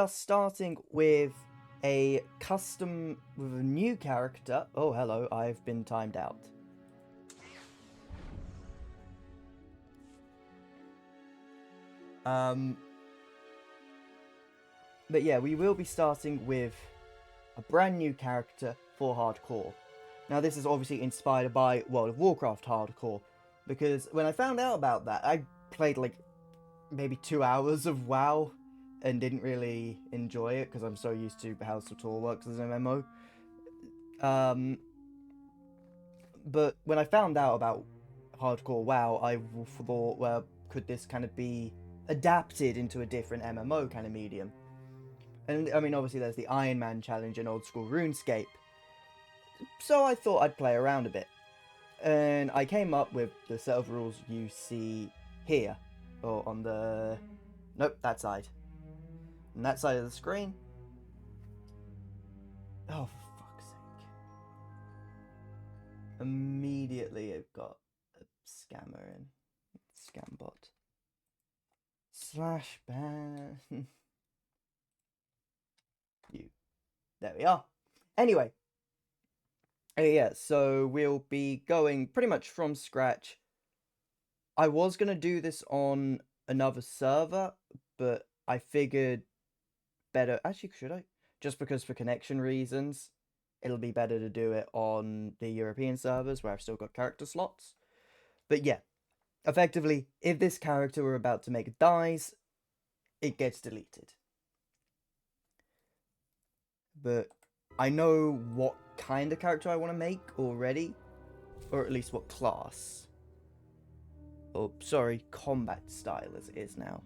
are starting with a new character. Oh, hello, I've been timed out. But yeah, we will be starting with a brand new character for hardcore. Now, this is obviously inspired by World of Warcraft hardcore, because when I found out about that, I played like maybe 2 hours of WoW and didn't really enjoy it because I'm so used to how SWTOR works as an MMO. But when I found out about hardcore WoW, I thought, well, could this kind of be adapted into a different MMO kind of medium? And I mean, obviously, there's the Iron Man challenge in old school RuneScape. So I thought I'd play around a bit. And I came up with the set of rules you see here. Or on the... Nope, that side. On that side of the screen. Oh, for fuck's sake. Immediately I've got a scammer in. Scambot. Slash ban. You. There we are. Anyway. Yeah, so we'll be going pretty much from scratch. I was going to do this on another server, but I figured better... Actually, should I? Just because for connection reasons, it'll be better to do it on the European servers where I've still got character slots. But yeah, effectively, if this character we're about to make dies, it gets deleted. But I know what kind of character I want to make already, or at least what class. Oh, sorry, combat style as it is now.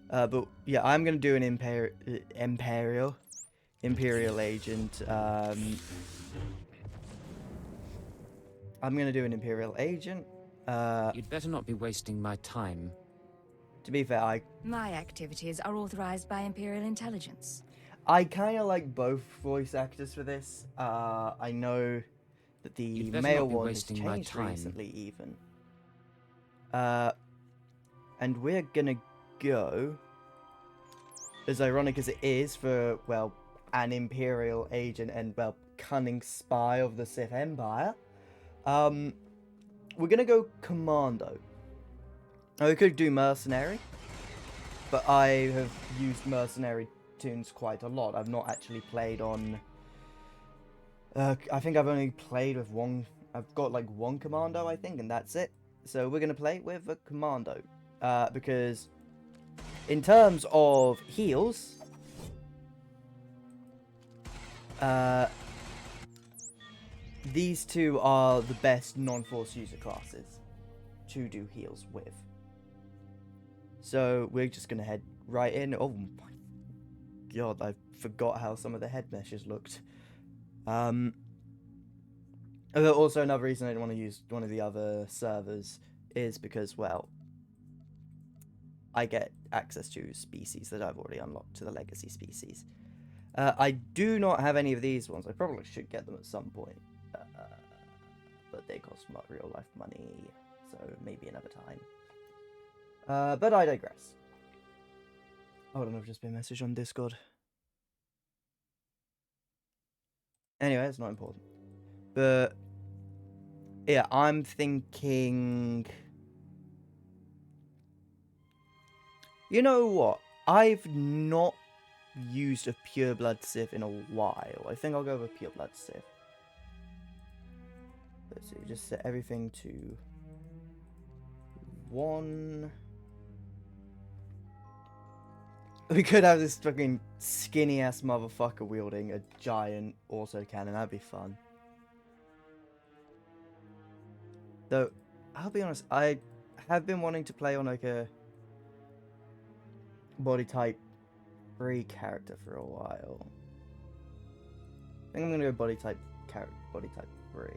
But yeah, I'm gonna do an Imperial agent. I'm gonna do an Imperial agent. You'd better not be wasting my time. To be fair, My activities are authorized by Imperial Intelligence. I kind of like both voice actors for this. I know that the male one has changed recently, even. And we're gonna go, as ironic as it is for, well, an Imperial agent and, well, cunning spy of the Sith Empire, we're gonna go Commando. Now, we could do Mercenary, but I have used Mercenary tunes quite a lot. I've not actually played on... I think I've only played with one... I've got, like, one Commando, I think, and that's it. So we're gonna play with a Commando. Because in terms of heals, these two are the best non-force user classes to do heals with. So we're just gonna head right in. Oh my god, I forgot how some of the head meshes looked. Also, another reason I didn't want to use one of the other servers is because, well, I get access to species that I've already unlocked to the legacy species. I do not have any of these ones. I probably should get them at some point. But they cost real life money, so maybe another time. But I digress. Hold on, I've just been messaged on Discord. Anyway, it's not important. But yeah, I'm thinking... You know what? I've not used a pureblood Sith in a while. I think I'll go with pureblood Sith. Let's see, just set everything to 1. We could have this fucking skinny ass motherfucker wielding a giant autocannon. That'd be fun. Though, I'll be honest, I have been wanting to play on like a body type 3 character for a while. I think I'm gonna go body type 3.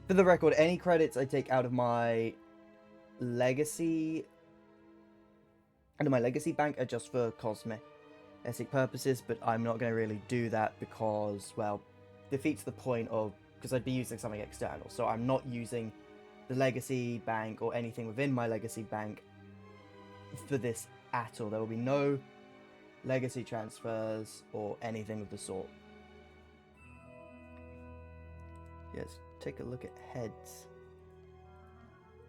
For the record, any credits I take out of my legacy bank are just for cosmetic purposes, but I'm not going to really do that because, well, defeats the point of, because I'd be using something external. So I'm not using the legacy bank or anything within my legacy bank for this at all. There will be no legacy transfers, or anything of the sort. Yes, take a look at heads.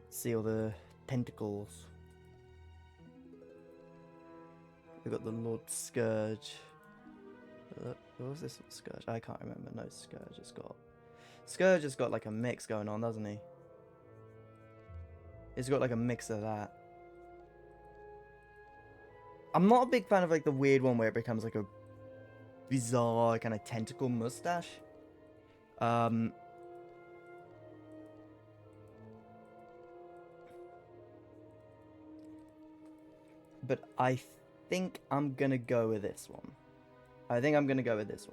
See all the tentacles. We've got the Lord Scourge. What was this Scourge? I can't remember. No, Scourge has got like a mix going on, doesn't he? He's got like a mix of that. I'm not a big fan of like the weird one where it becomes like a bizarre kind of tentacle mustache. But I think I'm gonna go with this one.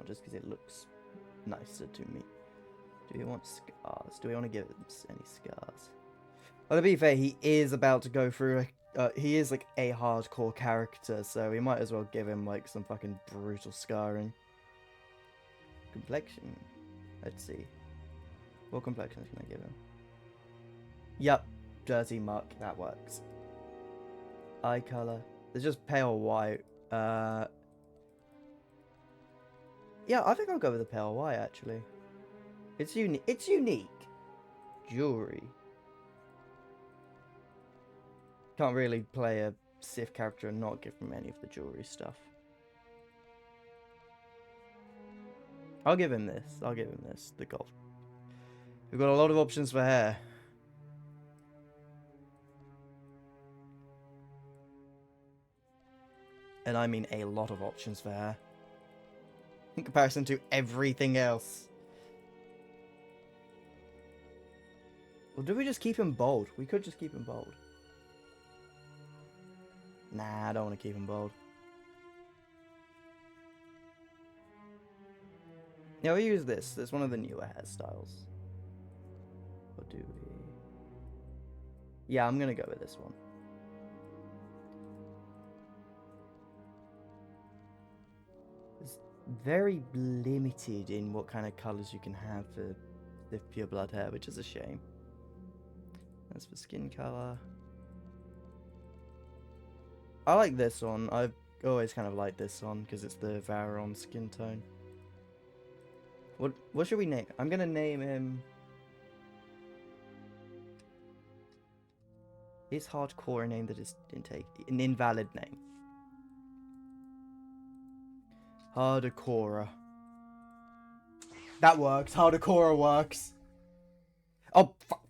Just because it looks nicer to me. Do we want scars? Do we want to give him any scars? Well, to be fair, he is about to go through he is like a hardcore character, so we might as well give him like some fucking brutal scarring. Complexion. Let's see. What complexions can I give him? Yep, dirty muck. That works. Eye color. It's just pale white. Yeah, I think I'll go with the pale white actually. It's unique. It's unique. Jewelry. Can't really play a Sith character and not give him any of the jewelry stuff. I'll give him this. The gold. We've got a lot of options for hair. And I mean a lot of options for hair. In comparison to everything else. Or do we just keep him bald? We could just keep him bald. Nah, I don't want to keep him bald. Yeah, we use this. It's one of the newer hairstyles. Or do we? Yeah, I'm gonna go with this one. It's very limited in what kind of colours you can have for the pure blood hair, which is a shame. As for skin colour, I like this one. I've always kind of liked this one because it's the Varon skin tone. What should we name? I'm gonna name him. Is hardcore a name that is an invalid name? Hardcore. That works. Hardcore works. Oh, fuck.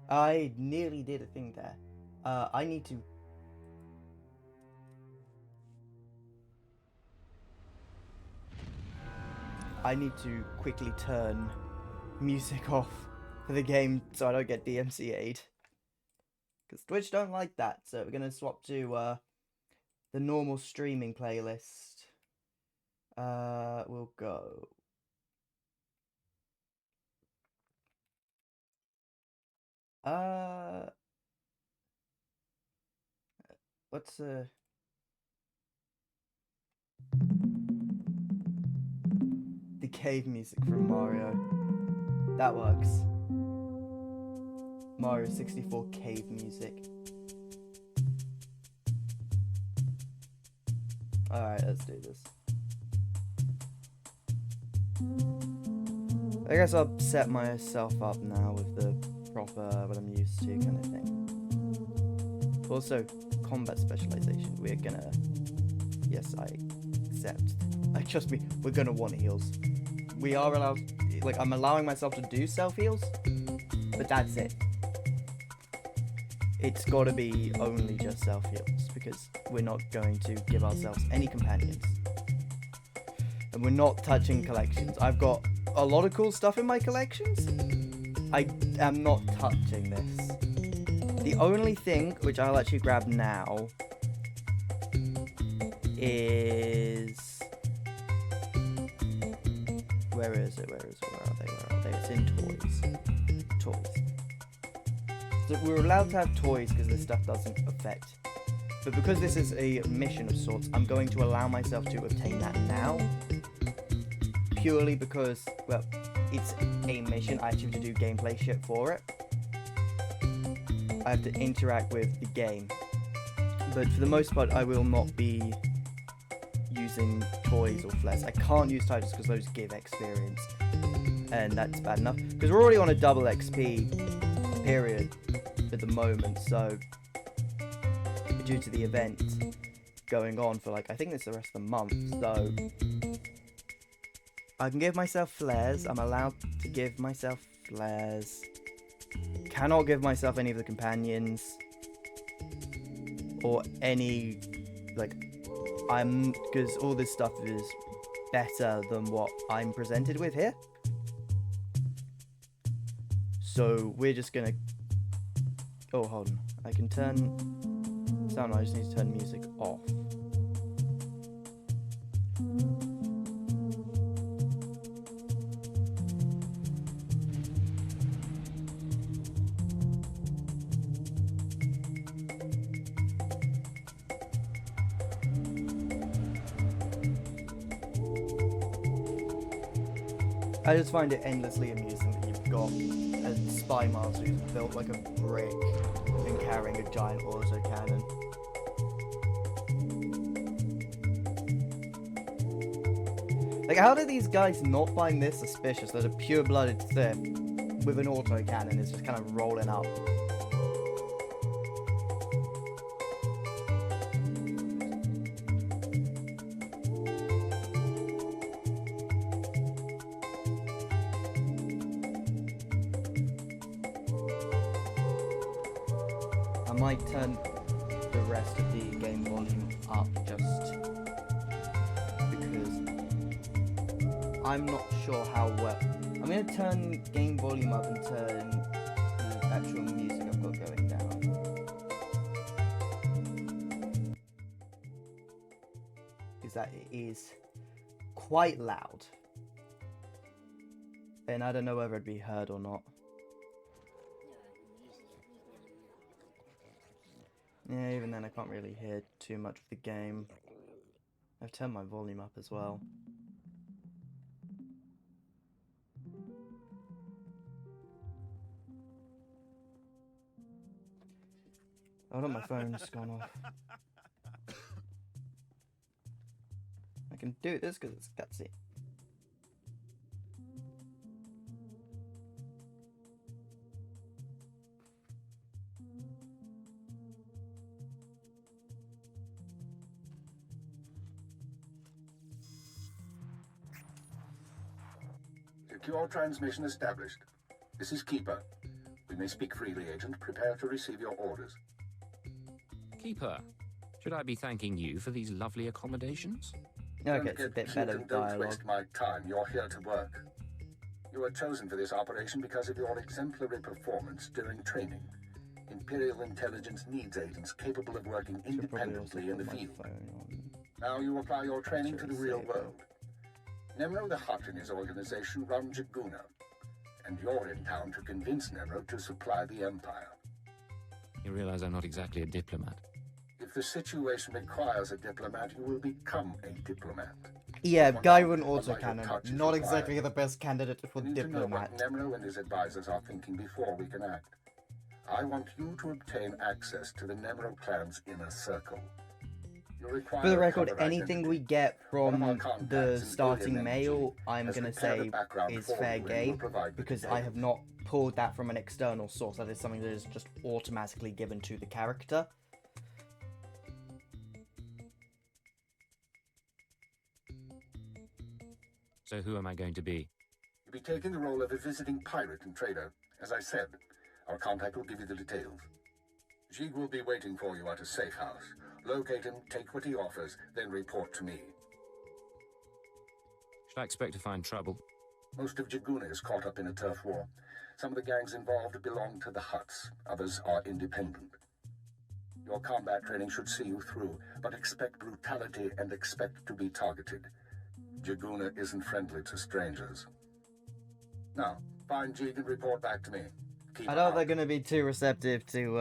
I nearly did a thing there. I need to quickly turn music off for the game so I don't get DMCA'd. Because Twitch don't like that, so we're gonna swap to the normal streaming playlist. We'll go. What's the cave music from Mario? That works. Mario 64 cave music. Alright, let's do this. I guess I'll set myself up now with the proper, what I'm used to kind of thing. Also, combat specialization. We're gonna... Yes, I accept. Trust me, we're gonna want heals. We are allowed... Like, I'm allowing myself to do self-heals, but that's it. It's gotta be only just self-heals, because we're not going to give ourselves any companions. And we're not touching collections. I've got a lot of cool stuff in my collections. I am not touching this. The only thing which I'll actually grab now is... Where is it? Where are they? It's in toys. So we're allowed to have toys because this stuff doesn't affect. But because this is a mission of sorts, I'm going to allow myself to obtain that now. Purely because, well, it's a mission. I actually have to do gameplay shit for it. I have to interact with the game. but for the most part, I will not be using toys or flares. I can't use titles because those give experience, and that's bad enough. Because we're already on a double XP period at the moment, so due to the event going on for like, I think it's the rest of the month, so I can give myself flares. I'm allowed to give myself flares. Cannot give myself any of the companions or any, like, because all this stuff is better than what I'm presented with here. So we're just gonna, oh, hold on, I can turn sound, I just need to turn music off. I just find it endlessly amusing that you've got a spy master who's built like a brick and carrying a giant autocannon. Like, how do these guys not find this suspicious that a pure-blooded Sith with an autocannon is just kind of rolling up? I might turn the rest of the game volume up just because I'm not sure how well. I'm going to turn game volume up and turn the actual music I've got going down. Because that is quite loud. And I don't know whether it'd be heard or not. Yeah, even then I can't really hear too much of the game. I've turned my volume up as well. Oh no, my phone's gone off. I can do this because it's gutsy. Secure transmission established. This is Keeper. We may speak freely, Agent. Prepare to receive your orders. Keeper, should I be thanking you for these lovely accommodations? Okay, it's a bit better Don't dialogue. waste my time. You're here to work. You were chosen for this operation because of your exemplary performance during training. Imperial intelligence needs agents capable of working Should probably also independently in the put my field. phone on. Now you apply your training to the real Save world. Nemro the Hutt and his organization run Jaguna, and you're in town to convince Nemro to supply the Empire. You realize I'm not exactly a diplomat. If the situation requires a diplomat, you will become a diplomat. Yeah, For guy now, with an a lighter autocannon. touch is Not required. exactly the best candidate for We need to know diplomat. what Nemro and his advisors are thinking before we can act. I want you to obtain access to the Nemro clan's inner circle. You require For the a record, cover anything identity. we get One of our from contacts the in starting alien mail, energy I'm has gonna prepared say a background is for fair you and will game, provide the because I details. have not pulled that from an external source. That is something that is just automatically given to the character. So who am I going to be? You'll be taking the role of a visiting pirate and trader. As I said, our contact will give you the details. Jig will be waiting for you at a safe house. Locate him, take what he offers, then report to me. Should I expect to find trouble? Most of Jaguna is caught up in a turf war. Some of the gangs involved belong to the Hutts. Others are independent. Your combat training should see you through, but expect brutality and expect to be targeted. Jaguna isn't friendly to strangers. Now, find Jig and report back to me. Keep I doubt out. they're gonna be too receptive to,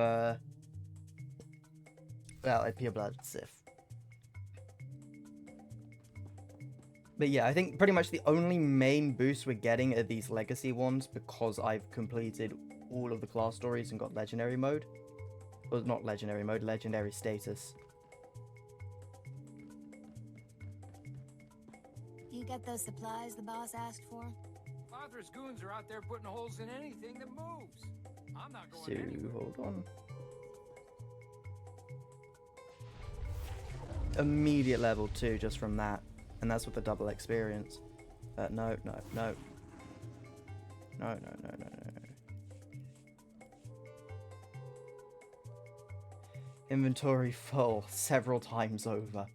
well, a pure-blooded Sith. But yeah, I think pretty much the only main boost we're getting are these legacy ones because I've completed all of the class stories and got legendary mode. Well, not legendary mode, legendary status. You get those supplies the boss asked for? Arthur's goons are out there putting holes in anything that moves. I'm not going So, anywhere. hold on. Immediate level 2 just from that. And that's with the double experience. No. No. Inventory full several times over.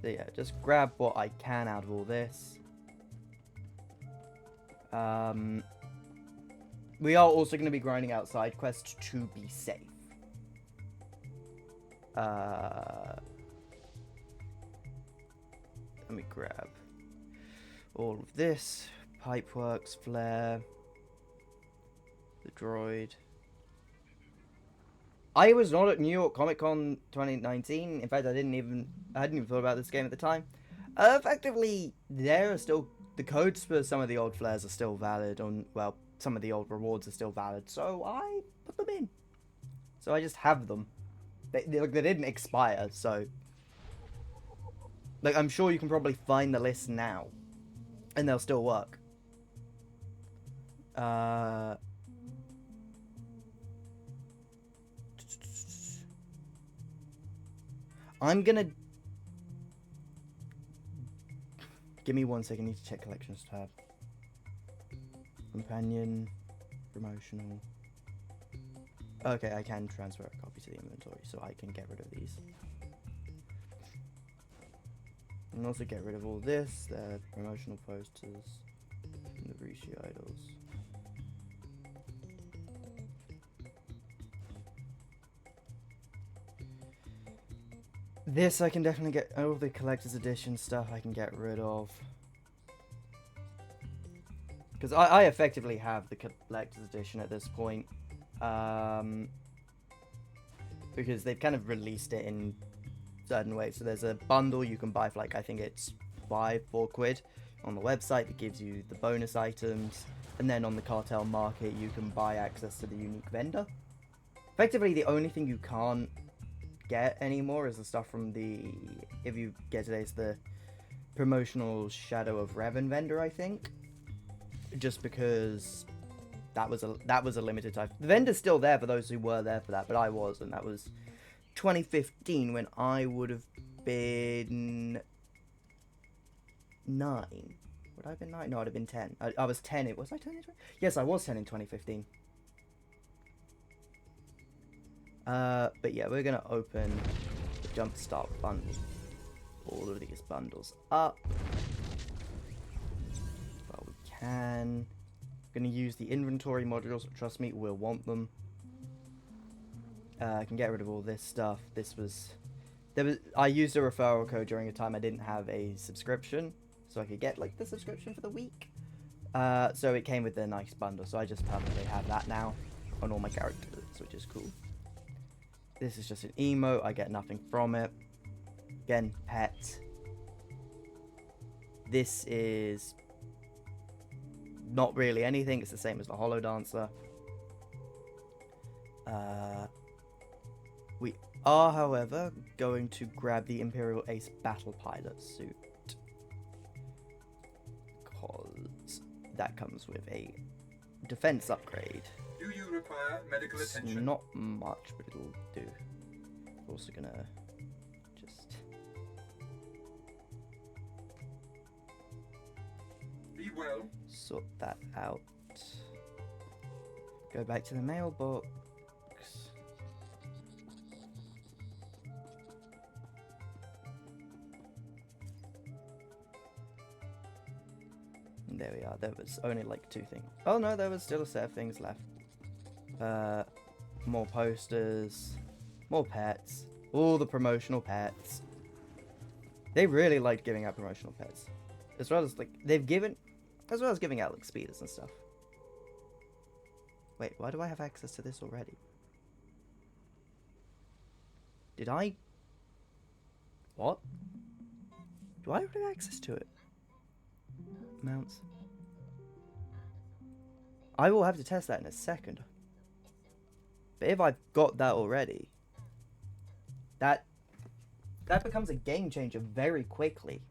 So yeah, just grab what I can out of all this. We are also going to be grinding out side quests to be safe. Let me grab all of this. Pipeworks, flare, the droid. I was not at New York Comic Con 2019. In fact, I hadn't even thought about this game at the time. Effectively, there are still the codes for some of the old flares are still valid. Well, some of the old rewards are still valid, so I put them in. So I just have them. They didn't expire, so like I'm sure you can probably find the list now, and they'll still work. I'm gonna... Give me 1 second, I need to check collections tab. Companion, promotional. Okay, I can transfer a copy to the inventory, so I can get rid of these. And also get rid of all this, the promotional posters, and the Rishi idols. This I can definitely get, all the collector's edition stuff I can get rid of. Because I effectively have the collector's edition at this point. Because they've kind of released it in certain ways. So there's a bundle you can buy for like, I think it's 4 quid on the website that gives you the bonus items. And then on the cartel market you can buy access to the unique vendor. Effectively the only thing you can't get anymore is the stuff from the, if you get today, it's the promotional Shadow of Revan vendor, I think. Just because that was a limited time. The vendor's still there for those who were there for that, but I wasn't. That was 2015 when I would have been 9. Would I have been 9? No, I'd have been 10. I was 10. Was I 10 in 20? Yes, I was 10 in 2015. But yeah, we're gonna open the Jumpstart bundle. All of these bundles up. Well, we can. Gonna use the inventory modules. Trust me, we'll want them. I can get rid of all this stuff. I used a referral code during a time I didn't have a subscription, so I could get like the subscription for the week. So it came with the nice bundle, so I just permanently have that now on all my characters, which is cool. This is just an emote. I get nothing from it. Again, pet. This is not really anything. It's the same as the Holo Dancer. We are, however, going to grab the Imperial Ace Battle Pilot suit. Because that comes with a defense upgrade. Do you require medical It's attention? not much, but it'll do. We're also gonna just... Be well. sort that out. Go back to the mailbox. And there we are. There was only like 2 things. Oh no, there was still a set of things left. More posters, more pets, all the promotional pets. They really like giving out promotional pets, as well as like as well as giving out like speeders and stuff. Wait, why do I have access to this already? Did I? What? Do I already have access to it? Mounts. I will have to test that in a second. But if I've got that already, that that becomes a game changer very quickly.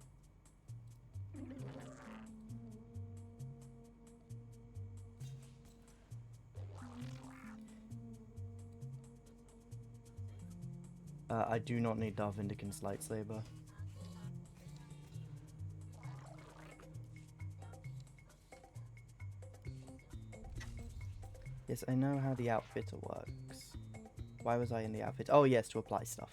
I do not need Darth Vindican's lightsaber. Yes, I know how the outfitter works. Why was I in the outfit? Oh yes, to apply stuff.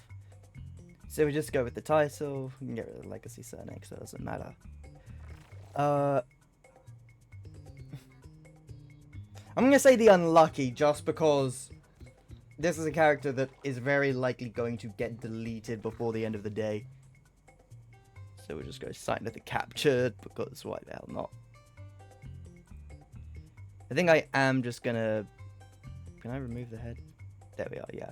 So we just go with the title. We can get rid of the legacy surname, so it doesn't matter. I'm gonna say the unlucky just because this is a character that is very likely going to get deleted before the end of the day. So we'll just go sign of the captured, because why the hell not? I think I am just gonna... Can I remove the head? There we are, yeah.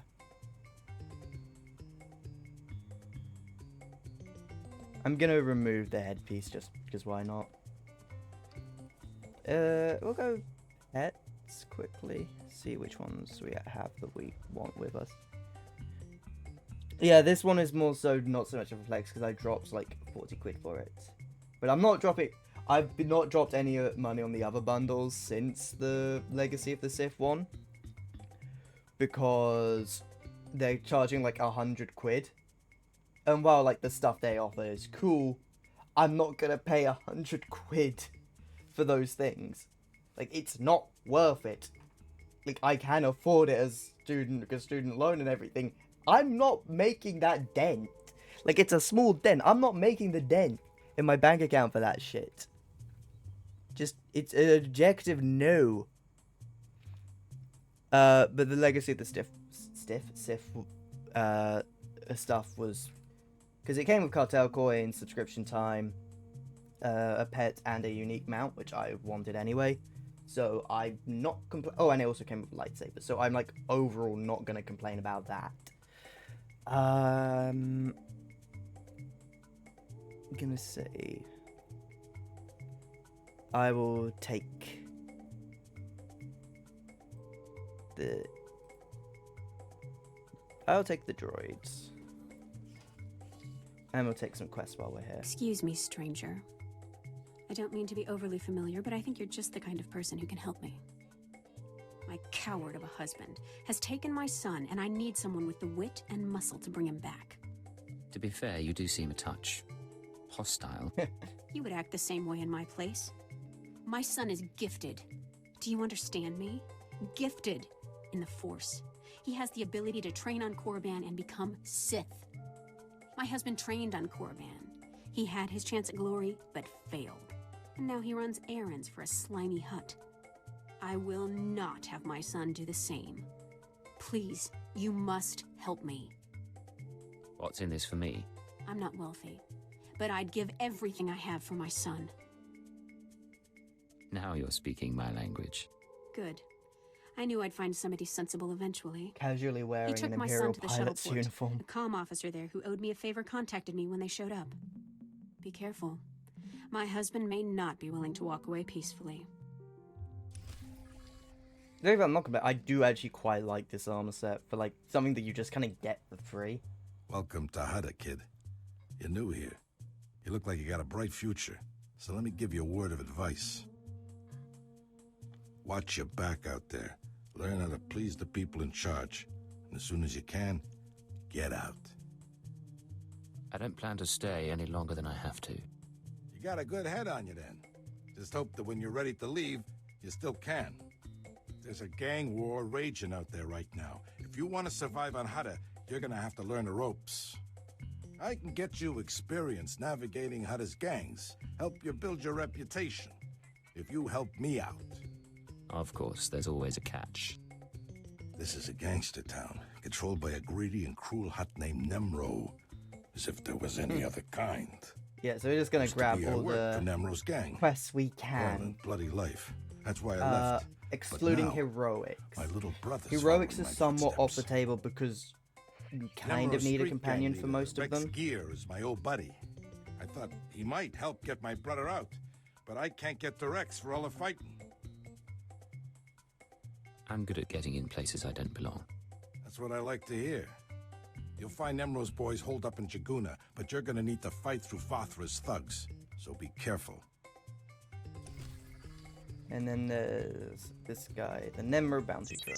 I'm gonna remove the headpiece just because why not? We'll go pets quickly. See which ones we have that we want with us. Yeah, this one is more so not so much of a flex because I dropped like 40 quid for it. But I'm not dropping... I've not dropped any money on the other bundles since the Legacy of the Sith one. Because they're charging like 100 quid. And while like the stuff they offer is cool, I'm not gonna pay 100 quid for those things. Like, it's not worth it. Like, I can afford it as student loan and everything. I'm not making that dent. Like, it's a small dent. I'm not making the dent in my bank account for that shit. Just, it's an objective no. But the Legacy of the Sith stuff was... Because it came with cartel coins, subscription time, a pet, and a unique mount, which I wanted anyway. So I'm not oh, and it also came with lightsabers. So I'm like overall not gonna complain about that. I'm gonna say I will take I'll take the droids. And we'll take some quests while we're here. Excuse me, stranger. I don't mean to be overly familiar, but I think you're just the kind of person who can help me. My coward of a husband has taken my son, and I need someone with the wit and muscle to bring him back. To be fair, you do seem a touch hostile. You would act the same way in my place. My son is gifted. Do you understand me? Gifted in the Force. He has the ability to train on Korriban and become Sith. My husband trained on Korriban. He had his chance at glory, but failed. And now he runs errands for a slimy hut. I will not have my son do the same. Please, you must help me. What's in this for me? I'm not wealthy, but I'd give everything I have for my son. Now you're speaking my language. Good. I knew I'd find somebody sensible eventually. Casually He wearing took an my Imperial son to the pilot's shuttleport. uniform. A comm officer there who owed me a favor contacted me when they showed up. Be careful. My husband may not be willing to walk away peacefully. I'm not gonna, I do actually quite like this armor set for like something that you just kind of get for free. Welcome to Hutta, kid. You're new here. You look like you got a bright future, so let me give you a word of advice. Watch your back out there. Learn how to please the people in charge. And as soon as you can, get out. I don't plan to stay any longer than I have to. You got a good head on you then. Just hope that when you're ready to leave, you still can. There's a gang war raging out there right now. If you want to survive on Hutta, you're gonna have to learn the ropes. I can get you experience navigating Hutta's gangs, help you build your reputation. If you help me out. Of course, there's always a catch. This is a gangster town, controlled by a greedy and cruel Hutt named Nemro. As if there was any other kind. Yeah, so we're just gonna Used to grab be I all worked for the Nemro's gang. quests we Violent, can. bloody life. That's why I left. Excluding But now, heroics. My little brother's Heroics following is my somewhat off the footsteps. table because you kind of Nemro's need a street companion gang for leader, most of Rex them. Gear is my old buddy. I thought he might help get my brother out, but I can't get to Rex for all the fighting. I'm good at getting in places I don't belong. That's what I like to hear. You'll find Nemro's boys holed up in Jaguna, but you're gonna need to fight through Fathra's thugs, so be careful. And then there's this guy, the Nemro Bounty Crow.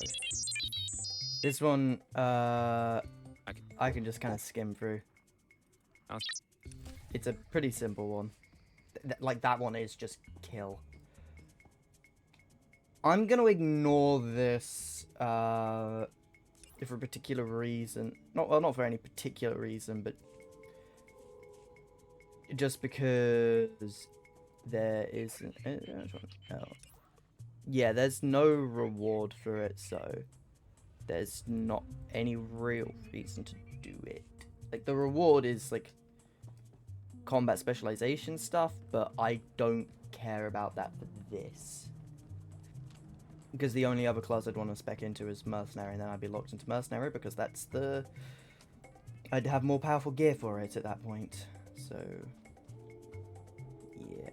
This one, I can just kind of skim through. It's a pretty simple one. Like, that one is just kill. I'm gonna ignore this, for a particular reason. Not for any particular reason, but just because there isn't... Oh. Yeah, there's no reward for it, so there's not any real reason to do it. Like, the reward is, like, combat specialization stuff, but I don't care about that for this. Because the only other class I'd want to spec into is Mercenary, and then I'd be locked into Mercenary, because that's the... I'd have more powerful gear for it at that point, so... Yeah.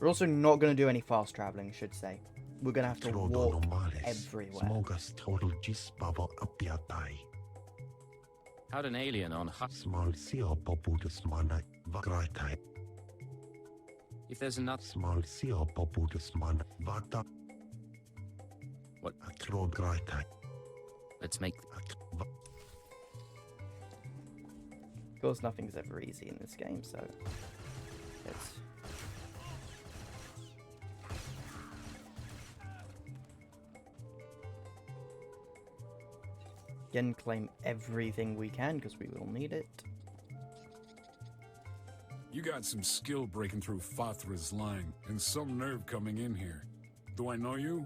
We're also not going to do any fast traveling, I should say. We're going to have to walk everywhere. How'd an alien on Hut... If there's another... What? Let's make... Of course, nothing's ever easy in this game, so... Let's... Again, claim everything we can, because we will need it. You got some skill breaking through Fathra's line, and some nerve coming in here. Do I know you?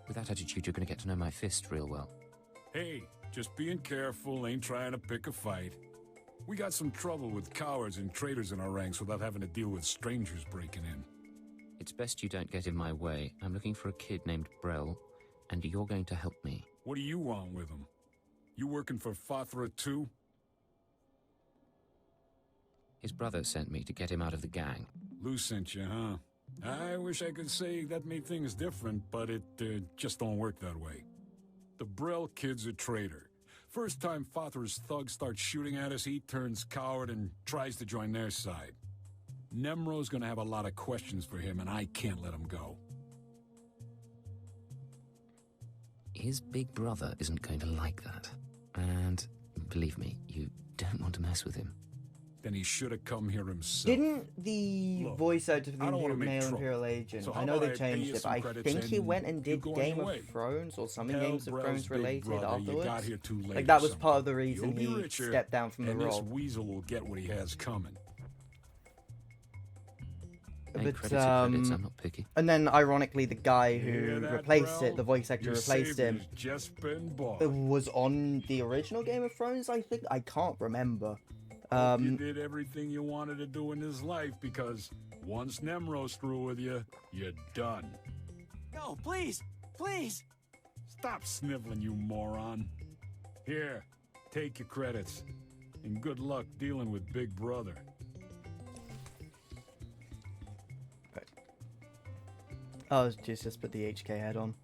With that attitude, you're gonna get to know my fist real well. Hey, just being careful, ain't trying to pick a fight. We got some trouble with cowards and traitors in our ranks without having to deal with strangers breaking in. It's best you don't get in my way. I'm looking for a kid named Brell, and you're going to help me. What do you want with him? You working for Fathra too? His brother sent me to get him out of the gang. Lou sent you, huh? I wish I could say that made things different, but it just don't work that way. The Brell kid's a traitor. First time Fathra's thugs start shooting at us, he turns coward and tries to join their side. Nemro's gonna have a lot of questions for him, and I can't let him go. His big brother isn't going to like that. And believe me, you don't want to mess with him. Then he should have come here himself. Didn't the Look, voice actor for the I don't wanna make male trouble. Imperial Agent, So I how know they about I pay changed you it, some but I credits think he and went and you did go on Game your of way? Thrones or something Tell Games of Brell's Thrones big related brother you afterwards. got here too late Like, or that was something. part of the reason You'll be he richer, stepped down from the and role. this weasel will get what he has coming. Hey, But, credits are credits, I'm not picky. And then, ironically, the guy who Hear that, replaced Brell? it, the voice actor Your replaced him, savior's just been bought. was on the original Game of Thrones, I think? I can't remember. You did everything you wanted to do in this life, because once Nemro's through with you, you're done. No, please! Please! Stop sniveling, you moron. Here, take your credits. And good luck dealing with Big Brother. Oh, just put the HK head on.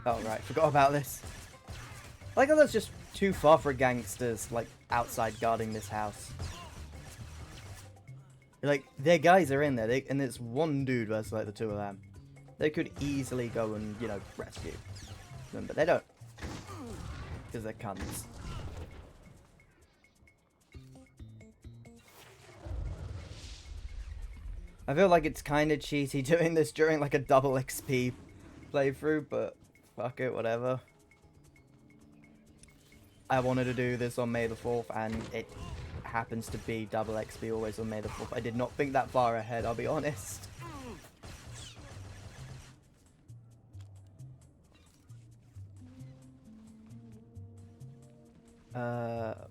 Oh, right, forgot about this. I like how that's just too far for gangsters, like, outside guarding this house. Like, their guys are in there, and it's one dude versus, like, the two of them. They could easily go and, you know, rescue them, but they don't. Because they're cunts. I feel like it's kind of cheesy doing this during, like, a double XP playthrough, but fuck it, whatever. I wanted to do this on May the 4th, and it happens to be double XP always on May the 4th. I did not think that far ahead, I'll be honest.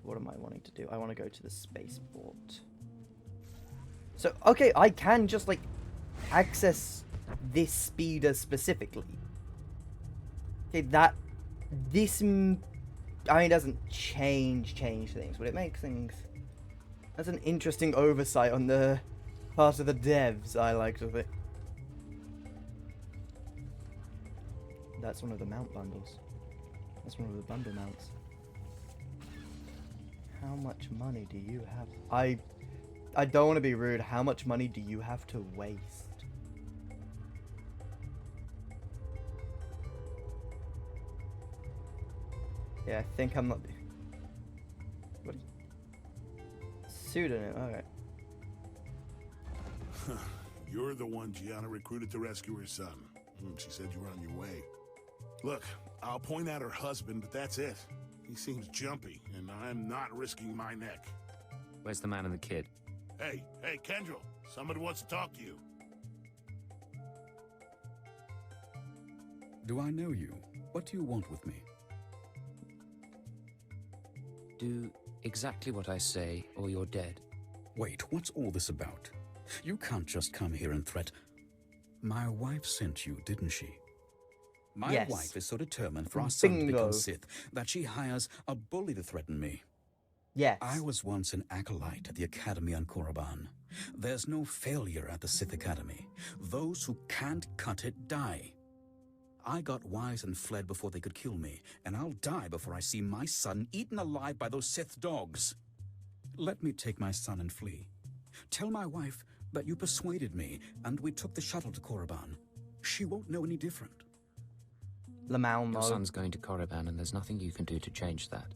What am I wanting to do? I want to go to the spaceport. So, okay, I can just, like, access this speeder specifically. Okay, this, I mean, it doesn't change things, but it makes things... That's an interesting oversight on the part of the devs, I liked of it. That's one of the mount bundles. That's one of the bundle mounts. How much money do you have? I don't want to be rude. How much money do you have to waste? Yeah, I think I'm not. What? Pseudonym. Alright. You're the one Gianna recruited to rescue her son. She said you were on your way. Look, I'll point out her husband, but that's it. He seems jumpy, and I'm not risking my neck. Where's the man and the kid? Hey, Kendrell, somebody wants to talk to you. Do I know you? What do you want with me? Do exactly what I say, or you're dead. Wait, what's all this about? You can't just come here and threat. My wife sent you, didn't she? My Yes. wife is so determined for our son to Bingo. become Sith that she hires a bully to threaten me. Yes. I was once an acolyte at the Academy on Korriban. There's no failure at the Sith Academy. Those who can't cut it die. I got wise and fled before they could kill me, and I'll die before I see my son eaten alive by those Sith dogs. Let me take my son and flee. Tell my wife that you persuaded me, and we took the shuttle to Korriban. She won't know any different. Lamau Your mode. son's going to Korriban, and there's nothing you can do to change that.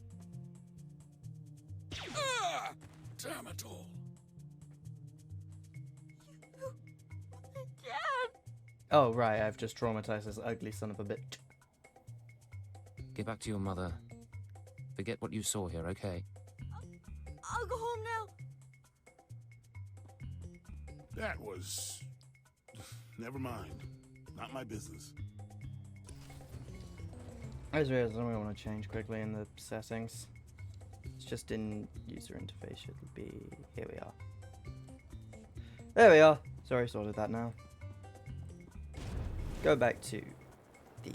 Ah! Damn it all. Oh, right, I've just traumatized this ugly son of a bitch. Get back to your mother. Forget what you saw here, okay? I'll go home now. That was... Never mind. Not my business. I just realized I don't want to change quickly in the settings. It's just in user interface. Should be. Here we are. There we are. Sorry, sorted that now. Go back to the.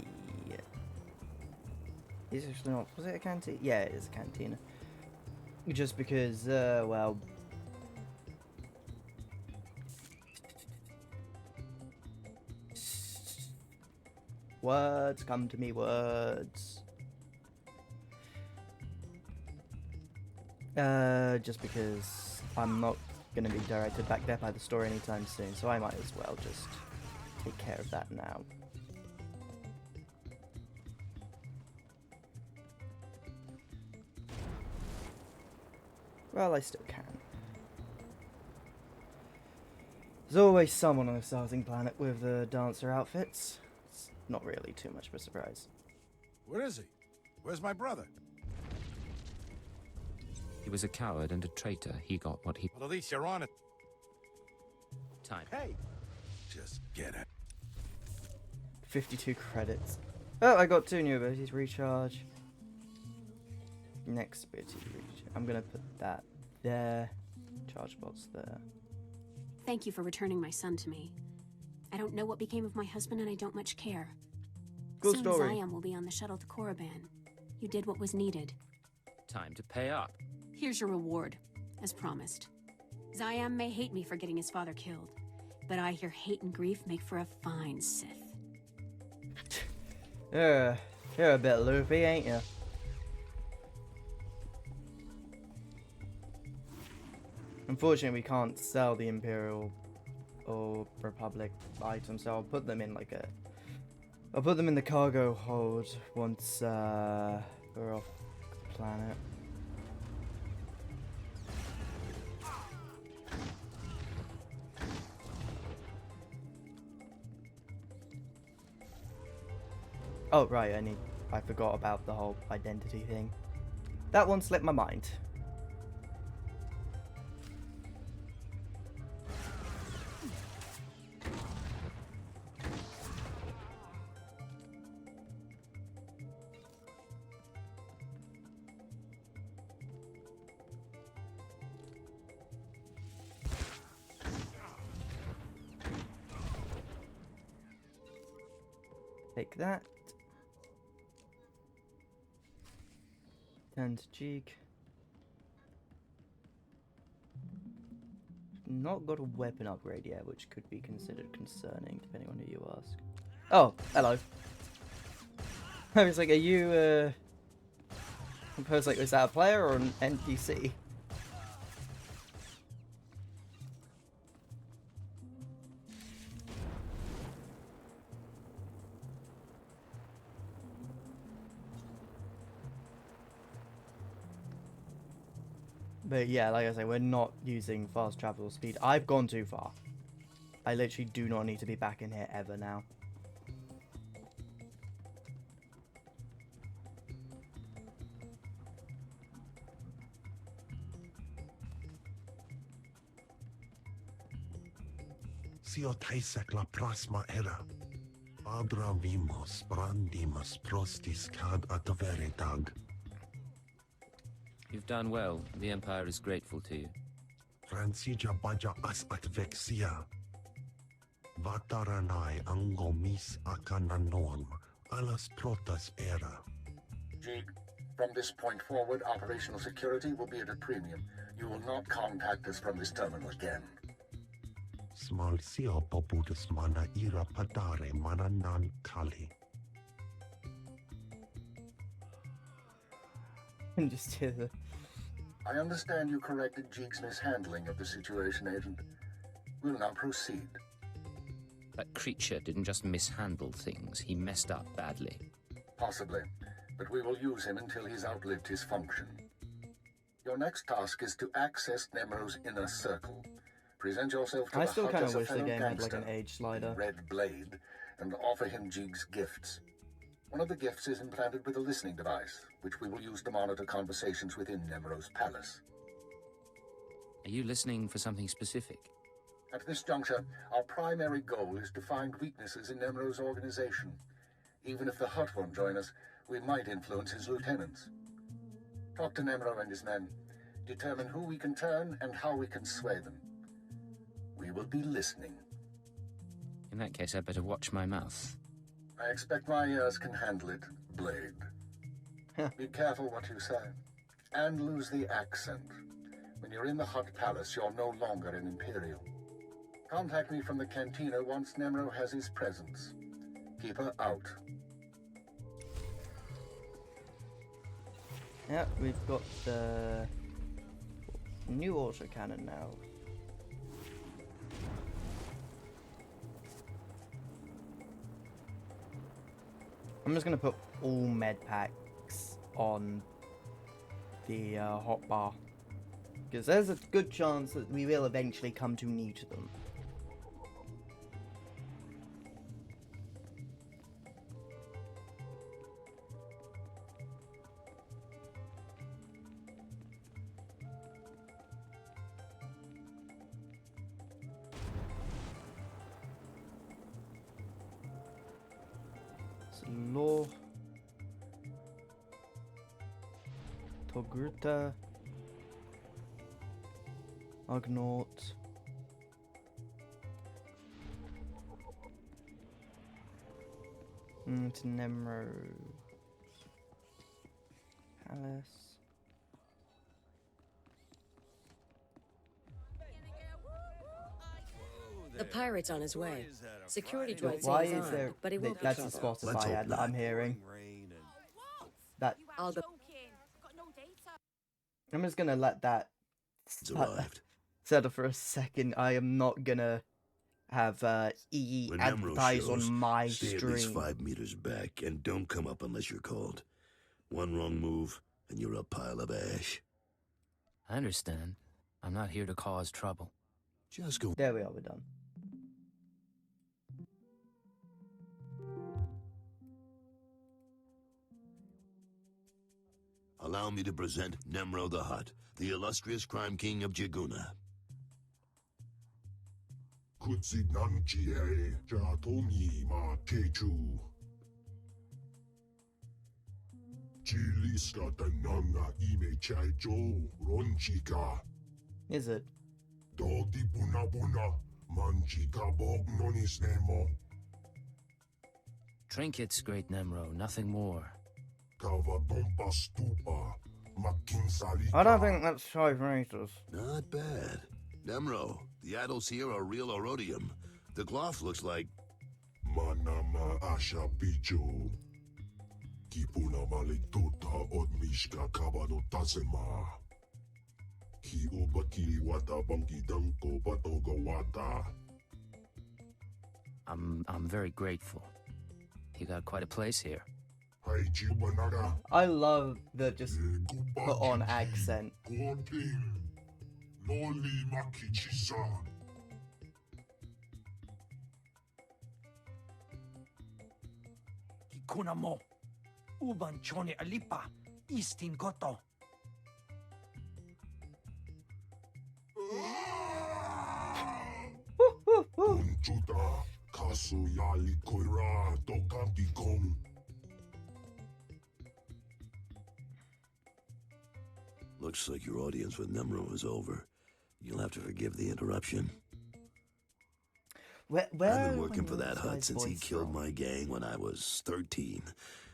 Is it actually not? Was it a canteen? Yeah, it is a canteen. Just because, well. Words, come to me, words. Just because I'm not going to be directed back there by the story anytime soon, so I might as well just take care of that now. Well, I still can. There's always someone on the starting planet with the dancer outfits. It's not really too much of a surprise. Where is he? Where's my brother? He was a coward and a traitor. He got what he... Well, at least you're on it. Time. Hey! Just get it. 52 credits. Oh, I got 2 new abilities. Recharge. Next ability. I'm gonna put that there. Charge bots there. Thank you for returning my son to me. I don't know what became of my husband, and I don't much care. Good Soon story. Zion will be on the shuttle to Korriban. You did what was needed. Time to pay up. Here's your reward, as promised. Zion may hate me for getting his father killed, but I hear hate and grief make for a fine Sith. You're a bit loopy, ain't you? Unfortunately, we can't sell the Imperial or Republic items, so I'll put them in like a... I'll put them in the cargo hold once we're off the planet. Oh, right, I forgot about the whole identity thing. That one slipped my mind. Take that. Turn to cheek. Not got a weapon upgrade yet, which could be considered concerning, depending on who you ask. Oh, hello. I was like, are you I was like, was that a player or an NPC? But yeah, like I say, we're not using fast travel speed. I've gone too far. I literally do not need to be back in here ever now. Sio taisek la prasma era. Abra vimos brandimus prostis cad ataveretag. You've done well. The Empire is grateful to you. Fransija baja as atvexia. Vataranai angomis akananoam alas protas era. Jig, from this point forward, operational security will be at a premium. You will not contact us from this terminal again. Smal sio popudus mana ira padare mana nan kali. And just hear the... I understand you corrected Jig's mishandling of the situation, Agent. We'll now proceed. That creature didn't just mishandle things, he messed up badly. Possibly, but we will use him until he's outlived his function. Your next task is to access Nemro's inner circle. Present yourself to I the still hut kind as of a wish the fellow game had like gangster, an age slider. Red Blade, and offer him Jig's gifts. One of the gifts is implanted with a listening device, which we will use to monitor conversations within Nemro's palace. Are you listening for something specific? At this juncture, our primary goal is to find weaknesses in Nemro's organization. Even if the Hutt won't join us, we might influence his lieutenants. Talk to Nemro and his men. Determine who we can turn and how we can sway them. We will be listening. In that case, I'd better watch my mouth. I expect my ears can handle it, Blade. Be careful what you say. And lose the accent. When you're in the Hutt Palace, you're no longer an Imperial. Contact me from the cantina once Nemro has his presence. Keep her out. Yep, we've got the new autocannon now. I'm just going to put all med packs on the hotbar, because there's a good chance that we will eventually come to need them. Law Togruta Agnaut Nemro Palace. The pirate's on his way. Security droid Why says is on, there? but he won't That's be the trouble. Spotify ad that I'm hearing. That I'll go. I'm just gonna let that settle for a second. I am not gonna have EE When Nemro advertise shows, on my stay at least stream. 5 meters back and don't come up unless you're called. One wrong move and you're a pile of ash. I understand. I'm not here to cause trouble. Just go. There we are, we're done. Allow me to present Nemro the Hutt, the illustrious crime king of Jiguna. Kutsinanchie Jatomi Ma Techu. Chiliska Tananga Ime Chaijo Ronchika. Is it? Dodi Buna Buna Manchika Bog Nonis Nemo. Trinkets, great Nemro, nothing more. Kavadompa Stupa Makinsali. I don't think that's 5 meters. Not bad. Nemro, the idols here are real orodium. The cloth looks like... Manama Asha Pichu. Kipuna Maliktuta Odmi Ishka kabano tasema. Ki obaki wata bangi danko batoga wata. I'm very grateful. You got quite a place here. I love the just put on accent. Kikuna mo. Uban chone alipa. Istin goto. Unchuta kasu yali koira tokanti kom. Looks like your audience with Nemro is over. You'll have to forgive the interruption. Where I've been working for that hut since he killed my gang when I was 13.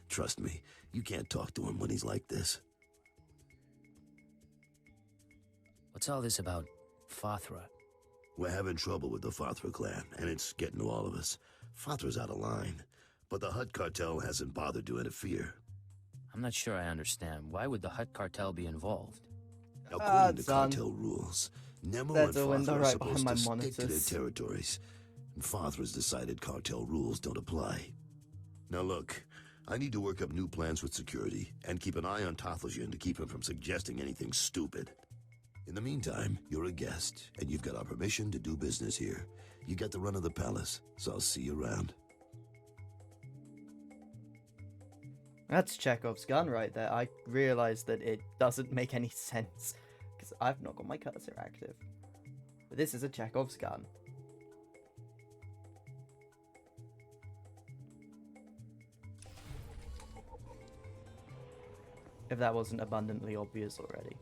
Trust me, you can't talk to him when he's like this. What's all this about Fathra? We're having trouble with the Fathra clan, and it's getting to all of us. Fathra's out of line, but the Hut cartel hasn't bothered to interfere. I'm not sure I understand. Why would the Hut cartel be involved? According to cartel rules, Nemo and Fathra are right supposed behind to my stick to their monitors. territories, and Fathra's decided cartel rules don't apply. Now look, I need to work up new plans with security, and keep an eye on Tathlosian to keep him from suggesting anything stupid. In the meantime, you're a guest, and you've got our permission to do business here. You got the run of the palace, so I'll see you around. That's Chekhov's gun right there. I realized that it doesn't make any sense because I've not got my cursor active. But this is a Chekhov's gun. If that wasn't abundantly obvious already.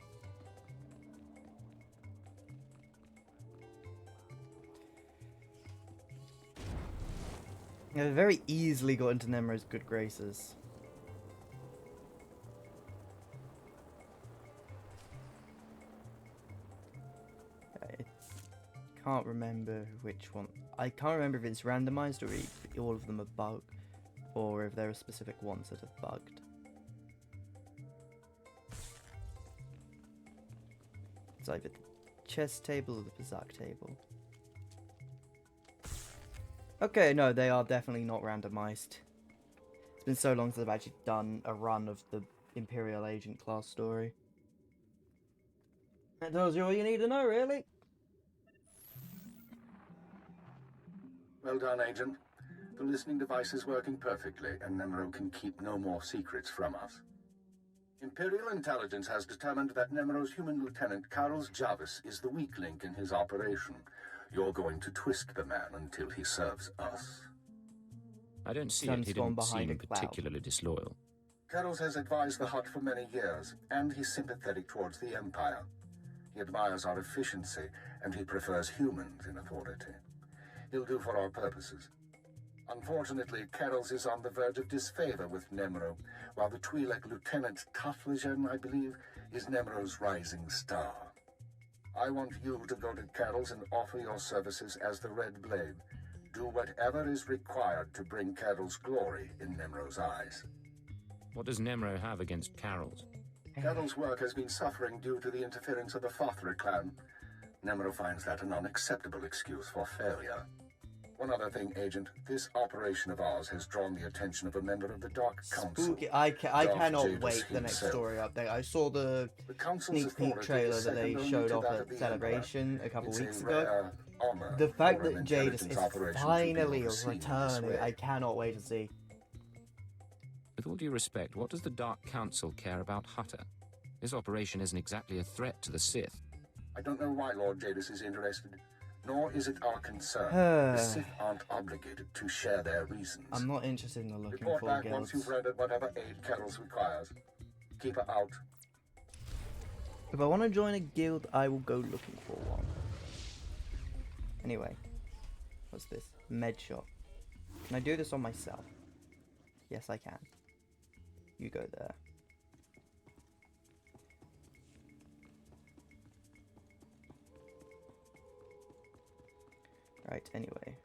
Yeah, very easily got into Nemro's good graces. I can't remember which one. I can't remember if it's randomized or if all of them are bugged, or if there are specific ones that are bugged. It's either the chess table or the Bazak table. Okay, no, they are definitely not randomized. It's been so long since I've actually done a run of the Imperial Agent class story. That tells you all you need to know, really. Well done, Agent. The listening device is working perfectly, and Nemro can keep no more secrets from us. Imperial intelligence has determined that Nemro's human lieutenant, Carlos Jarvis, is the weak link in his operation. You're going to twist the man until he serves us. I don't see Sun's it. He gone didn't behind seem a cloud. particularly disloyal. Carlos has advised the Hut for many years, and he's sympathetic towards the Empire. He admires our efficiency, and he prefers humans in authority. He'll do for our purposes. Unfortunately, Carlos is on the verge of disfavor with Nemro, while the Twi'lek Lieutenant Tathlosian, I believe, is Nemro's rising star. I want you to go to Carol's and offer your services as the Red Blade. Do whatever is required to bring Carol's glory in Nemro's eyes. What does Nemro have against Carol's? Carol's work has been suffering due to the interference of the Fathra clan. Nemro finds that an unacceptable excuse for failure. One other thing, Agent. This operation of ours has drawn the attention of a member of the Dark Council. Spooky. I cannot Jadis wait for the next himself. story update. I saw the Council's sneak peek authority trailer is that they second only showed to off that at of the Celebration a couple It's weeks a ago. rare honor The fact for an that Jadis intelligence is operation to be finally overseen in this returning, way. I cannot wait to see. With all due respect, what does the Dark Council care about Hutter? This operation isn't exactly a threat to the Sith. I don't know why Lord Jadis is interested, nor is it our concern. The Sith aren't obligated to share their reasons. I'm not interested in the looking Report for back guilds. once you've rendered whatever aid Carol's requires. Keep her out. If I want to join a guild, I will go looking for one. Anyway, what's this? Med shop. Can I do this on myself? Yes, I can. You go there. Right, anyway.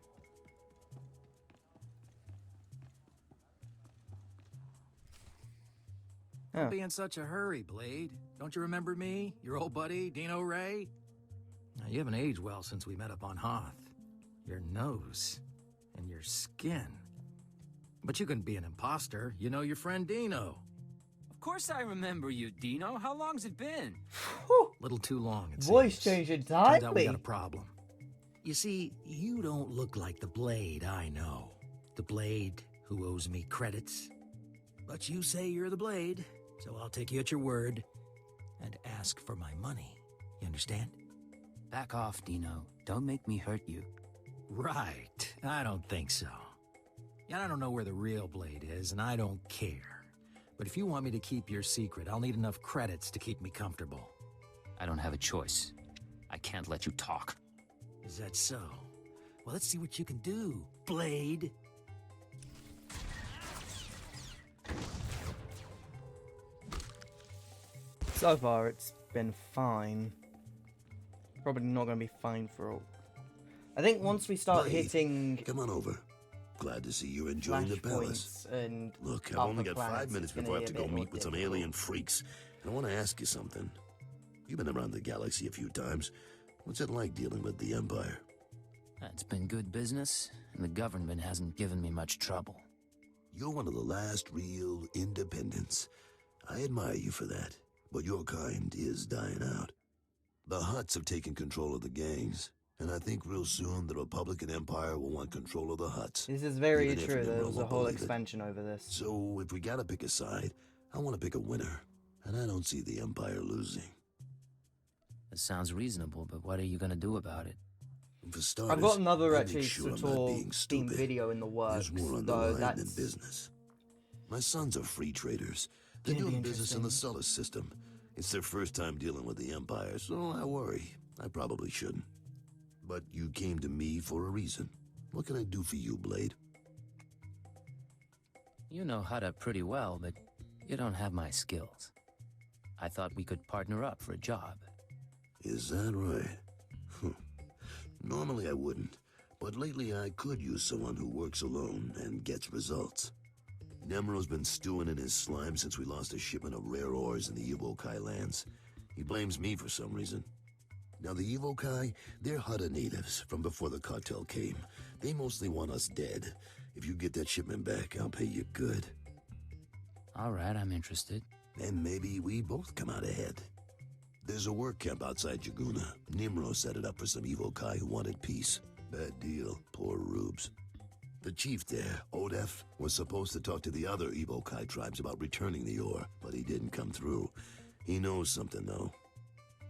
Huh. Don't be in such a hurry, Blade. Don't you remember me? Your old buddy, Dino Ray? Now, you haven't aged well since we met up on Hoth. Your nose and your skin. But you couldn't be an imposter. You know your friend Dino. Of course I remember you, Dino. How long's it been? Little too long, it Voice seems. change Turns out we entirely. got a problem. You see, you don't look like the Blade I know. The Blade who owes me credits. But you say you're the Blade, so I'll take you at your word and ask for my money. You understand? Back off, Dino. Don't make me hurt you. Right. I don't think so. Yeah, I don't know where the real Blade is, and I don't care. But if you want me to keep your secret, I'll need enough credits to keep me comfortable. I don't have a choice. I can't let you talk. Is that so? Well, let's see what you can do, Blade. So far, it's been fine. Probably not going to be fine for all. I think once we start Blade, hitting... Come on over. Glad to see you're enjoying the palace. And Look, I've other only got planets, 5 minutes it's gonna before I be have to a go bit more meet with some difficult. alien freaks. And I want to ask you something. You've been around the galaxy a few times. What's it like dealing with the Empire? It's been good business, and the government hasn't given me much trouble. You're one of the last real independents. I admire you for that, but your kind is dying out. The Hutts have taken control of the gangs, and I think real soon the Republican Empire will want control of the Hutts. This is very even if true. There Nimrod was a won't whole believe it. expansion over this. So, if we gotta pick a side, I want to pick a winner, and I don't see the Empire losing. That sounds reasonable, but what are you gonna do about it? For starters, I've got another I actually make sure I'm not SWTOR being themed stupid. video in the works, There's more on the though line than that's business. My sons are free traders. They're gonna be doing business in the interesting. Sullus system. It's their first time dealing with the Empire, so I worry. I probably shouldn't. But you came to me for a reason. What can I do for you, Blade? You know Hutta pretty well, but you don't have my skills. I thought we could partner up for a job. Is that right? Normally I wouldn't, but lately I could use someone who works alone and gets results. Nemro's been stewing in his slime since we lost a shipment of rare ores in the Evokai lands. He blames me for some reason. Now the Evokai, they're Hutta natives from before the cartel came. They mostly want us dead. If you get that shipment back, I'll pay you good. All right, I'm interested. And maybe we both come out ahead. There's a work camp outside Jaguna. Nimro set it up for some Evokai who wanted peace. Bad deal, poor rubes. The chief there, Odef, was supposed to talk to the other Evokai tribes about returning the ore, but he didn't come through. He knows something, though.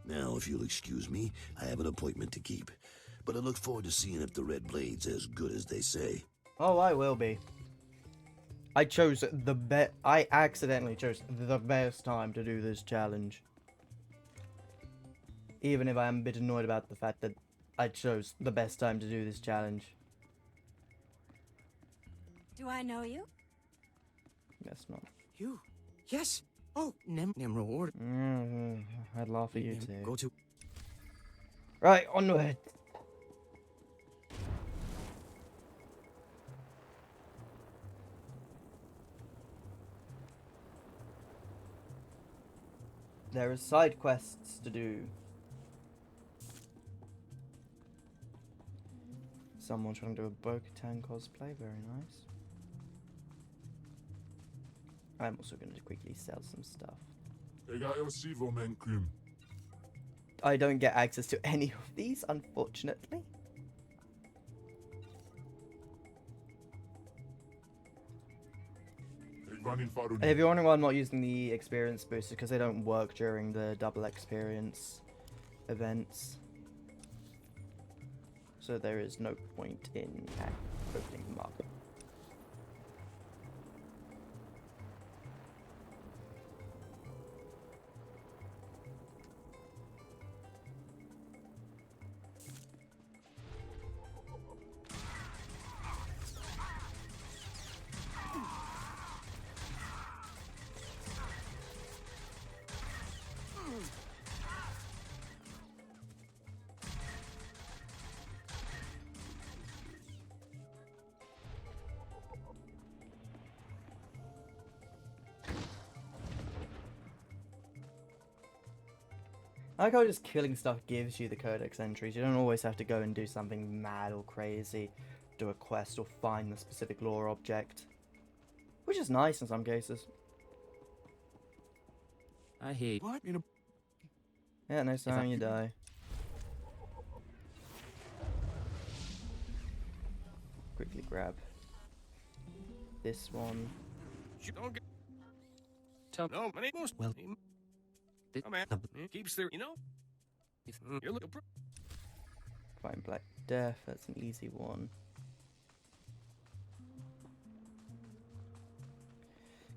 Now, if you'll excuse me, I have an appointment to keep. But I look forward to seeing if the Red Blade's as good as they say. Oh, I will be. I accidentally chose the best time to do this challenge. Even if I am a bit annoyed about the fact that I chose the best time to do this challenge. Do I know you? Guess not. You? Yes. Oh, Nimro order. I'd laugh at you too. Go to. Right, onward. There are side quests to do. Someone trying to do a Bo-Katan cosplay, very nice. I'm also going to quickly sell some stuff. I don't get access to any of these, unfortunately. And if you're wondering why I'm not using the experience booster, because they don't work during the double experience events. So there is no point in opening them up. I like how just killing stuff gives you the codex entries. You don't always have to go and do something mad or crazy, do a quest or find the specific lore object. Which is nice in some cases. I hate. What? Yeah, next time you die. Quickly grab this one. You don't get. No, money most. Well, Oh, man. Keeps there, you know? You're looking. Find Black Death, that's an easy one.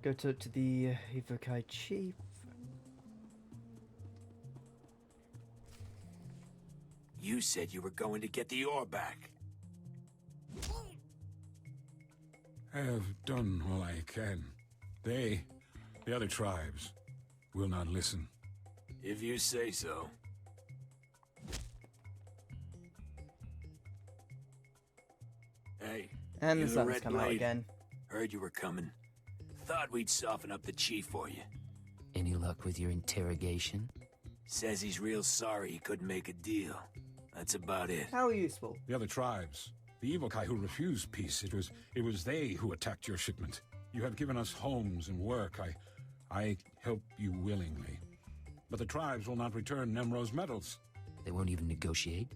Go talk to the Evokai Chief. You said you were going to get the ore back. I have done all I can. They, the other tribes, will not listen. If you say so. Hey, And you the the sun's Red come out Blade. again. Heard you were coming. Thought we'd soften up the chief for you. Any luck with your interrogation? Says he's real sorry he couldn't make a deal. That's about it. How useful? The other tribes, the Evokai who refused peace, it was they who attacked your shipment. You have given us homes and work. I help you willingly. But the tribes will not return Nemro's metals. They won't even negotiate?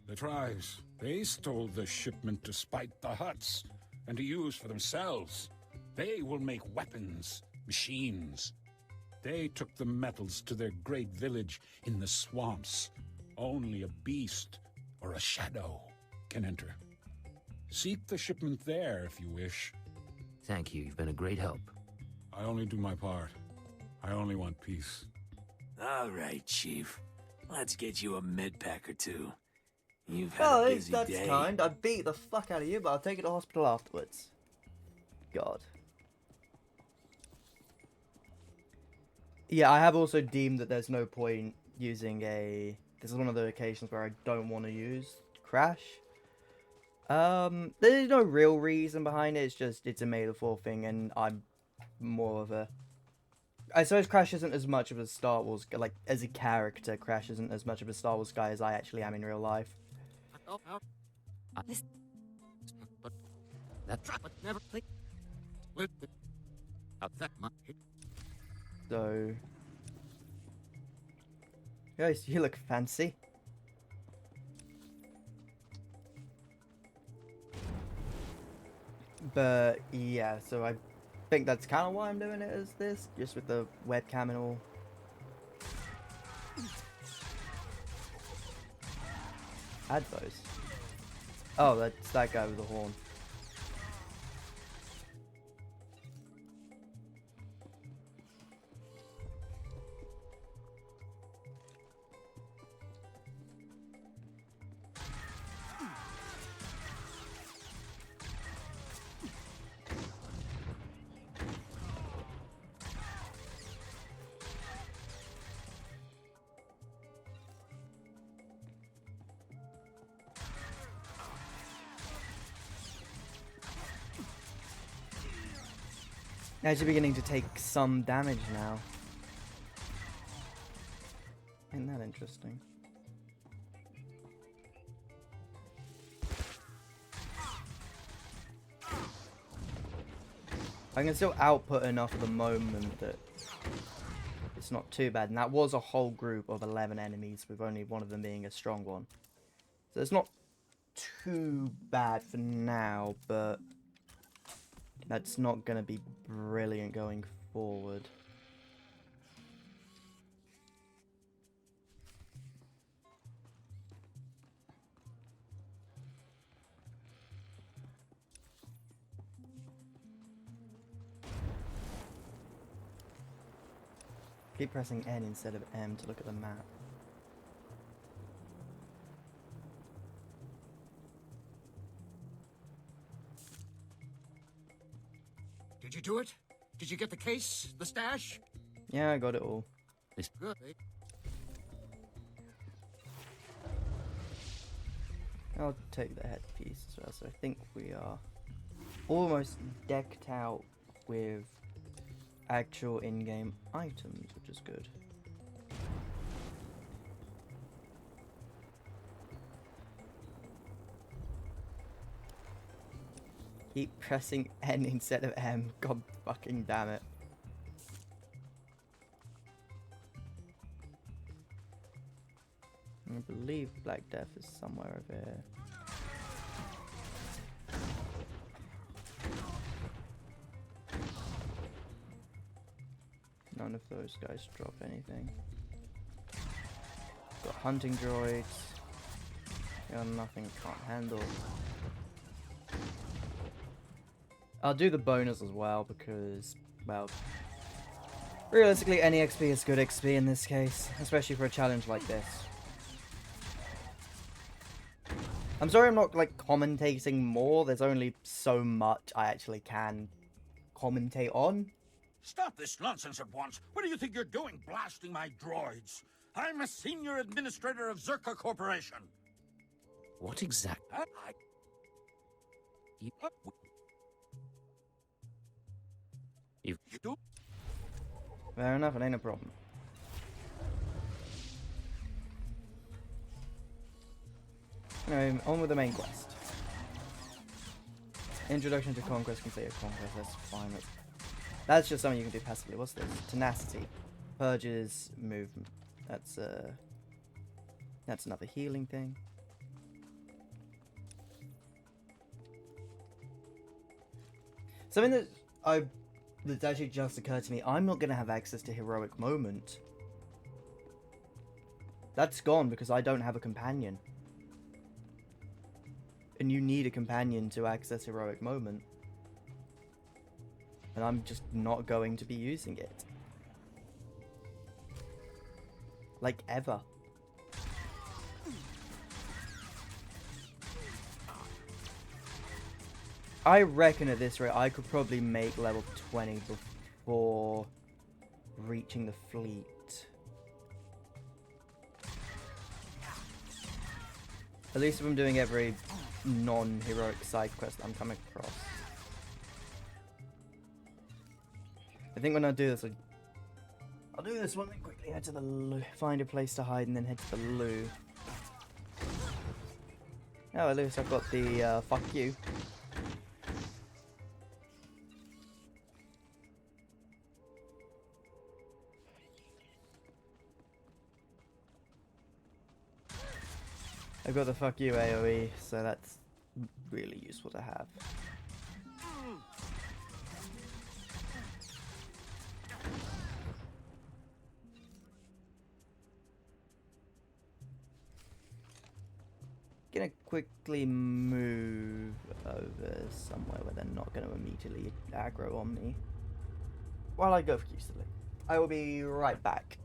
The tribes, they stole the shipment to spite the Huts, and to use for themselves. They will make weapons, machines. They took the metals to their great village in the swamps. Only a beast or a shadow can enter. Seek the shipment there if you wish. Thank you, you've been a great help. I only do my part. I only want peace. All right, Chief. Let's get you a med pack or two. You've had a busy that's day. kind. I beat the fuck out of you, but I'll take you to hospital afterwards. God. Yeah, I have also deemed that there's no point using a... This is one of the occasions where I don't want to use Crash. There's no real reason behind it, it's just, it's a metaphor thing, and I'm more of a... I suppose Crash isn't as much of a Star Wars... Like, as a character, Crash isn't as much of a Star Wars guy as I actually am in real life. Never play. So... Guys, you look fancy. But, yeah, so I think that's kind of why I'm doing it as this, just with the webcam and all. Advos. Oh, that's that guy with the horn. Actually beginning to take some damage now. Isn't that interesting? I can still output enough at the moment that it's not too bad. And that was a whole group of 11 enemies, with only one of them being a strong one. So it's not too bad for now, but that's not going to be brilliant going forward. Keep pressing N instead of M to look at the map. Did you do it? Did you get the case? The stash? Yeah, I got it all. It's good. I'll take the headpiece as well, so I think we are almost decked out with actual in-game items, which is good. Keep pressing N instead of M. God fucking damn it. I believe Black Death is somewhere over here. None of those guys drop anything. Got hunting droids. Got nothing, can't handle. I'll do the bonus as well because, well, realistically any XP is good XP in this case, especially for a challenge like this. I'm sorry I'm not, like, commentating more. There's only so much I actually can commentate on. Stop this nonsense at once. What do you think you're doing, blasting my droids? I'm a senior administrator of Zerka Corporation. What exactly? You do? Fair enough, it ain't a problem. Anyway, on with the main quest. Introduction to Conquest, complete a Conquest, that's fine. That's just something you can do passively. What's this? Tenacity. Purges, movement. That's another healing thing. Something that's actually just occurred to me, I'm not going to have access to Heroic Moment. That's gone because I don't have a companion. And you need a companion to access Heroic Moment. And I'm just not going to be using it. Like, ever. I reckon at this rate I could probably make level 20 before reaching the fleet. At least if I'm doing every non-heroic side quest I'm coming across. I think when I do this, I'll do this one, then quickly head to the loo, find a place to hide, and then head to the loo. Oh, at least I've got the fuck you. I've got the fuck you AoE, so that's really useful to have. Gonna quickly move over somewhere where they're not gonna immediately aggro on me while I go for Q-Sleep. I will be right back.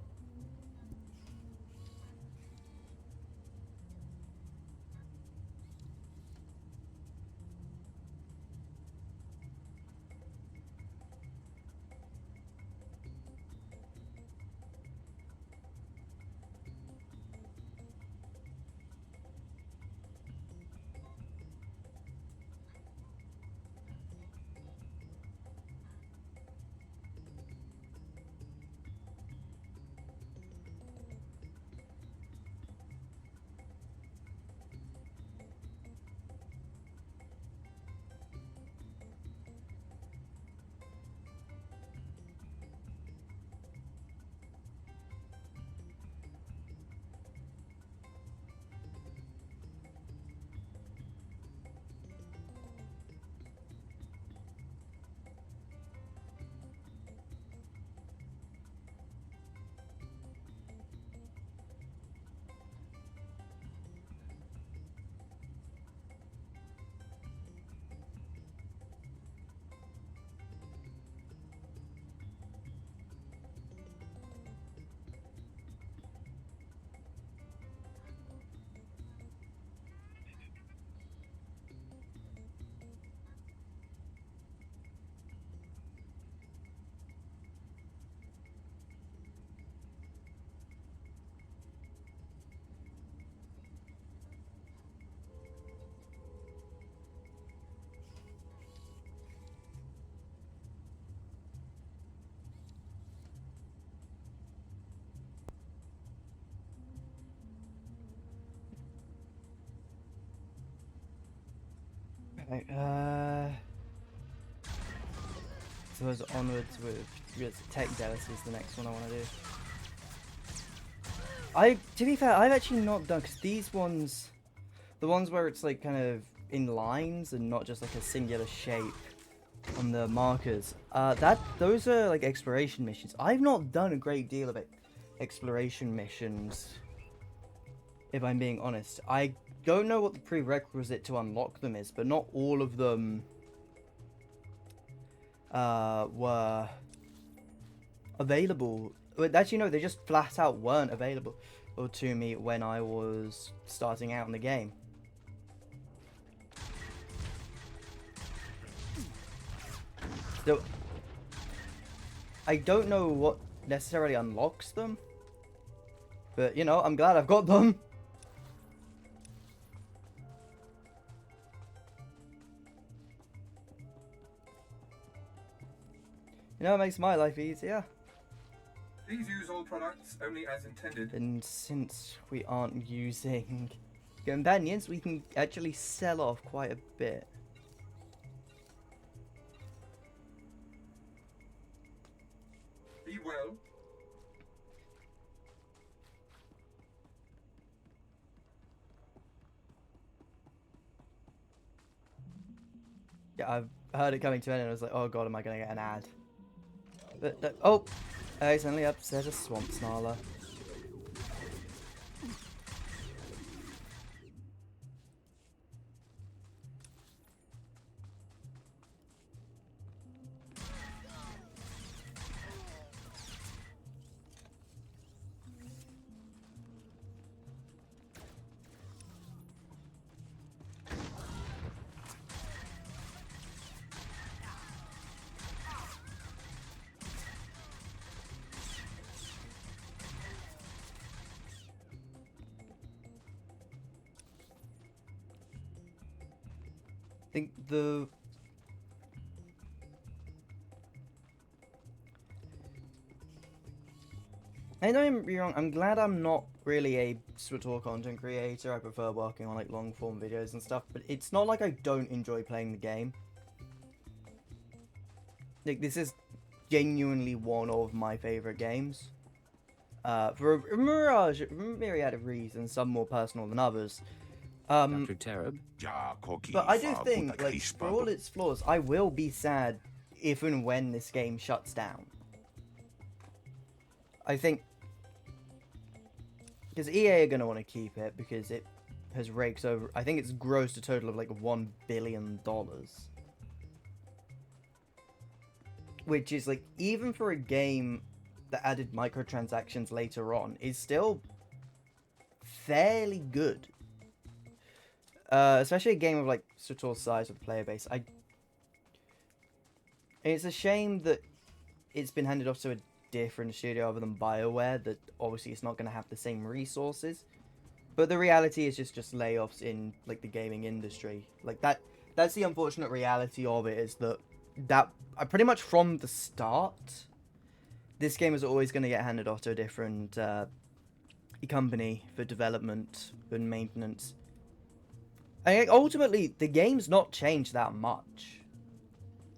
Right, suppose onwards with Tech Dallas is the next one I want to do. To be fair, I've actually not done, because these ones, the ones where it's like kind of in lines and not just like a singular shape on the markers, those are like exploration missions. I've not done a great deal of exploration missions, if I'm being honest. I don't know what the prerequisite to unlock them is, but not all of them were available. Actually, no, they just flat out weren't available to me when I was starting out in the game. So, I don't know what necessarily unlocks them, but, you know, I'm glad I've got them. You know, it makes my life easier. Please use all products only as intended. And since we aren't using companions, we can actually sell off quite a bit. Be well. Yeah, I've heard it coming to an end and I was like, oh god, am I going to get an ad? But, oh! Accidentally upset a swamp snarler. I think I don't get me wrong, I'm glad I'm not really a SWTOR content creator. I prefer working on like long form videos and stuff, but it's not like I don't enjoy playing the game. Like, this is genuinely one of my favorite games. For a myriad of reasons, some more personal than others. Dr. Terab. But I do think, like, for all its flaws, I will be sad if and when this game shuts down. I think, because EA are going to want to keep it because it has raked over, I think it's grossed a total of like $1 billion. Which is like, even for a game that added microtransactions later on, is still fairly good. Especially a game of like SWTOR's size with the player base. It's a shame that it's been handed off to a different studio other than BioWare, that obviously it's not going to have the same resources. But the reality is just layoffs in like the gaming industry. Like that's the unfortunate reality of it, is that pretty much from the start, this game is always going to get handed off to a different company for development and maintenance. And ultimately, the game's not changed that much.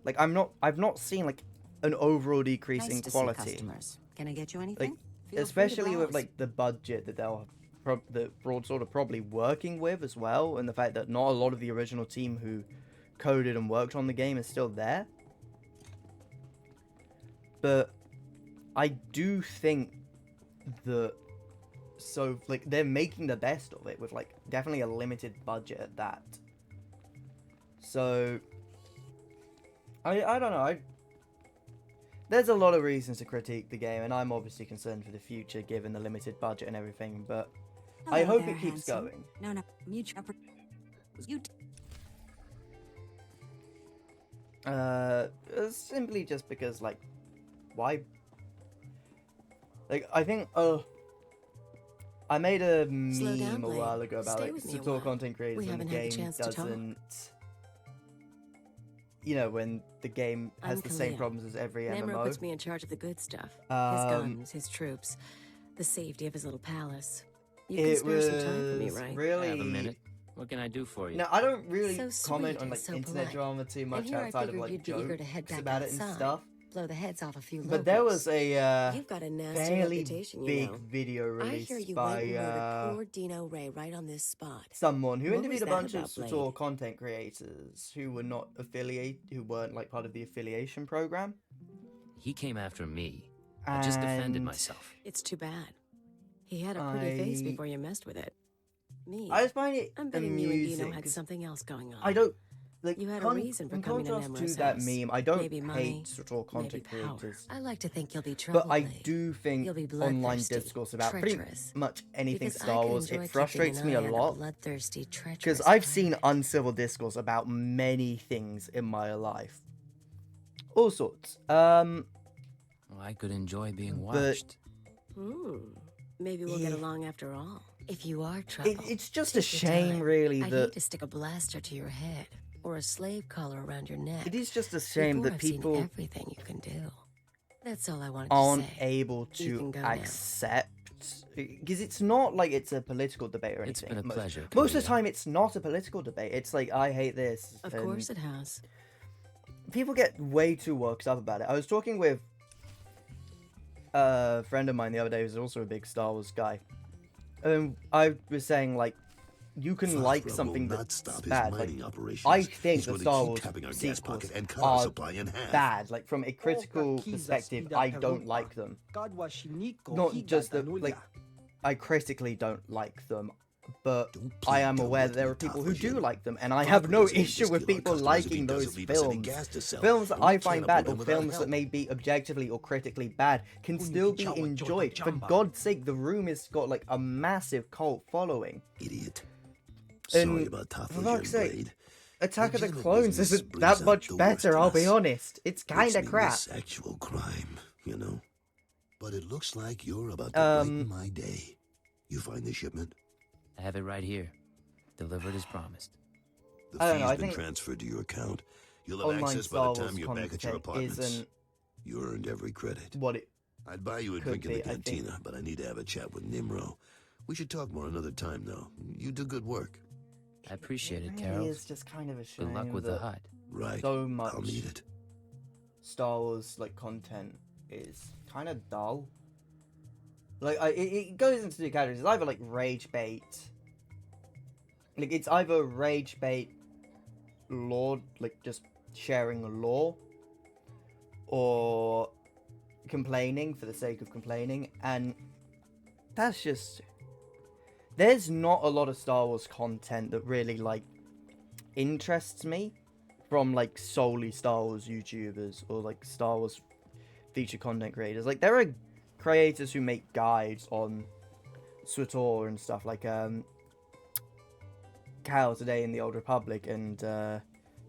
Like, I've not seen like an overall decrease in quality. See customers. Can I get you anything? Like, especially with like the budget that that Broadsword are probably working with as well, and the fact that not a lot of the original team who coded and worked on the game is still there. But I do think that, so like, they're making the best of it with like definitely a limited budget at that. So I don't know. There's a lot of reasons to critique the game, and I'm obviously concerned for the future given the limited budget and everything, but I hope it keeps going. No, mutual. Simply just because, like, why? Like, I think, I made a meme a while ago about like SWTOR content creators when the game doesn't, you know, when the game has the same problems as every MMO. Nemro puts me in charge of the good stuff. His guns, his troops, the safety of his little palace. You can spare some time for me, right? Really... Have a minute. What can I do for you? No, I don't really So comment sweet on like and so internet polite. drama too much And here I outside of figured like you'd be eager to head jokes back about it and outside. stuff. blow the heads off a few But there was a You've got a nasty fairly reputation, big you know. video I released hear you by went and murdered poor Dino Ray right on this spot. someone who What interviewed was a that bunch of about, Blade? SWTOR content creators who were not who weren't like part of the affiliation program. He came after me. I just defended And myself. It's too bad. He had a pretty face before you messed with it. Me, I just find it I'm betting you and Dino amusing. had something else going on. I don't like. You had a reason for in coming to contrast to Nemro's that house. meme, I don't Maybe money, hate SWTOR content maybe power. creators. I like to think you'll be But I troubled. do think You'll be online bloodthirsty, discourse about pretty treacherous. much anything Because I Star could Wars, enjoy it keeping frustrates an me eye a on lot. bloodthirsty, treacherous Because I've seen uncivil discourse about many things in my life. All sorts. Well, I could enjoy being watched. Maybe we'll get along after all. If you are troubled, It's just a take your shame, time. really, I'd that hate to stick a blaster to your head or a slave collar around your neck. it is just a shame Before that I've seen people everything you can do. That's all I wanted to aren't say. able You can to go now. accept, because it's not like it's a political debate or anything. It's been a pleasure, Most of the Kalia. time, it's not a political debate. It's like, I hate this. Of and course it has. people get way too worked up about it. I was talking with a friend of mine the other day who's also a big Star Wars guy. And I was saying, like, you can Fafra like will something not that's stop his bad. mining Like, operations. I think He's the going to Star keep Wars tapping our gas sequels pocket and cut our are supply in half. bad. Like, from a critical perspective, I don't like them. Not just that, like, I critically don't like them, but I am aware that there are people who do like them, and I have no issue with people liking those films. Films that I find bad, or films that may be objectively or critically bad, can still be enjoyed. For God's sake, The Room has got, like, a massive cult following. Idiot. And Sorry about for Tothle's fuck's young sake, blade. Attack of the Legitimate Clones business isn't brings that out much the better, worst I'll in be us. honest. It's Makes kinda me crap. miss actual crime, you know? But it looks like you're about to brighten my day. You find the shipment? I have it right here. Delivered as promised. The I don't fee's know, I been think transferred to your account. You'll have online access by Star the time Wars you're back at your content apartments. isn't You earned every credit. what it I'd buy you a could drink in the be, I think. cantina, but I need to have a chat with Nimro. We should talk more another time, though. You do good work. I appreciate it, really Carol. is just kind of a shame. Good luck with the that hut. Right. So much I'll need it. Star Wars like content is kind of dull. Like it goes into two categories. It's either like rage bait. Like it's either rage bait, lore, like just sharing lore, or complaining for the sake of complaining, and that's just. There's not a lot of Star Wars content that really like interests me from like solely Star Wars YouTubers or like Star Wars feature content creators. Like there are creators who make guides on SWTOR and stuff like Cal today in the Old Republic and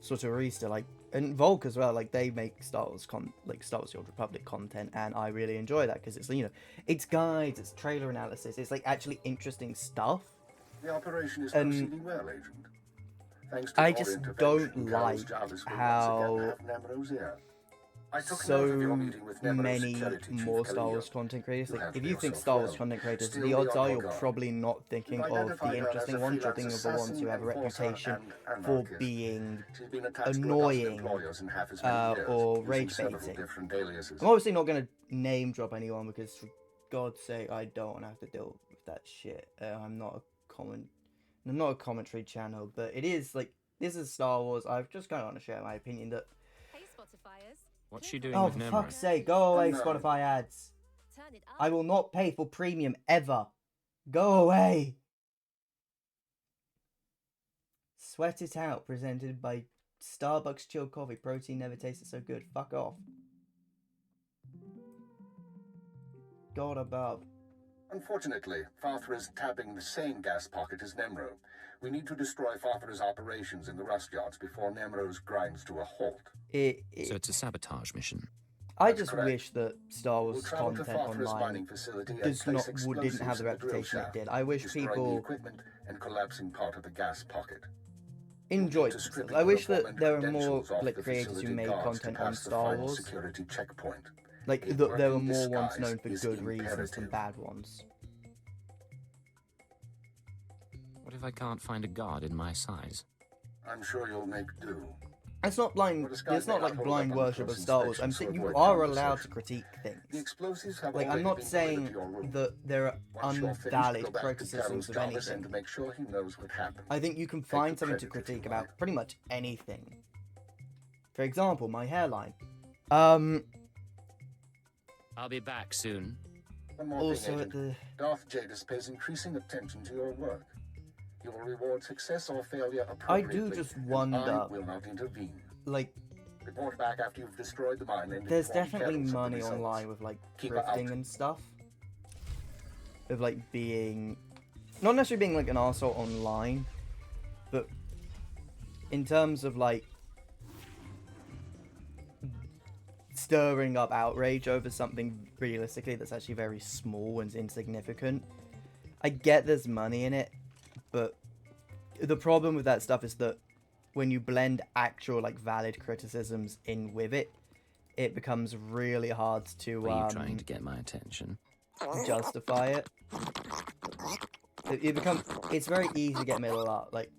SWTORista, like, and Volk as well. Like they make Star Wars The Old Republic content, and I really enjoy that because it's, you know, it's guides, it's trailer analysis, it's like actually interesting stuff. The operation is proceeding well, Agent. Thanks to I your just intervention, don't Carol's like Jarvis will how once again have Nemro's ear. I took so note of your meeting with Nemro's many security chief, more Star Wars Kaleo. content creators. You Like, have if to you be think yourself Star Wars well. content creators, Still the be odds on are your you're guard. probably not thinking You've of the identified her as interesting a ones. You're freelance thinking of the ones who have a assassin, reputation enforcer, for and being She's been attached to a dozen annoying employers in half as many years, or using rage several baiting. different aliases. I'm obviously not going to name drop anyone because, for God's sake, I don't want to have to deal with that shit. I'm not a commentary channel, but it is like, this is Star Wars. I've just kind of want to share my opinion that. What's she doing Oh, with for Nemro? fuck's sake, go away, Spotify ads. I will not pay for premium ever. Go away. Sweat It Out, presented by Starbucks Chilled Coffee. Protein never tasted so good. Fuck off. God above. Unfortunately, Farthra is tapping the same gas pocket as Nemro. We need to destroy Farthra's operations in the rust yards before Nemro's grinds to a halt. So it's a sabotage mission. I just wish that Star Wars We'll travel to content Farthra's online mining facility and didn't place have explosives the in drill reputation it shaft, did. I wish destroying the people equipment and collapsing part of the gas pocket. enjoyed To themselves. strip I wish uniform and that there were more credentials off like the creators who facility made guards to content on pass the Star final Wars. security checkpoint. Like A there were working more ones disguise known for is good reasons than imperative. bad ones. What if I can't find a guard in my size? I'm sure you'll make do. It's not blind. It's not like blind worship of Star Wars. I'm saying you are allowed to critique things. Like, I'm not saying that there are unvalid criticisms of anything. I think you can find something to critique about pretty much anything. For example, my hairline. I'll be back soon. Also at the... Darth Jadis pays increasing attention to your work. He will reward success or failure I appropriately. do just wonder... I will not intervene. Like... Report back after you've destroyed the mine and there's definitely money online with, like, thrifting and stuff. Of, like, being... not necessarily being, like, an arsehole online. But... in terms of, like... stirring up outrage over something realistically that's actually very small and insignificant. I get there's money in it, but the problem with that stuff is that when you blend actual, like, valid criticisms in with it, it becomes really hard to Are you trying to get my attention? justify it. It's very easy to get middle out. Like,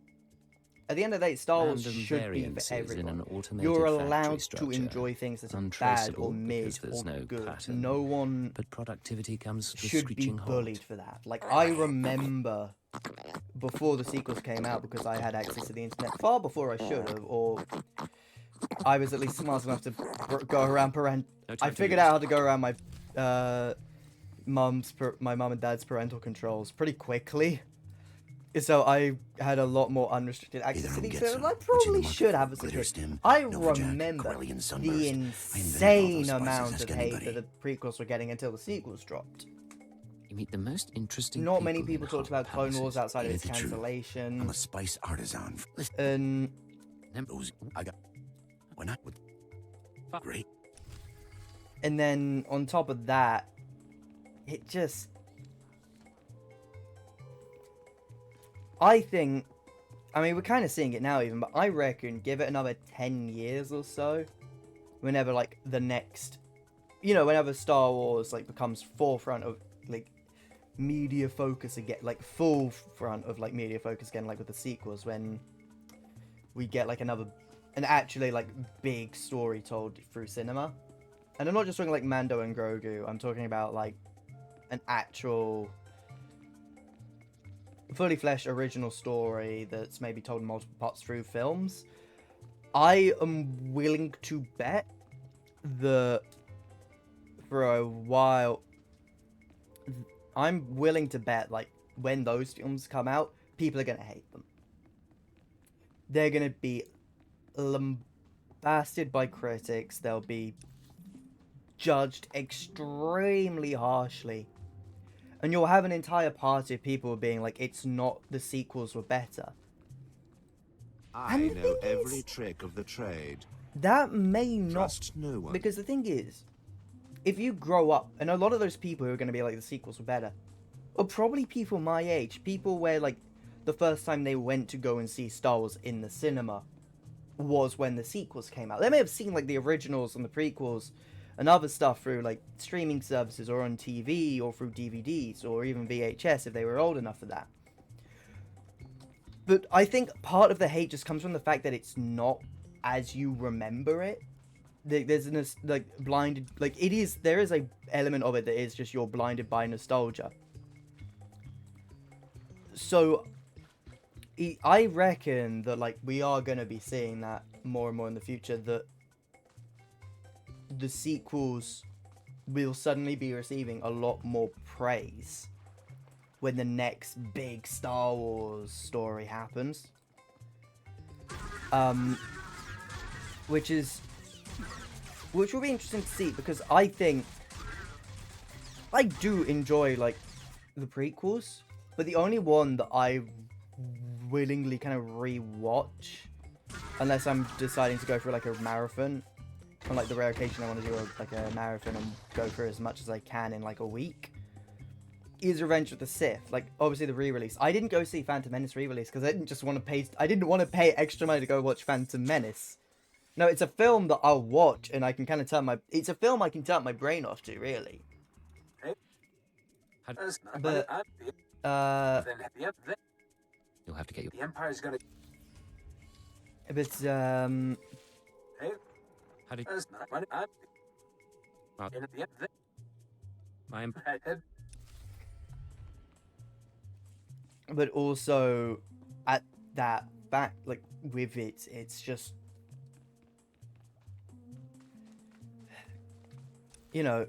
at the end of the day, Star Wars should be for everyone. You're allowed to enjoy things that are bad or mid or good. Pattern, no one but productivity comes should be bullied for that. Like, I remember before the sequels came out, because I had access to the internet far before I should have, or I was at least smart enough to go around I figured out how to go around my mum and dad's parental controls pretty quickly. So I had a lot more unrestricted access to these, so I probably should have as a kid. I remember the insane amount of hate that the prequels were getting until the sequels dropped. You meet the most interesting Not many people talked about Clone Wars outside of its cancellation. I'm a spice artisan. And I got when I would great. And then on top of that, it just... I think, I mean, we're kind of seeing it now even, but I reckon give it another 10 years or so, whenever, like, the next, you know, whenever Star Wars, like, becomes forefront of, like, media focus again, like, full front of, like, media focus again, like, with the sequels, when we get, like, an actually, like, big story told through cinema. And I'm not just talking, like, Mando and Grogu, I'm talking about, like, an actual... fully fleshed original story that's maybe told in multiple parts through films. I am willing to bet that for a while, I'm willing to bet, like, when those films come out, people are going to hate them. They're going to be lambasted by critics. They'll be judged extremely harshly. And you'll have an entire party of people being like, it's not, the sequels were better. I know every trick of the trade. That may not... Trust no one. Because the thing is, if you grow up, and a lot of those people who are going to be like, the sequels were better, are probably people my age. People where, like, the first time they went to go and see Star Wars in the cinema was when the sequels came out. They may have seen, like, the originals and the prequels and other stuff through, like, streaming services or on TV or through DVDs or even VHS if they were old enough for that. But I think part of the hate just comes from the fact that it's not as you remember it. There's this, like, blinded... Like, it is... There is a element of it that is just you're blinded by nostalgia. So, I reckon that, like, we are going to be seeing that more and more in the future, that the sequels will suddenly be receiving a lot more praise when the next big Star Wars story happens. Which will be interesting to see, because I think I do enjoy, like, the prequels, but the only one that I willingly kind of re-watch, unless I'm deciding to go for, like, a marathon, on, like, the rare occasion I want to do a marathon and go through as much as I can in, like, a week, is Revenge of the Sith. Like, obviously the re-release. I didn't go see Phantom Menace re-release because I didn't want to pay extra money to go watch Phantom Menace. No, it's a film that I'll watch and I can kind of it's a film I can turn my brain off to, really. But, you'll have to get your... The Empire's gonna... But, How did... But also, at that back, like, with it, it's just... You know,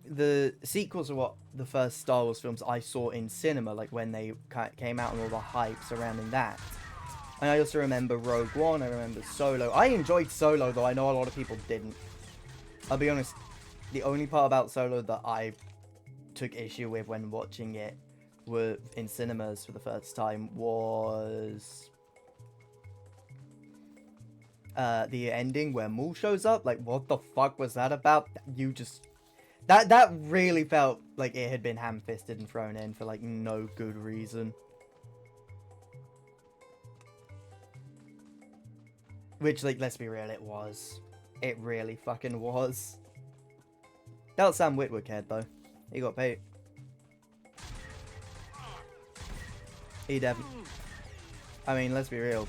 the sequels are what the first Star Wars films I saw in cinema, like when they came out and all the hype surrounding that. And I also remember Rogue One, I remember Solo. I enjoyed Solo, though I know a lot of people didn't. I'll be honest, the only part about Solo that I took issue with when watching it were in cinemas for the first time was the ending where Maul shows up. Like, what the fuck was that about? You just... That really felt like it had been ham-fisted and thrown in for, like, no good reason. Which, like, let's be real, it was. It really fucking was. That was Sam Witwer cared, though. He got paid. He definitely... I mean, let's be real.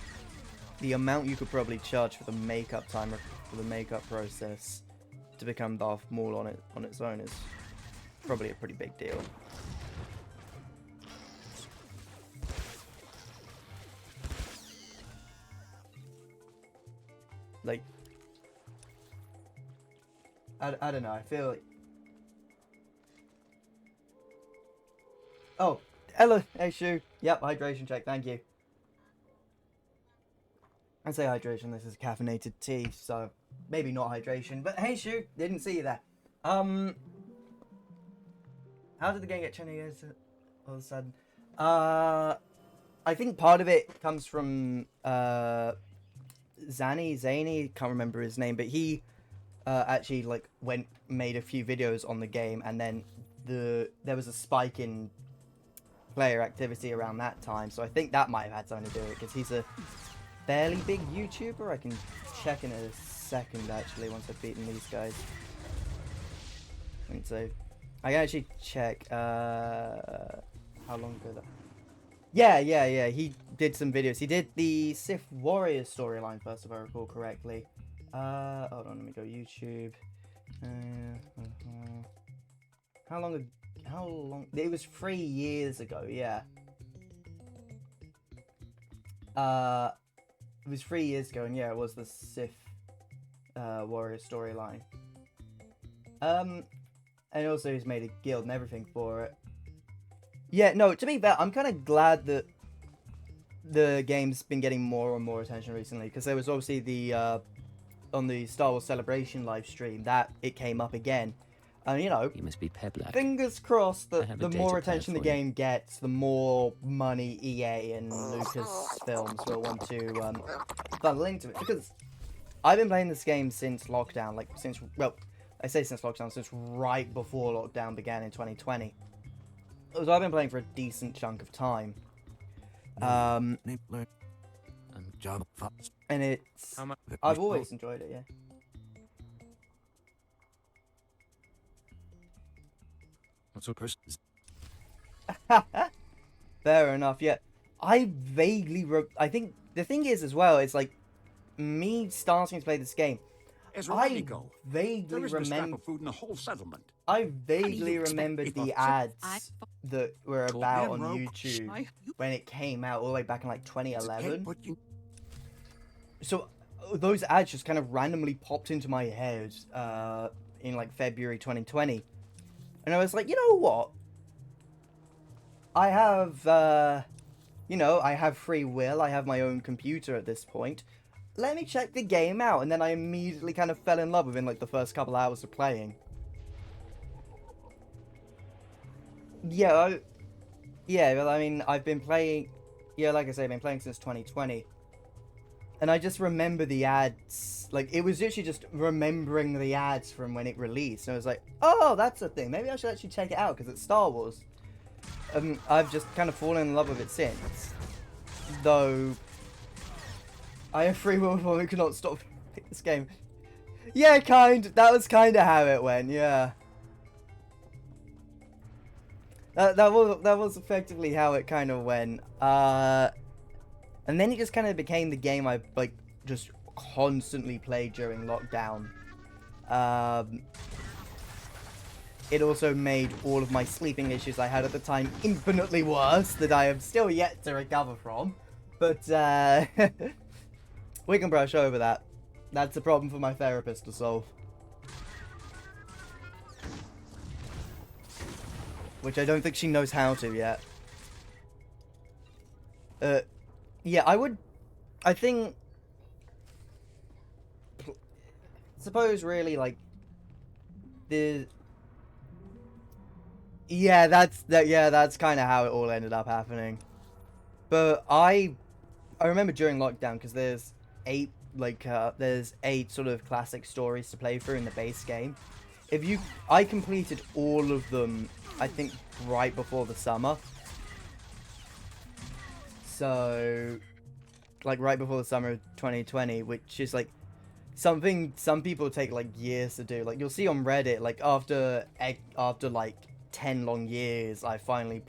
The amount you could probably charge for the makeup time, for the makeup process to become Darth Maul on its own is probably a pretty big deal. Like, I don't know, I feel like... Oh, Ella, hey Shu. Yep, hydration check, thank you. I say hydration, this is caffeinated tea, so maybe not hydration, but hey Shu, didn't see you there. How did the game get Chinese all of a sudden? I think part of it comes from Zany, can't remember his name, but he actually like made a few videos on the game, and then there was a spike in player activity around that time, so I think that might have had something to do with it, because he's a fairly big YouTuber. I can check in a second actually once I've beaten these guys. And so I can actually check how long ago that... Yeah, he did some videos. He did the Sith Warrior storyline first, if I recall correctly. Hold on, let me go YouTube. How long? It was 3 years ago, yeah. It was 3 years ago, and yeah, it was the Sith Warrior storyline. And also he's made a guild and everything for it. Yeah, no, to be fair, I'm kind of glad that the game's been getting more and more attention recently, because there was obviously the, on the Star Wars Celebration live stream, that it came up again. And, you know, you must be Peblack. Fingers crossed that the more attention the game gets, the more money EA and Lucasfilms will want to funnel into it. Because I've been playing this game since lockdown, like since, well, I say since lockdown, since right before lockdown began in 2020. So I've been playing for a decent chunk of time. And it's... I've always enjoyed it, yeah. Fair enough, yeah. I vaguely... I think the thing is as well, it's like, me starting to play this game, I vaguely remember food in the whole settlement. I vaguely remembered the ads that were about on YouTube when it came out all the way back in like 2011. So those ads just kind of randomly popped into my head in like February 2020. And I was like, you know what? I have, you know, I have free will. I have my own computer at this point. Let me check the game out. And then I immediately kind of fell in love within like the first couple hours of playing. Yeah, well, I mean, I've been playing, yeah, like I say, I've been playing since 2020. And I just remember the ads, like, it was literally just remembering the ads from when it released. And I was like, oh, that's a thing. Maybe I should actually check it out, because it's Star Wars. I've just kind of fallen in love with it since. Though, I have free will, but we cannot stop this game. Yeah, that was kind of how it went, yeah. That was effectively how it kind of went. And then it just kind of became the game I, like, just constantly played during lockdown. It also made all of my sleeping issues I had at the time infinitely worse that I am still yet to recover from. But, we can brush over that. That's a problem for my therapist to solve. Which I don't think she knows how to yet. Yeah, I think... Suppose, really, like... Yeah, that's kind of how it all ended up happening. But I remember during lockdown, because there's 8 sort of classic stories to play through in the base game. I completed all of them, I think, right before the summer. So, like, right before the summer of 2020, which is, like, something some people take, like, years to do. Like, you'll see on Reddit, like, after like, 10 long years, I finally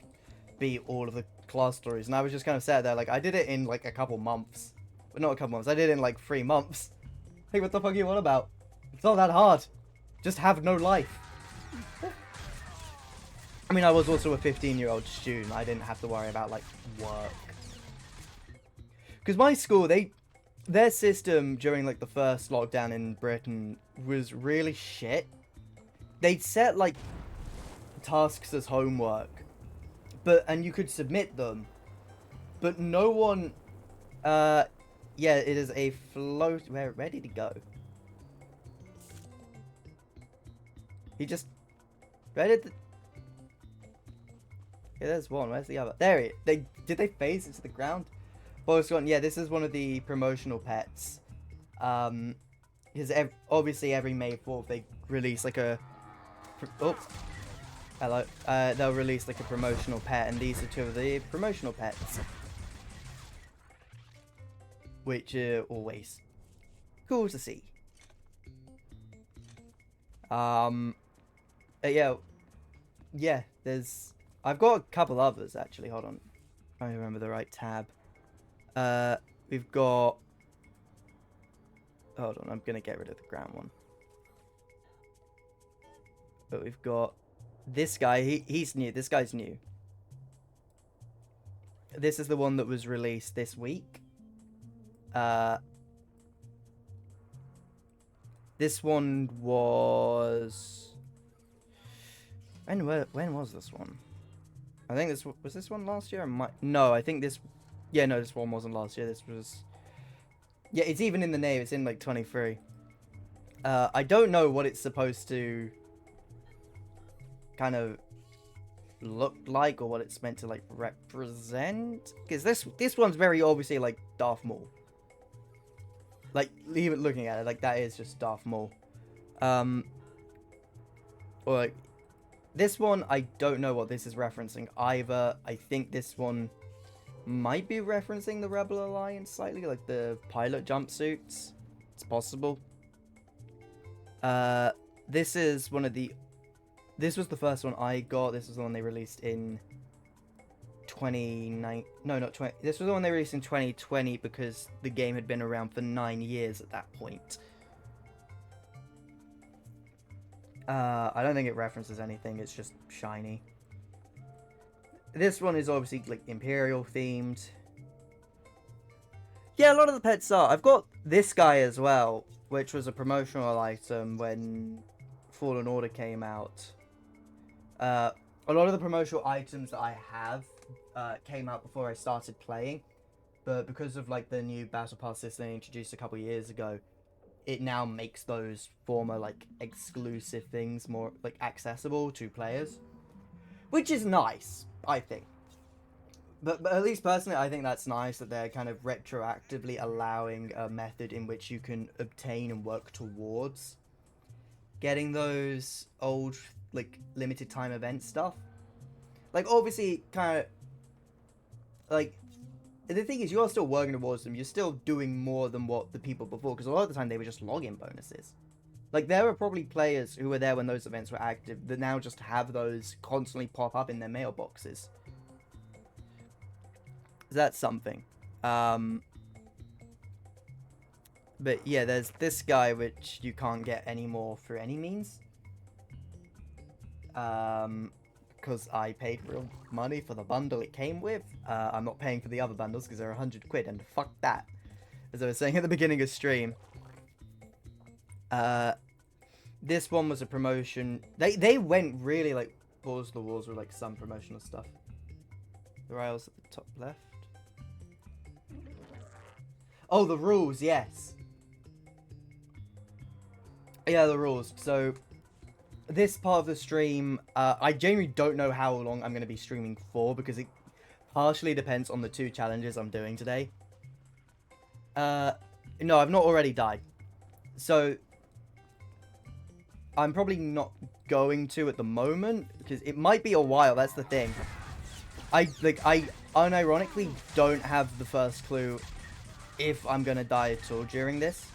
beat all of the class stories. And I was just kind of sat there, like, I did it in, like, a couple months. But not a couple months, I did it in, like, 3 months. Hey, what the fuck are you on about? It's not that hard. Just have no life. I mean, I was also a 15-year-old student. I didn't have to worry about, like, work. Because my school, their system during, like, the first lockdown in Britain was really shit. They'd set, like, tasks as homework. And you could submit them. But no one, yeah, it is a float. Where did he go? He just, where did yeah, there's one. Where's the other? There did they phase into the ground? Both gone. Yeah, this is one of the promotional pets. Because obviously every May 4th they release like a, oh, hello. They'll release like a promotional pet, and these are 2 of the promotional pets, which are always cool to see. Yeah, I've got a couple others actually. Hold on, I don't remember the right tab. We've got. Hold on, I'm gonna get rid of the ground one. But we've got this guy. He's new. This guy's new. This is the one that was released this week. This one was. When was this one? I think was this one last year? No, I think this. Yeah, no, this one wasn't last year. This was. Yeah, it's even in the name. It's in like 23. I don't know what it's supposed to kind of look like, or what it's meant to like represent. Because this one's very obviously like Darth Maul. Like, even looking at it, like that is just Darth Maul. Or like, this one, I don't know what this is referencing either. I think this one might be referencing the Rebel Alliance slightly, like the pilot jumpsuits. It's possible. This is one of the... This was the first one I got. This was the one they released in 29... No, not 20... This was the one they released in 2020 because the game had been around for 9 years at that point. I don't think it references anything. It's just shiny. This one is obviously like Imperial themed. Yeah, a lot of the pets are. I've got this guy as well, which was a promotional item when Fallen Order came out. A lot of the promotional items that I have came out before I started playing, but because of like the new Battle Pass system they introduced a couple years ago, it now makes those former like exclusive things more like accessible to players, which is nice, I think. But at least personally, I think that's nice that they're kind of retroactively allowing a method in which you can obtain and work towards getting those old like limited time event stuff. Like obviously, kind of like. The thing is, you're still working towards them. You're still doing more than what the people before, because a lot of the time they were just login bonuses. Like, there are probably players who were there when those events were active that now just have those constantly pop up in their mailboxes. That's something. But But yeah, there's this guy which you can't get anymore through any means. Because I paid real money for the bundle it came with. I'm not paying for the other bundles because they're 100 quid, and fuck that. As I was saying at the beginning of stream. This one was a promotion. They went really, like, balls to the walls with, like, some promotional stuff. The rails at the top left. Oh, the rules, yes. Yeah, the rules. So, this part of the stream, I genuinely don't know how long I'm going to be streaming for, because it partially depends on the 2 challenges I'm doing today. No, I've not already died. So, I'm probably not going to at the moment, because it might be a while, that's the thing. I unironically don't have the first clue if I'm going to die at all during this.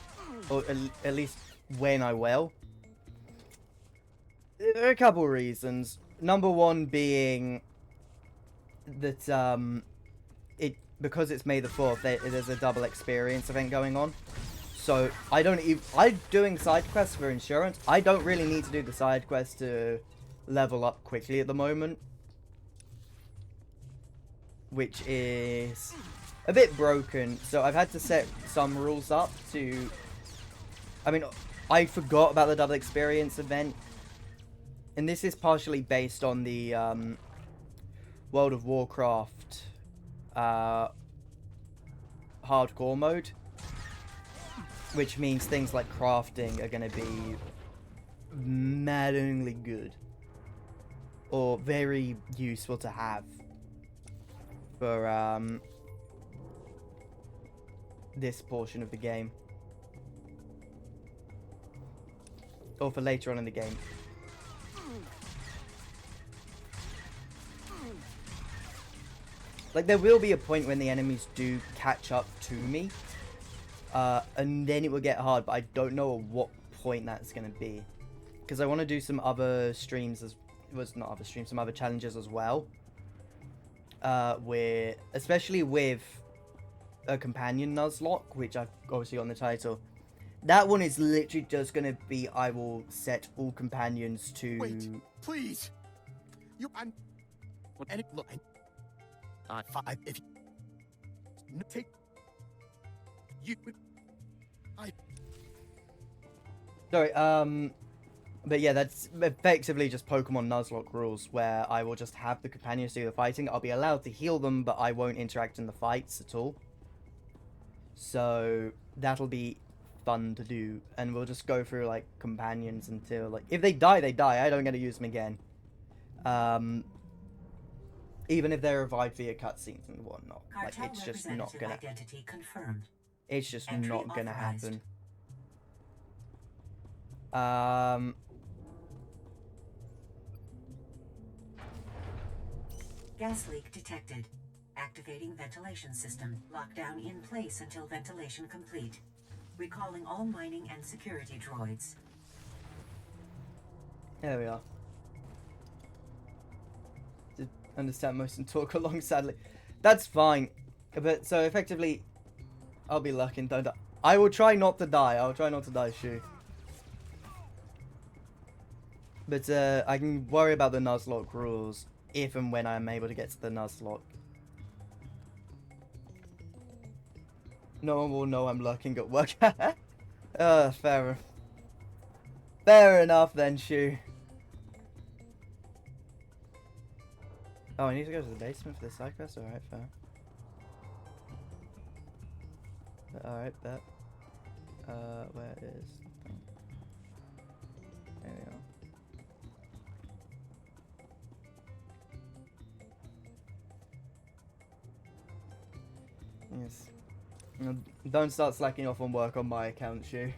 Or at least when I will. There are a couple of reasons. Number one being that, because it's May the 4th, there's a double experience event going on. So, I'm doing side quests for insurance. I don't really need to do the side quests to level up quickly at the moment. Which is a bit broken. So, I've had to set some rules up to... I mean, I forgot about the double experience event. And this is partially based on the World of Warcraft hardcore mode. Which means things like crafting are going to be maddeningly good. Or very useful to have. For this portion of the game. Or for later on in the game. Like, there will be a point when the enemies do catch up to me. And then it will get hard, but I don't know at what point that's going to be. Because I want to do some other streams, some other challenges as well. Especially with a companion Nuzlocke, which I've obviously got in the title. That one is literally just going to be, I will set all companions to... Wait, please! Look, if you... Take... You... Sorry, but yeah, that's effectively just Pokemon Nuzlocke rules, where I will just have the companions do the fighting. I'll be allowed to heal them, but I won't interact in the fights at all. So, that'll be fun to do, and we'll just go through, like, companions until, like, if they die, they die. I don't get to use them again. Even if they're revived via cutscenes and whatnot. Like, it's just not gonna... Identity confirmed. It's just Entry not gonna authorized. happen. Gas leak detected. Activating ventilation system. Lockdown in place until ventilation complete. Recalling all mining and security droids. There we are. To understand most and talk along, sadly. That's fine. But, so, effectively, I'll be lucky and don't die. I will try not to die. I'll try not to die, Shu. But, I can worry about the Nuzlocke rules if and when I'm able to get to the Nuzlocke. No one will know I'm lurking at work. Fair enough then, Shu. Oh, I need to go to the basement for the side quest? Alright, fair. Alright, bet. Where is the thing? There we are. Yes. Don't start slacking off on work on my account, Shu.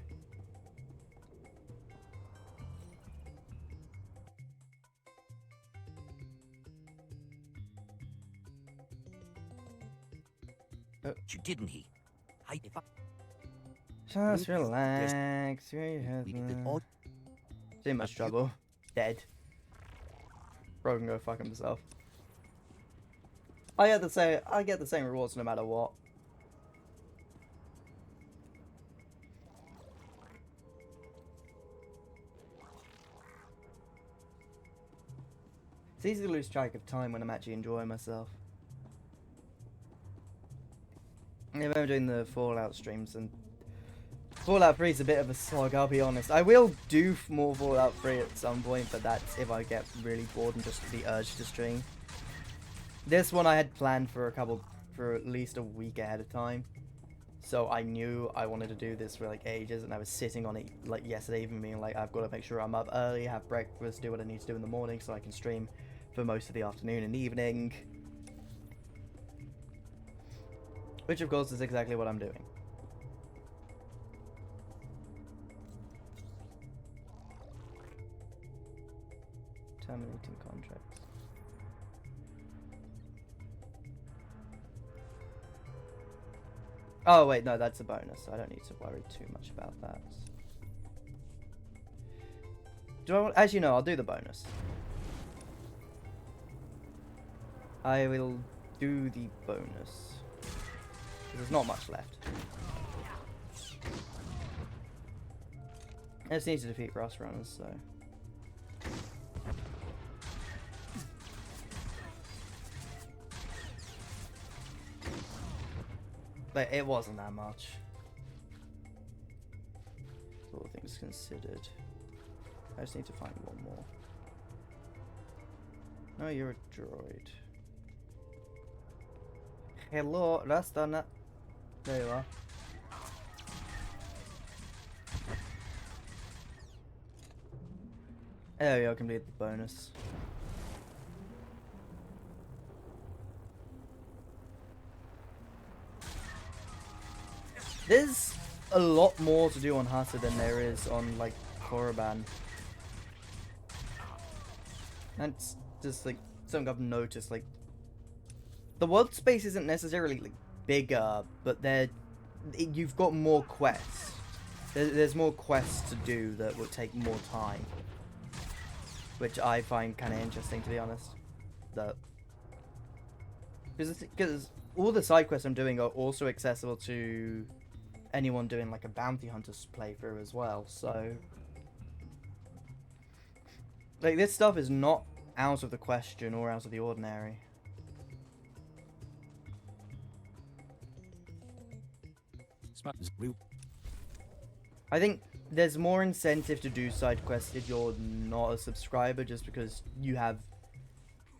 Didn't he? Just relax. Too much trouble. Dead. Bro can go fuck himself. I get the same rewards no matter what. It's easy to lose track of time when I'm actually enjoying myself. If I'm doing the Fallout streams, and Fallout 3 is a bit of a slog, I'll be honest. I will do more Fallout 3 at some point, but that's if I get really bored and just the urge to stream. This one I had planned for at least a week ahead of time. So I knew I wanted to do this for like ages, and I was sitting on it like yesterday even being like, I've got to make sure I'm up early, have breakfast, do what I need to do in the morning so I can stream for most of the afternoon and evening. Which of course is exactly what I'm doing. Terminating contracts. Oh wait, no, that's a bonus. I don't need to worry too much about that. Do I want... Actually, no, I'll do the bonus. I will do the bonus. There's not much left. I just need to defeat Rust Runners, so... But it wasn't that much. All things considered. I just need to find one more. No, you're a droid. Hello, Rastana. There you are. There we go, complete the bonus. There's a lot more to do on Hata than there is on, like, Korriban. That's just, like, something I've noticed, like... The world space isn't necessarily, like, bigger, but you've got more quests. There's more quests to do that would take more time. Which I find kind of interesting, to be honest. Because all the side quests I'm doing are also accessible to anyone doing like a bounty hunter's playthrough as well, so like this stuff is not out of the question or out of the ordinary. I think there's more incentive to do side quests if you're not a subscriber, just because you have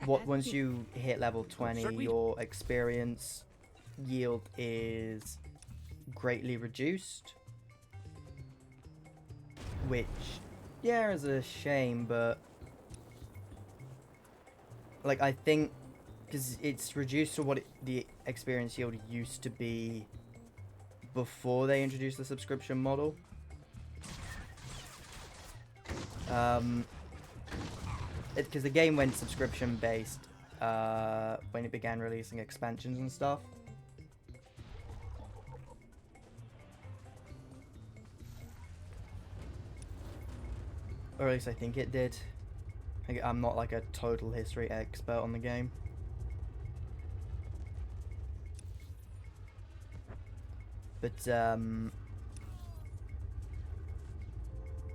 once you hit level 20 your experience yield is greatly reduced, which yeah is a shame, but like I think because it's reduced to what the experience yield used to be before they introduced the subscription model. Because the game went subscription based when it began releasing expansions and stuff. Or at least I think it did. I'm not like a total history expert on the game. But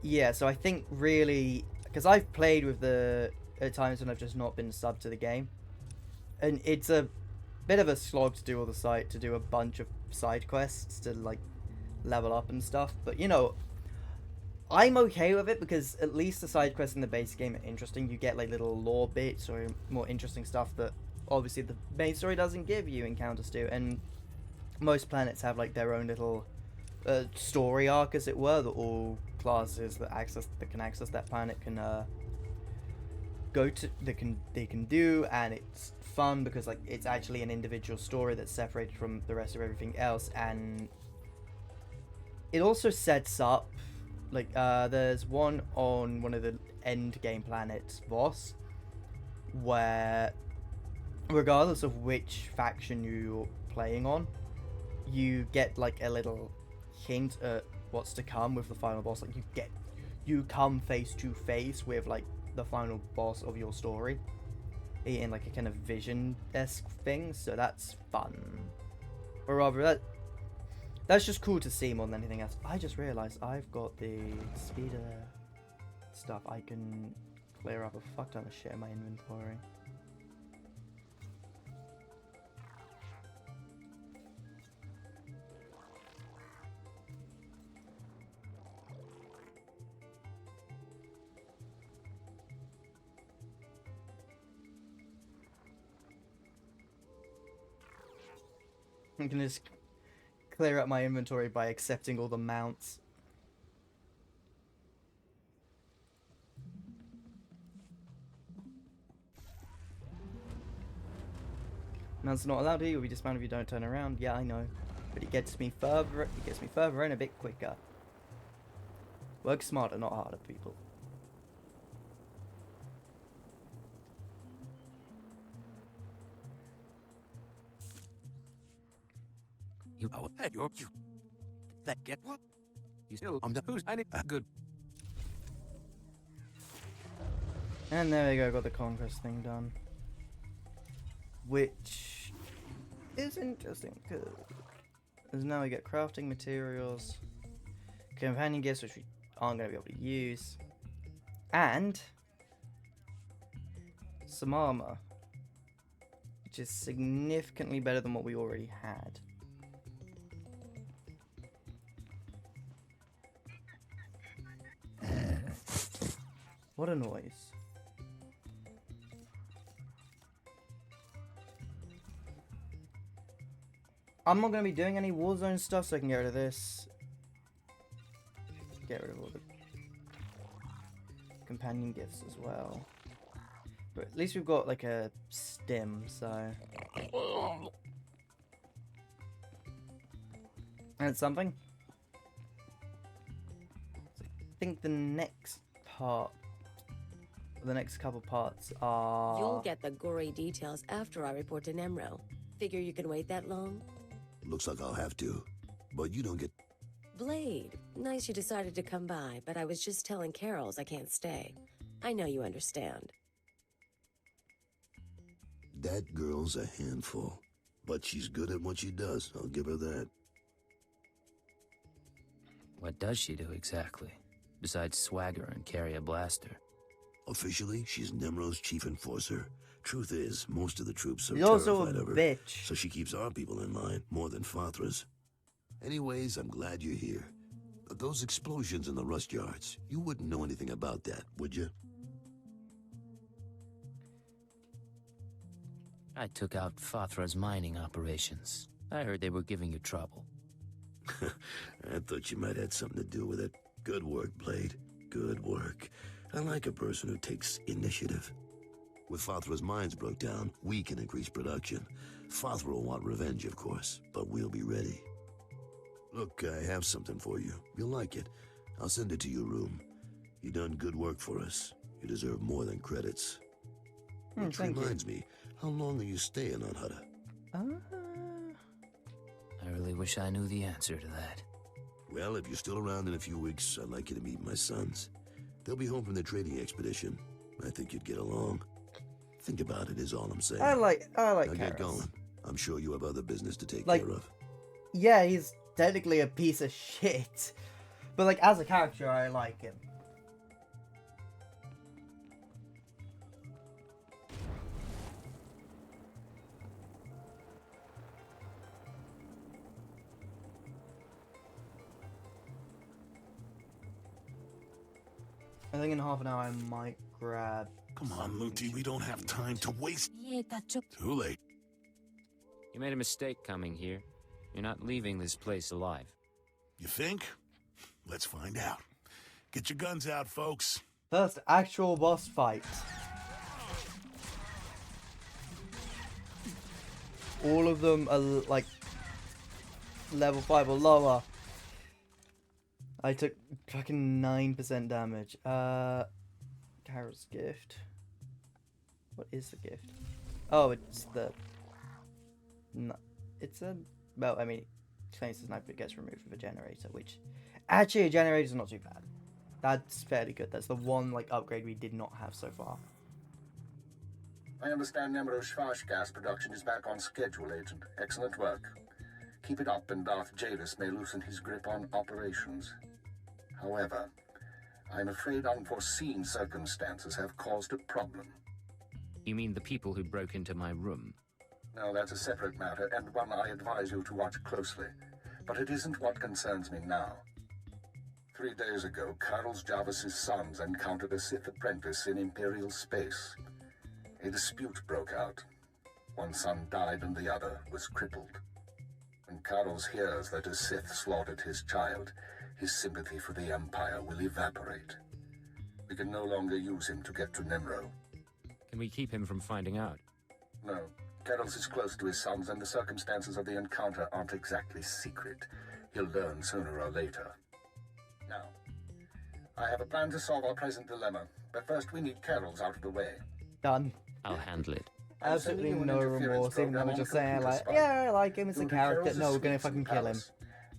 yeah, so I think really, because I've played with at times when I've just not been subbed to the game, and it's a bit of a slog to do all to do a bunch of side quests to like level up and stuff, but you know, I'm okay with it because at least the side quests in the base game are interesting. You get like little lore bits or more interesting stuff that obviously the main story doesn't give you, encounters do, and most planets have like their own little story arc, as it were, that all classes that can access that planet can go to, they can do, and it's fun because like it's actually an individual story that's separated from the rest of everything else, and it also sets up like there's one on one of the end game planets, Voss, where regardless of which faction you're playing on, you get like a little hint at what's to come with the final boss. Like you come face to face with like the final boss of your story in like a kind of vision-esque thing, so that's fun. Or rather, that's just cool to see more than anything else. I just realized I've got the speeder stuff. I can clear up a fuck ton of shit in my inventory. I'm gonna just clear up my inventory by accepting all the mounts. Mounts are not allowed here. You'll be dismounted if you don't turn around. Yeah, I know, but it gets me further. It gets me further and a bit quicker. Work smarter, not harder, people. You that get what? You still the who's I need good. And there we go, got the conquest thing done. Which is interesting, because now we get crafting materials, companion gifts, which we aren't going to be able to use, and some armor, which is significantly better than what we already had. What a noise. I'm not going to be doing any Warzone stuff, so I can get rid of this. Get rid of all the companion gifts as well. But at least we've got like a stim, so... And something. I think the next part... The next couple parts are... You'll get the gory details after I report to Nemro. Figure you can wait that long? Looks like I'll have to. But you don't get... Blade, nice you decided to come by, but I was just telling Carols I can't stay. I know you understand. That girl's a handful. But she's good at what she does, I'll give her that. What does she do exactly? Besides swagger and carry a blaster? Officially, she's Nemro's chief enforcer. Truth is, most of the troops are You're also terrified a of her, bitch. so she keeps our people in line more than Fathra's. Anyways, I'm glad you're here. But those explosions in the rust yards, you wouldn't know anything about that, would you? I took out Fathra's mining operations. I heard they were giving you trouble. I thought you might have something to do with it. Good work, Blade. Good work. I like a person who takes initiative. With Fathra's mines broke down, we can increase production. Fathra will want revenge, of course, but we'll be ready. Look, I have something for you. You'll like it. I'll send it to your room. You done good work for us. You deserve more than credits. Which reminds me, how long are you staying on Hutta? I really wish I knew the answer to that. Well, if you're still around in a few weeks, I'd like you to meet my sons. They'll be home from their trading expedition. I think you'd get along. Think about it is all I'm saying. I like now get going. I'm sure you have other business to take care of. Yeah, he's technically a piece of shit. But like as a character, I like him. I think in half an hour I might grab... Come on, Muti, we don't have time to waste. Too late. You made a mistake coming here. You're not leaving this place alive. You think? Let's find out. Get your guns out, folks. First actual boss fight. All of them are like level 5 or lower. I took fucking 9% damage. Carol's gift. What is the gift? Oh, it's the... No, it's a... Well, I mean, claims the sniper gets removed with a generator, which... Actually, a generator's not too bad. That's fairly good. That's the one, like, upgrade we did not have so far. I understand Nemro's Schwash gas production is back on schedule, Agent. Excellent work. Keep it up and Darth Javis may loosen his grip on operations. However, I'm afraid unforeseen circumstances have caused a problem. You mean the people who broke into my room? No, that's a separate matter, and one I advise you to watch closely. But it isn't what concerns me now. 3 days ago, Carl Jarvis's sons encountered a Sith apprentice in Imperial space. A dispute broke out. One son died and the other was crippled. When Carlos hears that a Sith slaughtered his child, his sympathy for the Empire will evaporate. We can no longer use him to get to Nemro. Can we keep him from finding out? No. Carlos is close to his sons, and the circumstances of the encounter aren't exactly secret. He'll learn sooner or later. Now, I have a plan to solve our present dilemma, but first we need Carol's out of the way. Done. I'll handle it. Absolutely no remorse, even though we're just saying, like, yeah, I like him as a character. No, we're gonna fucking kill him.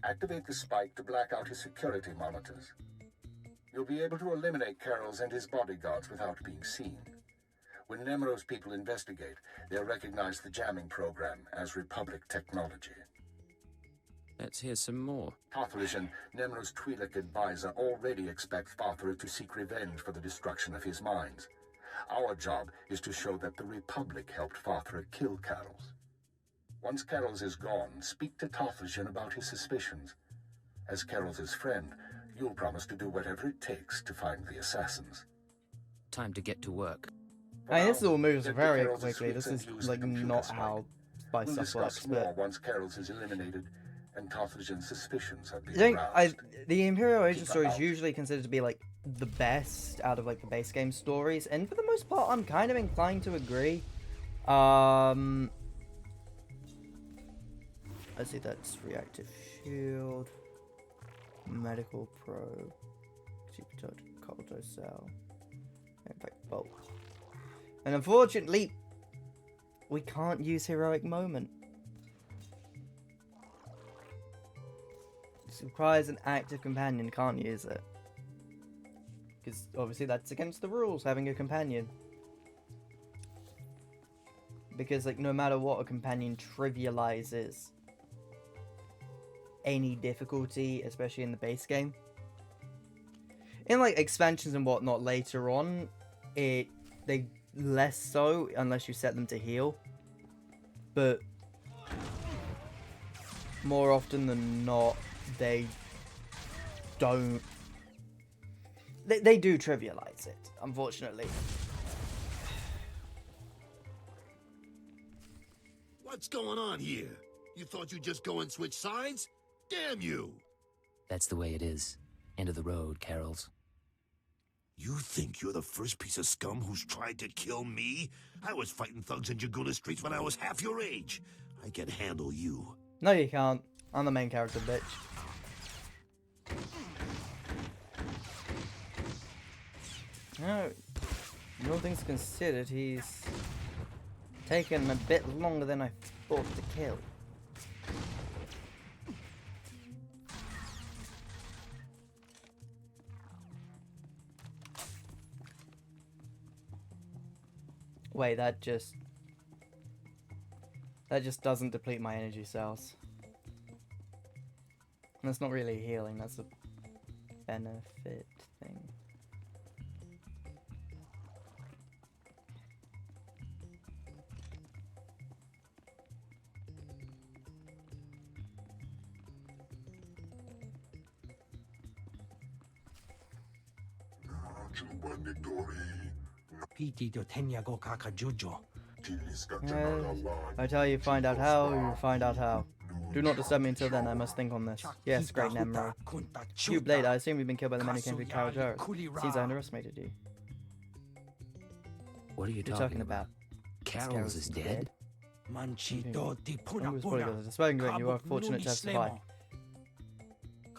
Activate the spike to black out his security monitors. You'll be able to eliminate Carol's and his bodyguards without being seen. When Nemro's people investigate, they'll recognize the jamming program as Republic technology. Let's hear some more. Tarthalish, Nemro's Twi'lek advisor, already expects Farthra to seek revenge for the destruction of his mines. Our job is to show that the Republic helped Farthra kill Carol's. Once Carol's is gone, speak to Tarthalish about his suspicions. As Carol's friend, you'll promise to do whatever it takes to find the assassins. Time to get to work. I mean, this all moves very quickly. This is like not how spy We'll stuff discuss works, more but once Carol's is eliminated and Tarthalian's suspicions have been aroused. the Imperial Agent story is usually considered to be like the best out of like the base game stories, and for the most part, I'm kind of inclined to agree. Let's see, that's reactive shield, medical probe, supercharged Colto cell, impact bolt. And unfortunately, we can't use heroic moment. This requires an active companion, can't use it. Because obviously that's against the rules, having a companion. Because like no matter what, a companion trivializes any difficulty, especially in the base game. In like expansions and whatnot later on, they less so unless you set them to heal. But more often than not, they don't. They do trivialize it, unfortunately. What's going on here? You thought you'd just go and switch sides? Damn you! That's the way it is. End of the road, Carols. You think you're the first piece of scum who's tried to kill me? I was fighting thugs in Jaguna streets when I was half your age. I can handle you. No, you can't. I'm the main character, bitch. No, all things considered, he's taken a bit longer than I thought to kill. Wait, that just doesn't deplete my energy cells. That's not really healing, that's a benefit thing. I tell you, find out how, you find out how. Do not disturb me until then, I must think on this. Yes, great Nemro. You, Blade, I assume you've been killed by the man who came through Carol Jarvis. Seems I underestimated you. What are you You're talking about? Carols is dead? I you are fortunate to have survived.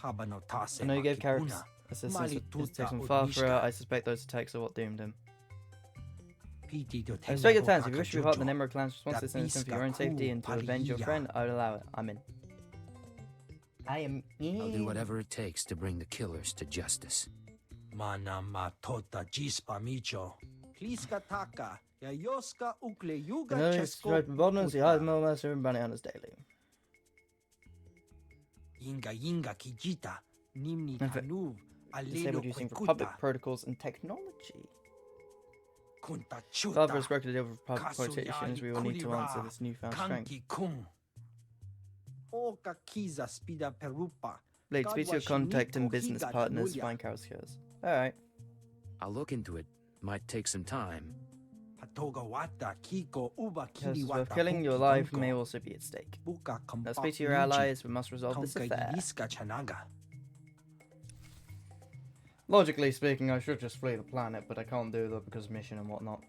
I know you gave Carol assistance with his attacks from Farthra. I suspect those attacks are what doomed him. I respect your plans. If you wish to be part of the Nemro clan's response to this for your own safety and to avenge your friend, I would allow it. I'm in. I am in. I'll do whatever it takes to bring the killers to justice. Mana matota jispa micho. Kliska taka. Yayoska ukle yuga chesko. Bonus, he hides more master and bounty hunters daily. Yinga kijita. Nimni tanuv. Disabled using Republic protocols and technology. Father has broken the deal with Republic politicians. We will need to answer this newfound strength. Blade, speak to your contact and business partners. Find Carol's cures. Alright. I'll look into it. Might take some time. Because of killing, your life may also be at stake. Now speak to your allies. We must resolve this affair. Logically speaking, I should just flee the planet, but I can't do that because of mission and whatnot.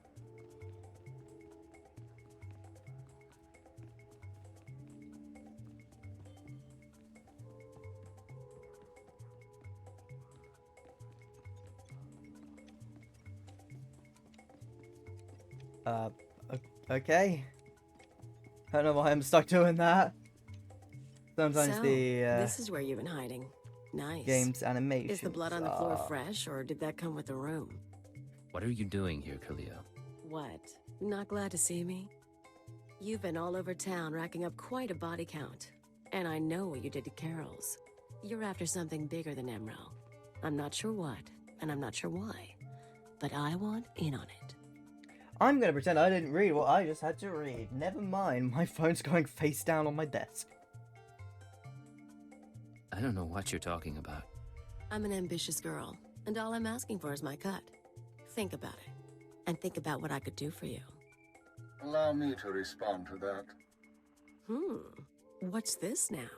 Okay. I don't know why I'm stuck doing that. Sometimes so, the this is where you've been hiding. Nice. Game's animation. Is the blood on the floor fresh, or did that come with the room? What are you doing here, Khalil? What? Not glad to see me? You've been all over town racking up quite a body count. And I know what you did to Carol's. You're after something bigger than Emerald. I'm not sure what, and I'm not sure why. But I want in on it. I'm gonna pretend I didn't read what I just had to read. Never mind, my phone's going face down on my desk. I don't know what you're talking about. I'm an ambitious girl, and all I'm asking for is my cut. Think about it, and think about what I could do for you. Allow me to respond to that. What's this now?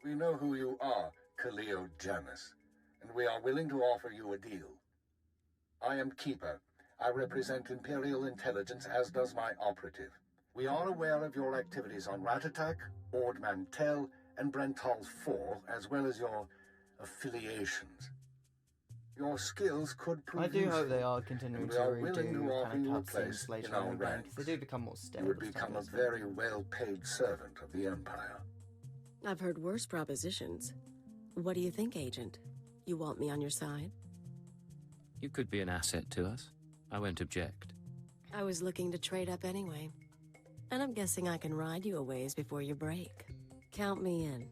We know who you are, Khalil Janus, and we are willing to offer you a deal. I am Keeper. I represent Imperial Intelligence, as does my operative. We are aware of your activities on Ratatak, Ord Mantell, and Brental's Fall, as well as your affiliations. Your skills could prove useful. I do hope they are and continuing we to are redo willing to offer kind you a of place cutscenes later in our in the game. ranks. They do become more stable. You would become a very well-paid servant of the Empire. I've heard worse propositions. What do you think, Agent? You want me on your side? You could be an asset to us. I won't object. I was looking to trade up anyway. And I'm guessing I can ride you a ways before you break. Count me in.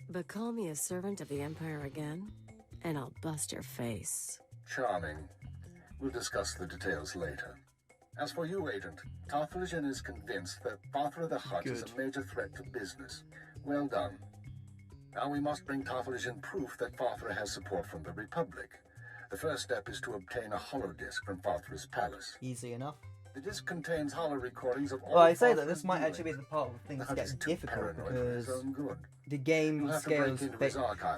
But call me a servant of the Empire again, and I'll bust your face. Charming. We'll discuss the details later. As for you, Agent, Tarthalion is convinced that Father the Hutt is a major threat to business. Well done. Now we must bring Tarthalion proof that Father has support from the Republic. The first step is to obtain a holodisc from Father's palace. Easy enough. The disc contains holo recordings of all. Well, I say that this might actually be the part where things get difficult because the game scales.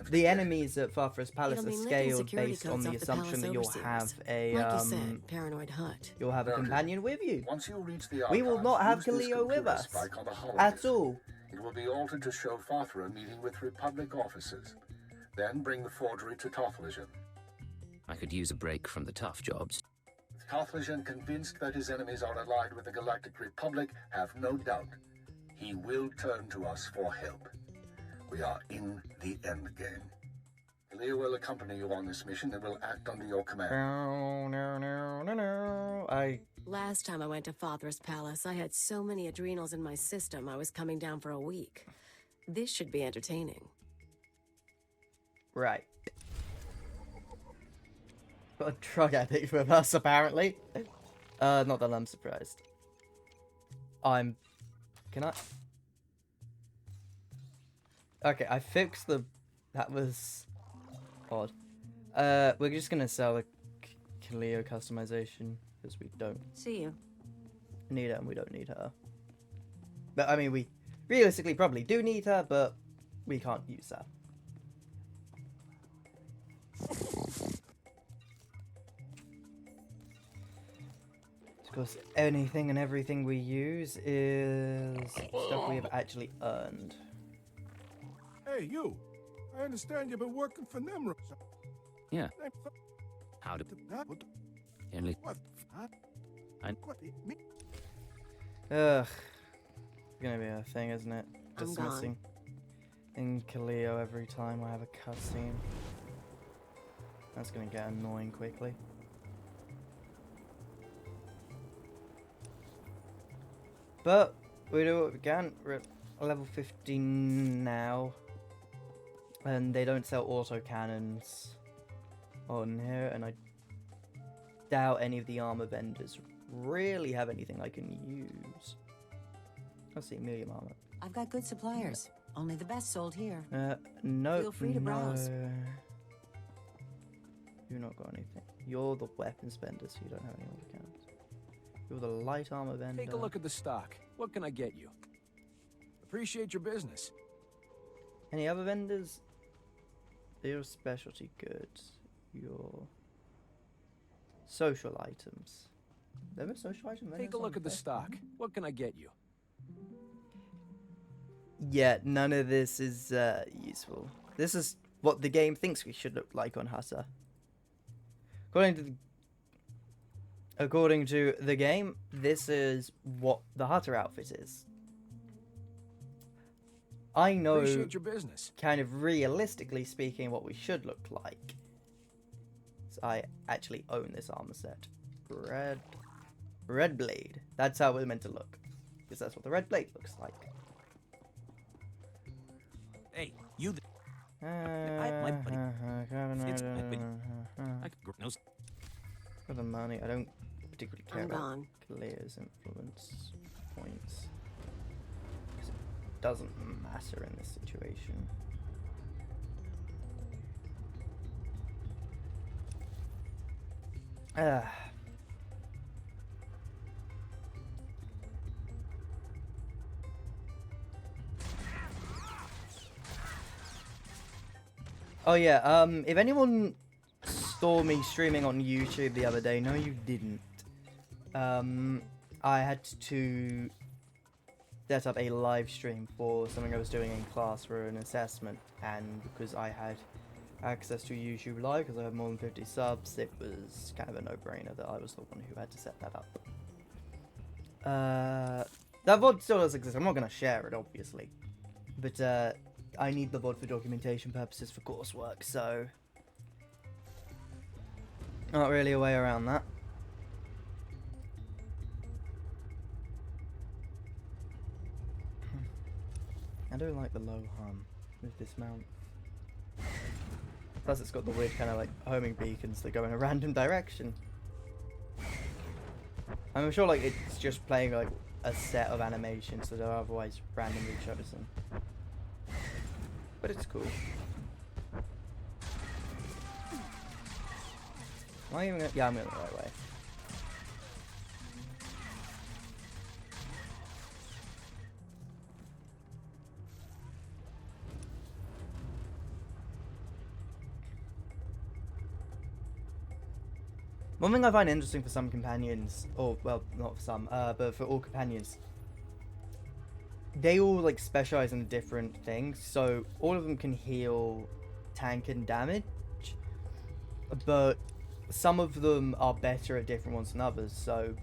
The enemies at Father's Palace are scaled based on the assumption that you'll have a like you said, paranoid Hutt. You'll have a companion with you. Once you reach the we will not have Khalil with us at all. It will be altered to show Father a meeting with Republic officers. Then bring the forgery to Tarthalion. I could use a break from the tough jobs. Tarthalion, convinced that his enemies are allied with the Galactic Republic, have no doubt. He will turn to us for help. We are in the endgame. Khalil will accompany you on this mission and will act under your command. Last time I went to Father's Palace, I had so many adrenals in my system I was coming down for a week. This should be entertaining. Right. Got a drug addict with us, apparently. Not that I'm surprised. Can I? Okay, I fixed the... That was... odd. We're just gonna sell the Khalil customization, because we don't... See you. Need her, and we don't need her. But, I mean, we realistically probably do need her, but we can't use her. Because anything and everything we use is stuff we have actually earned. Hey, you. I understand you've been working for Nimrod. Yeah. How did... Ugh. It's gonna be a thing, isn't it? Dismissing in Kaleo every time I have a cutscene. That's gonna get annoying quickly. But we do what we can. We're at level 15 now. And they don't sell autocannons on here, and I doubt any of the armor vendors really have anything I can use. Let's see, medium armor. I've got good suppliers. Only the best sold here. No. Feel free to browse. You've not got anything. You're the weapons vendor, so you don't have any old accounts. You're the light armor vendor. Take a look at the stock. What can I get you? Appreciate your business. Any other vendors? Your specialty goods. Your social items. There are social item vendors. Take a look at the stock. What can I get you? Yeah, none of this is useful. This is what the game thinks we should look like on Hutter. According to the game, this is what the Hutter outfit is. I know, Appreciate your business. kind of realistically speaking, what we should look like. So I actually own this armor set. Red blade. That's how we're meant to look, because that's what the red blade looks like. Hey, you. For the money, I don't particularly care I'm about gone. Kalea's influence points. 'Cause it doesn't matter in this situation. Oh yeah, if anyone saw me streaming on YouTube the other day, no you didn't. I had to set up a live stream for something I was doing in class for an assessment, and because I had access to YouTube Live, because I have more than 50 subs, it was kind of a no-brainer that I was the one who had to set that up. That VOD still does exist. I'm not going to share it, obviously. But, I need the VOD for documentation purposes for coursework, so... not really a way around that. I don't like the low hum with this mount. Plus it's got the weird kind of like homing beacons that go in a random direction. I'm sure like it's just playing like a set of animations that are otherwise randomly chosen. But it's cool. Am I even gonna... yeah, I'm going the right way. One thing I find interesting for some companions, or well, not for some, but for all companions, they all like specialize in different things. So all of them can heal, tank, and damage, but some of them are better at different ones than others. So,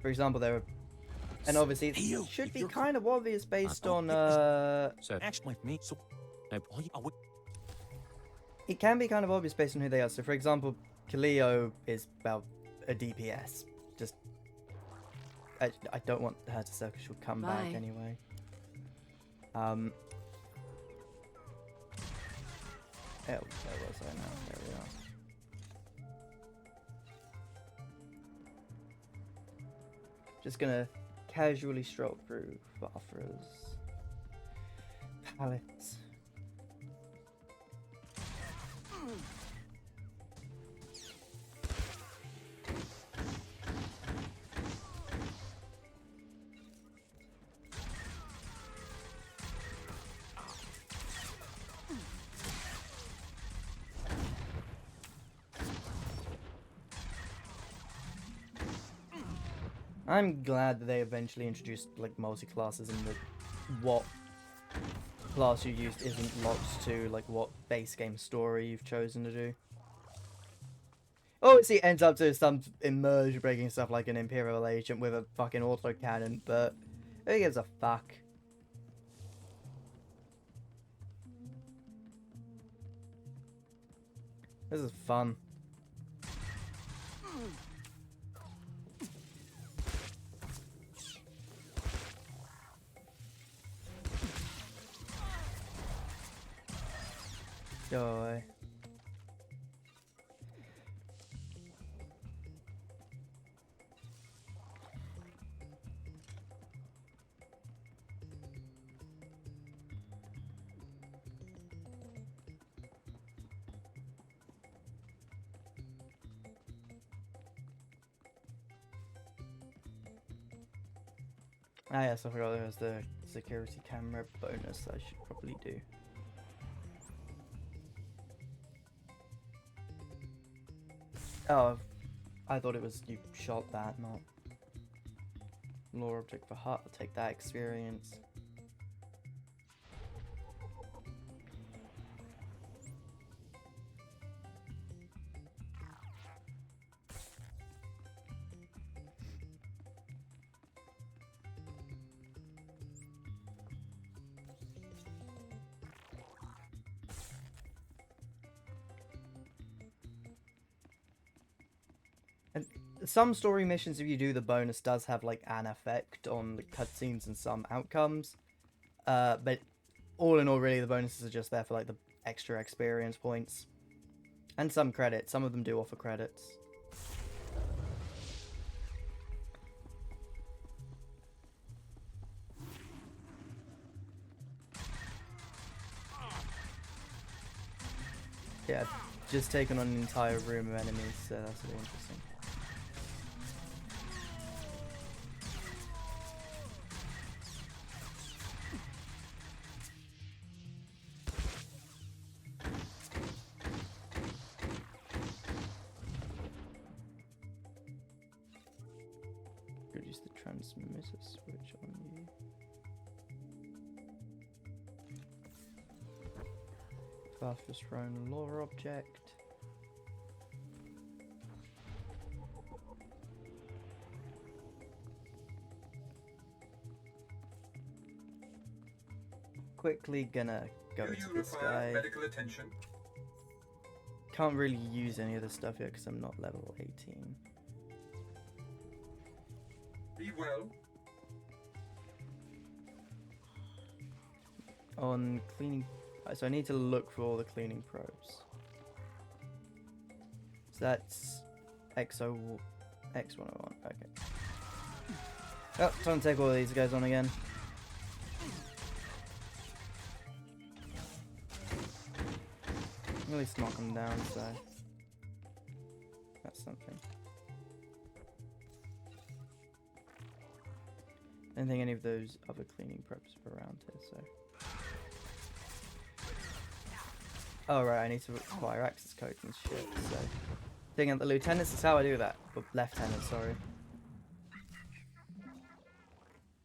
for example, there are, and obviously it should be kind of obvious based on it can be kind of obvious based on who they are. So, for example, Kaleo is, well, a DPS. Just... I don't want her to suck, she'll come back anyway. Oh, where was I now? There we are. Just gonna casually stroll through Vafra's palettes. I'm glad that they eventually introduced like multi-classes and that what class you used isn't locked to like what base game story you've chosen to do. Obviously it ends up to some immersion breaking stuff like an Imperial agent with a fucking autocannon, but who gives a fuck? This is fun. Go away. Ah yes, I forgot there was the security camera bonus that I should probably do. Oh, I thought it was you shot that, not lore object for hut. I'll take that experience. And some story missions, if you do the bonus, does have like an effect on the cutscenes and some outcomes. But all in all, really, the bonuses are just there for like the extra experience points and some credits. Some of them do offer credits. Yeah, I've just taken on an entire room of enemies, so that's really interesting. Use the transmitter switch on you. Fastest thrown lore object. Quickly gonna go to this guy. Medical attention? Can't really use any of this stuff yet because I'm not level 18. Be well. On cleaning, so I need to look for all the cleaning probes. So that's X101. Okay. Oh, time to take all of these guys on again. At least knock them down, so that's something. I don't think any of those other cleaning probes are around here, so. Oh right, I need to acquire access codes and shit, so. Thing at the lieutenants is how I do that. Or lieutenant, sorry.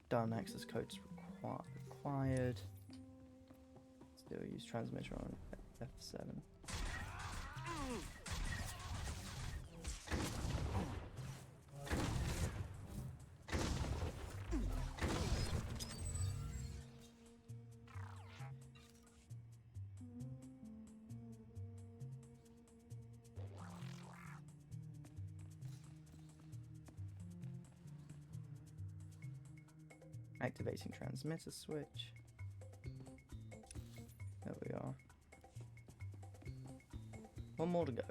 Done, access codes required. Still use transmitter on F7. Activating transmitter switch. There we are. One more to go.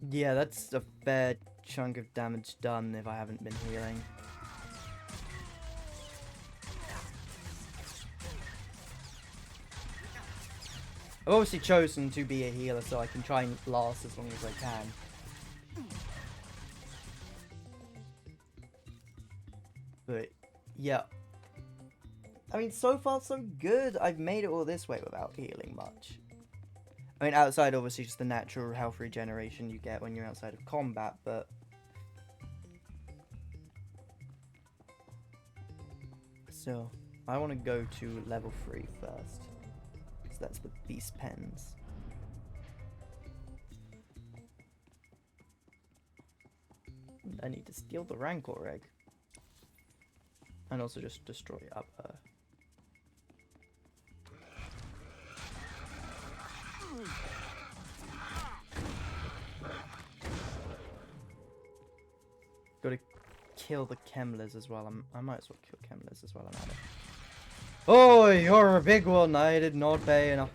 Yeah, that's a fair chunk of damage done if I haven't been healing. I've obviously chosen to be a healer so I can try and last as long as I can. But, yeah. I mean, so far so good. I've made it all this way without healing much. I mean, outside obviously just the natural health regeneration you get when you're outside of combat, but... So, I want to go to level 3 first. So that's the beast pens. And I need to steal the Rancor egg. And also just destroy upper. Gotta kill the Kemlers as well. I might as well kill Kemlers as well. I'm at it. Oh, you're a big one. I did not pay enough.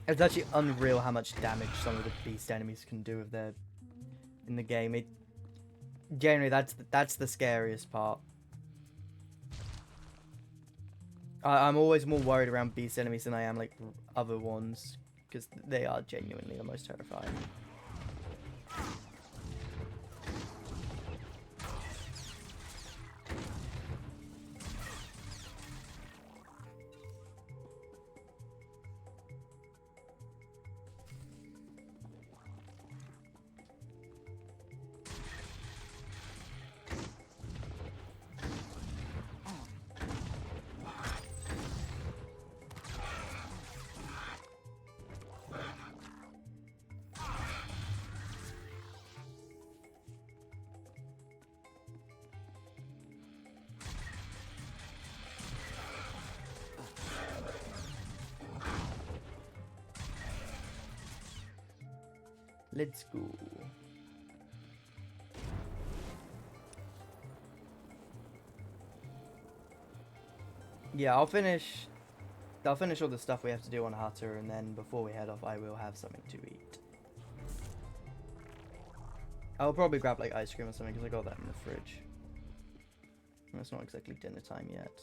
It's actually unreal how much damage some of the beast enemies can do if they're in the game. Generally, that's the scariest part. I'm always more worried around beast enemies than I am like other ones, because they are genuinely the most terrifying. Let's go. Yeah, I'll finish all the stuff we have to do on Hutter, and then before we head off, I will have something to eat. I'll probably grab like ice cream or something, because I got that in the fridge. And it's not exactly dinner time yet.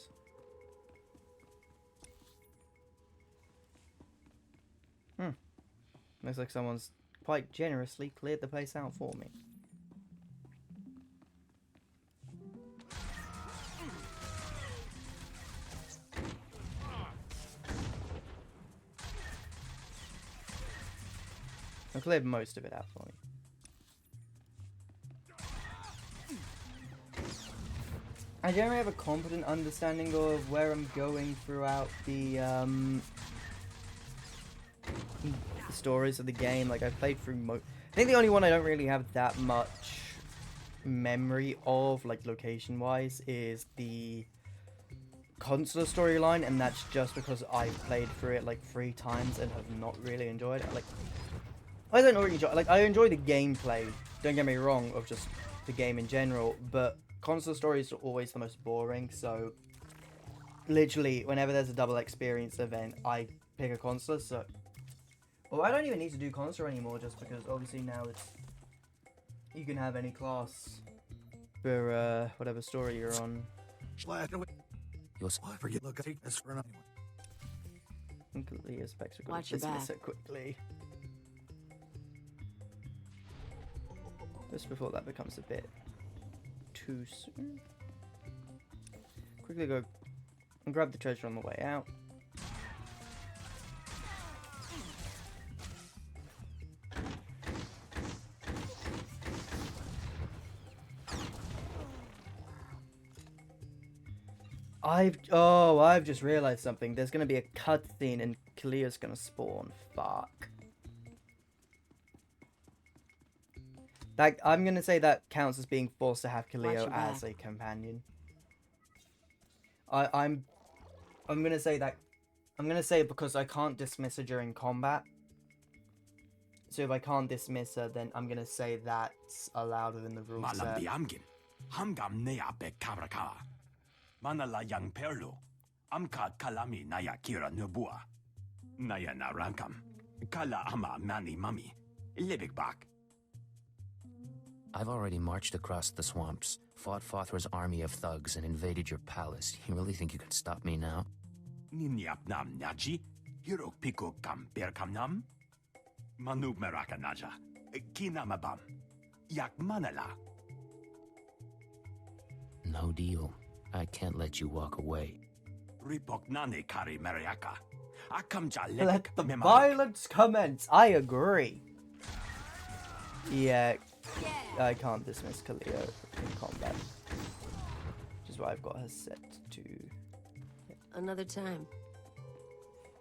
Looks like someone's quite generously cleared the place out for me. I cleared most of it out for me. I generally have a competent understanding of where I'm going throughout the stories of the game. Like, I've played through I think the only one I don't really have that much memory of, like, location-wise, is the Consular storyline, and that's just because I've played through it, like, 3 times and have not really enjoyed it. Like, I don't really enjoy, like, I enjoy the gameplay, don't get me wrong, of just the game in general, but Consular story is always the most boring, so literally, whenever there's a double experience event, I pick a Consular, so... Well, I don't even need to do Consular anymore, just because obviously now it's... You can have any class for, whatever story you're on. Completely specs are going to dismiss it quickly. Just before that becomes a bit too soon. Quickly go and grab the treasure on the way out. I've just realized something. There's gonna be a cutscene and Kalia's gonna spawn. Fuck. That, I'm gonna say that counts as being forced to have Kalia as a companion. I'm gonna say that. I'm gonna say it because I can't dismiss her during combat. So if I can't dismiss her, then I'm gonna say that's allowed within the rule set. Manala yang perlu, amka kalami naya kira nubua, naya narangkam, kala ama mani mami, libik bak. I've already marched across the swamps, fought Fothra's army of thugs, and invaded your palace. You really think you can stop me now? Ninyap nam naji, hirok piku kam berkam nam, manub meraka naja, kinamabam, yak manala. No deal. I can't let you walk away. Let the violence commence. I agree. Yeah, I can't dismiss Kalia in combat. Which is why I've got her set to... Another time.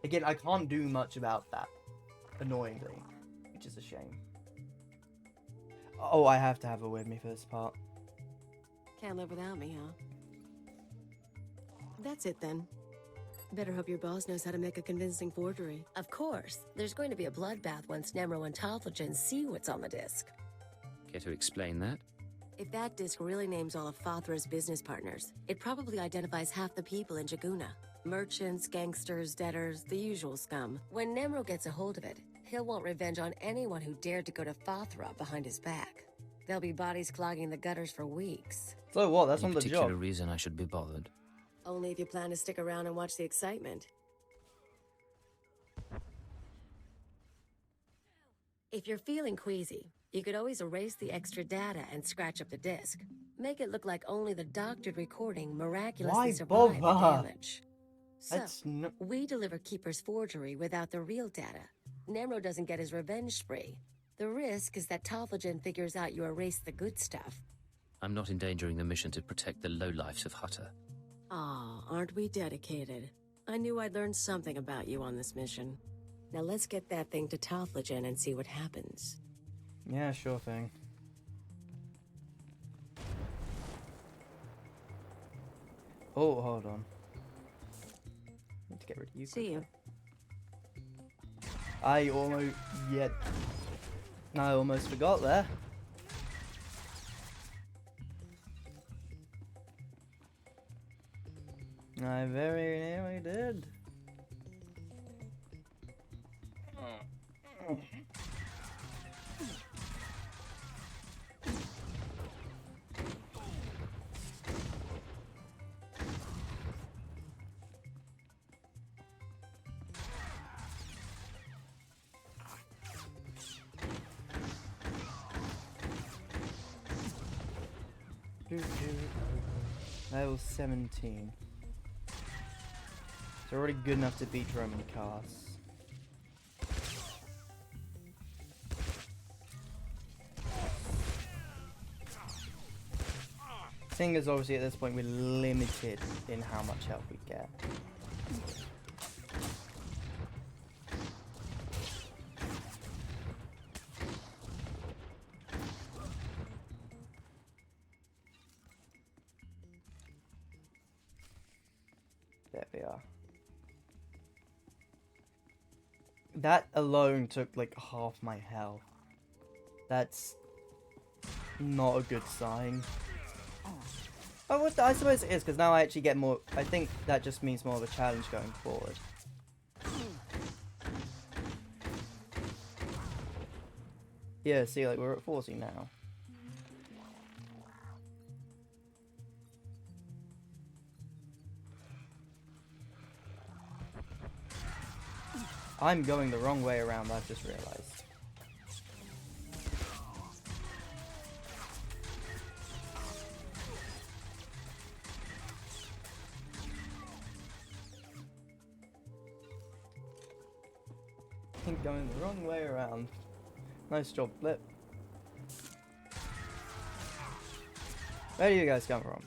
Again, I can't do much about that, annoyingly, which is a shame. Oh, I have to have her with me for this part. Can't live without me, huh? That's it then. Better hope your boss knows how to make a convincing forgery. Of course. There's going to be a bloodbath once Nemro and Talthogen see what's on the disc. Care to explain that? If that disc really names all of Fothra's business partners, it probably identifies half the people in Jaguna. Merchants, gangsters, debtors, the usual scum. When Nemro gets a hold of it, he'll want revenge on anyone who dared to go to Fothra behind his back. There'll be bodies clogging the gutters for weeks. So what? That's Any on the job. particular reason I should be bothered? Only if you plan to stick around and watch the excitement. If you're feeling queasy, you could always erase the extra data and scratch up the disk. Make it look like only the doctored recording miraculously Why survived the bother? damage. That's So, we deliver Keeper's forgery without the real data. Nemro doesn't get his revenge spree. The risk is that Tophagen figures out you erased the good stuff. I'm not endangering the mission to protect the lowlifes of Hutter. Aw, aren't we dedicated? I knew I'd learn something about you on this mission. Now let's get that thing to Tophagen and see what happens. Yeah, sure thing. Oh, hold on. Need to get rid of you. See you. I almost forgot there. I very nearly did. Level 17. It's already good enough to beat Roman Cars. Thing is, obviously at this point we're limited in how much help we get. There we are. That alone took like half my health. That's not a good sign. Oh, I suppose it is, because now I actually get more. I think that just means more of a challenge going forward. Yeah, see, like we're at 40 now. I'm going the wrong way around, I've just realized. I'm going the wrong way around. Nice job, Blip. Where do you guys come from?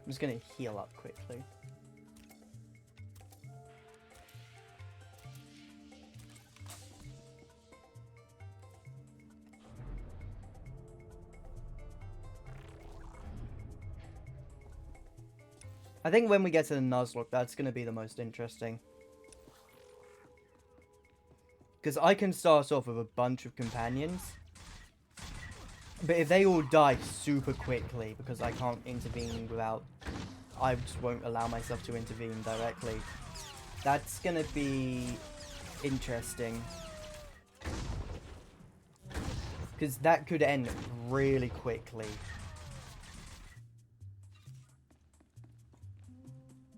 I'm just gonna heal up quickly. I think when we get to the Nuzlocke, that's gonna be the most interesting. Because I can start off with a bunch of companions. But if they all die super quickly, because I can't intervene without... I just won't allow myself to intervene directly. That's gonna be interesting. Because that could end really quickly.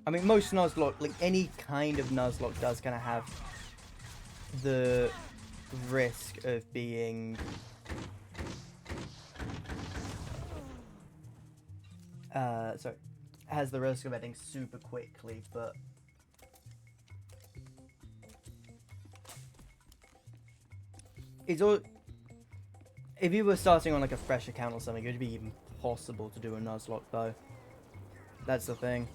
I mean, most Nuzlocke, like any kind of Nuzlocke does kind of have the risk of being... sorry, has the risk of ending super quickly, but it's all. If you were starting on like a fresh account or something, it would be impossible to do a Nuzlocke though. That's the thing.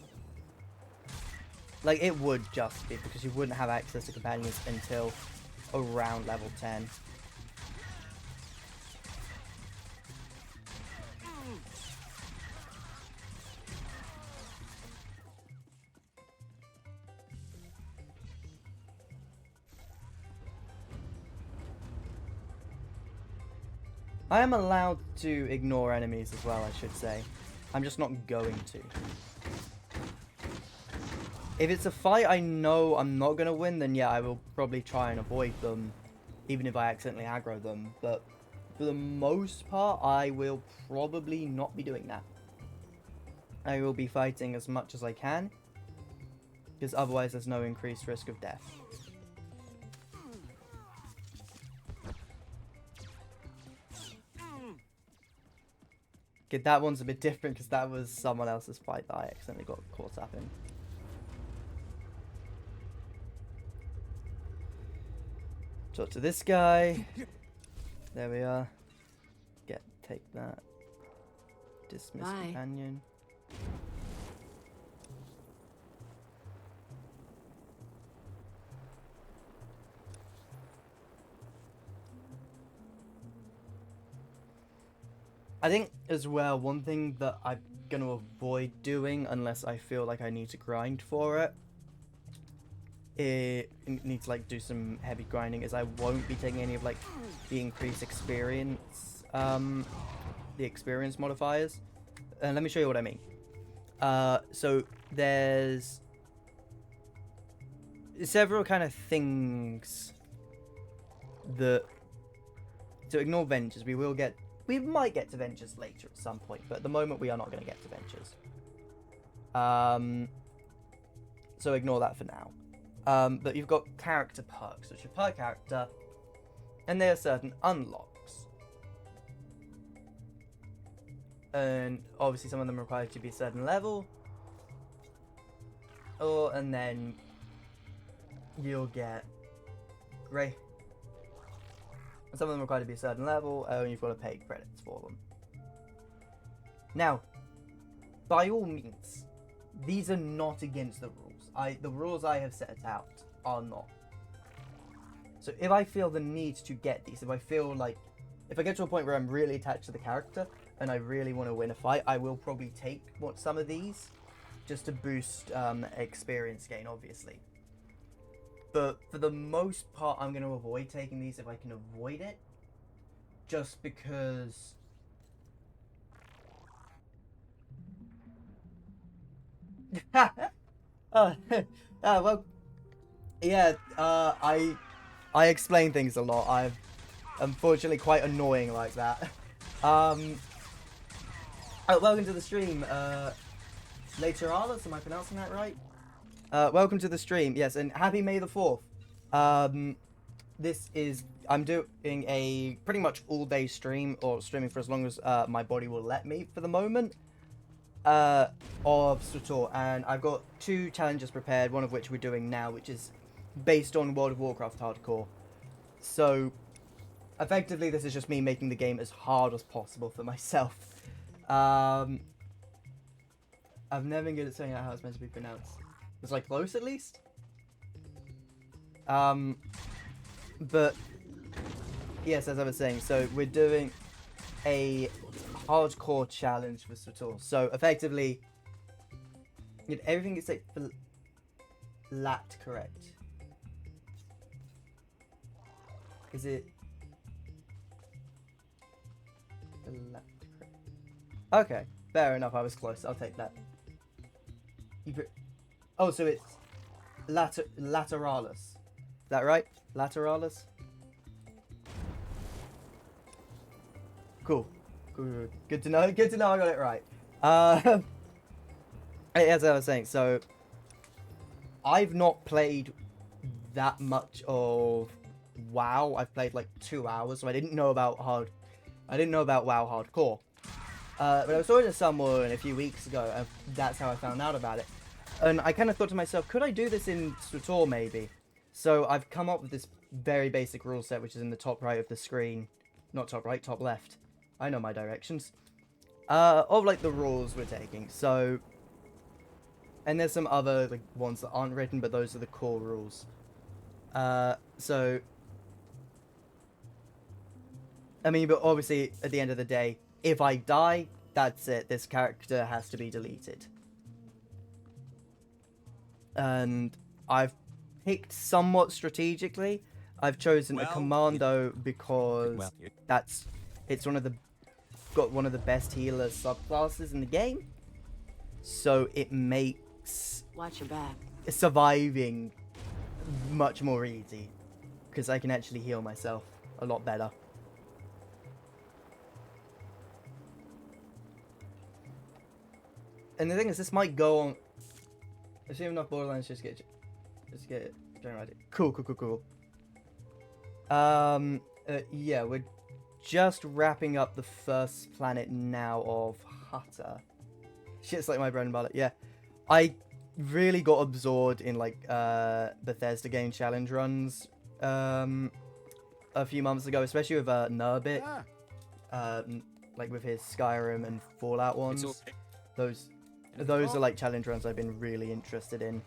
Like it would just be because you wouldn't have access to companions until around level 10. I am allowed to ignore enemies as well, I should say. I'm just not going to. If it's a fight I know I'm not going to win, then yeah, I will probably try and avoid them, even if I accidentally aggro them. But for the most part, I will probably not be doing that. I will be fighting as much as I can, because otherwise there's no increased risk of death. Okay, that one's a bit different because that was someone else's fight that I accidentally got caught up in. Talk to this guy. There we are. Take that. Dismiss companion. I think as well, one thing that I'm going to avoid doing unless I feel like I need to grind for it, need to like do some heavy grinding, is I won't be taking any of like the increased experience, the experience modifiers. And let me show you what I mean. So there's several kind of things that, to ignore ventures, we might get to ventures later at some point, but at the moment we are not going to get to ventures. So ignore that for now. But you've got character perks, which are per character, and there are certain unlocks. And obviously some of them require you to be a certain level. And then you'll get great. Some of them require to be a certain level, and you've got to pay credits for them. Now, by all means, these are not against the rules. The rules I have set out are not. So if I feel the need to get these, if I get to a point where I'm really attached to the character, and I really want to win a fight, I will probably take some of these, just to boost experience gain, obviously. But for the most part, I'm going to avoid taking these if I can avoid it. Just because... well, yeah, I explain things a lot. I'm unfortunately quite annoying like that. Welcome to the stream, Lateralis, am I pronouncing that right? Welcome to the stream, yes, and happy May the 4th. I'm doing a pretty much all-day stream, or streaming for as long as my body will let me for the moment, of SWTOR, and I've got 2 challenges prepared, one of which we're doing now, which is based on World of Warcraft hardcore. So, effectively, this is just me making the game as hard as possible for myself. I've never been good at saying out how it's meant to be pronounced. It's like close at least. But yes, as I was saying, so we're doing a hardcore challenge for SWTOR. So effectively, everything is like lat correct. Is it lat correct? Okay, fair enough. I was close. I'll take that. Oh, so it's lateralis. Is that right? Lateralis? Cool. Good to know. Good to know I got it right. As I was saying, so I've not played that much of WoW. I've played like 2 hours, so I didn't know about WoW hardcore. But I was talking to someone a few weeks ago, and that's how I found out about it. And I kind of thought to myself, could I do this in SWTOR maybe? So I've come up with this very basic rule set, which is in the top right of the screen. Not top right, top left. I know my directions. Of like the rules we're taking. So, and there's some other like ones that aren't written, but those are the core rules. So, I mean, but obviously at the end of the day, if I die, that's it. This character has to be deleted. And I've picked somewhat strategically. I've chosen a commando because It's got one of the best healer subclasses in the game, so it makes Watch your back. surviving much more easy because I can actually heal myself a lot better. And the thing is, this might go on. Assuming enough Borderlands, just get it generated. Cool. Yeah, we're just wrapping up the first planet now of Hutter. Shit's like my bread and butter. Yeah, I really got absorbed in like Bethesda game challenge runs a few months ago, especially with Nurbit, like with his Skyrim and Fallout ones. Those are like challenge runs I've been really interested in.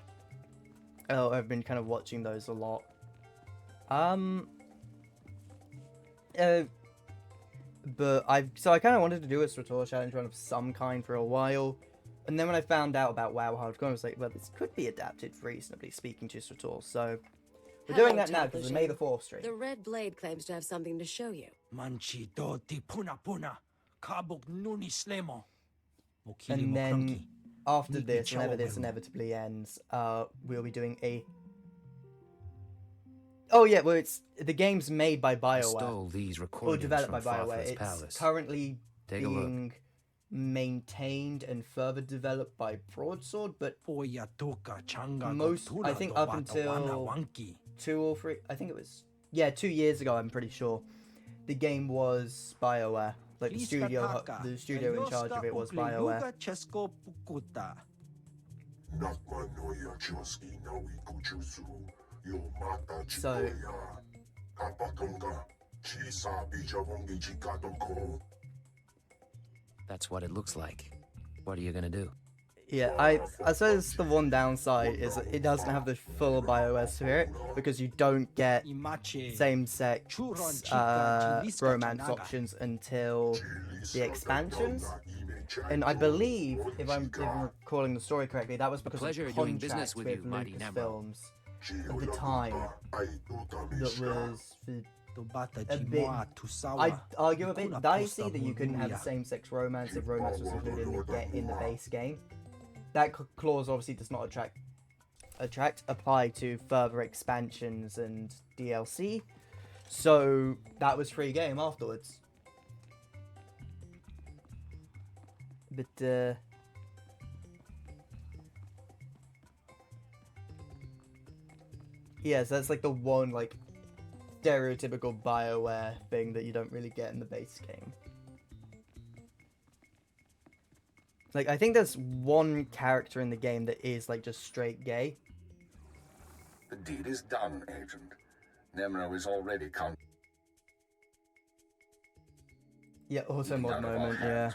Oh, I've been kind of watching those a lot. But I kind of wanted to do a SWTOR challenge run of some kind for a while, and then when I found out about WoW Hardcore, I was like, well, this could be adapted reasonably speaking to SWTOR, so we're doing that now because it's May the 4th stream. The Red Blade claims to have something to show you. Manchi doti puna puna, kabuk nuni slemo. And then after this, whenever this inevitably ends, we'll be doing a... Oh yeah, well the game's made by BioWare. These or developed by from BioWare. It's Palace. currently being maintained and further developed by Broadsword, but I think up until 2 or 3, I think it was, 2 years ago, I'm pretty sure, the game was BioWare. Like the studio in charge of it was BioWare. So that's what it looks like. What are you gonna do? Yeah, I suppose the one downside is that it doesn't have the full BioWare spirit because you don't get same-sex romance options until the expansions. And I believe, if I'm recalling the story correctly, that was because of the contract with Lucasfilms at the time that was a bit, I'd argue a bit dicey that you couldn't have the same-sex romance if romance was included in the base game. That clause obviously does not apply to further expansions and DLC, so that was free game afterwards. But yeah, so that's like the one like stereotypical BioWare thing that you don't really get in the base game. Like, I think there's one character in the game that is, like, just straight gay. The deed is done, Agent. Nemro is already Yeah, auto-mod moment, yeah.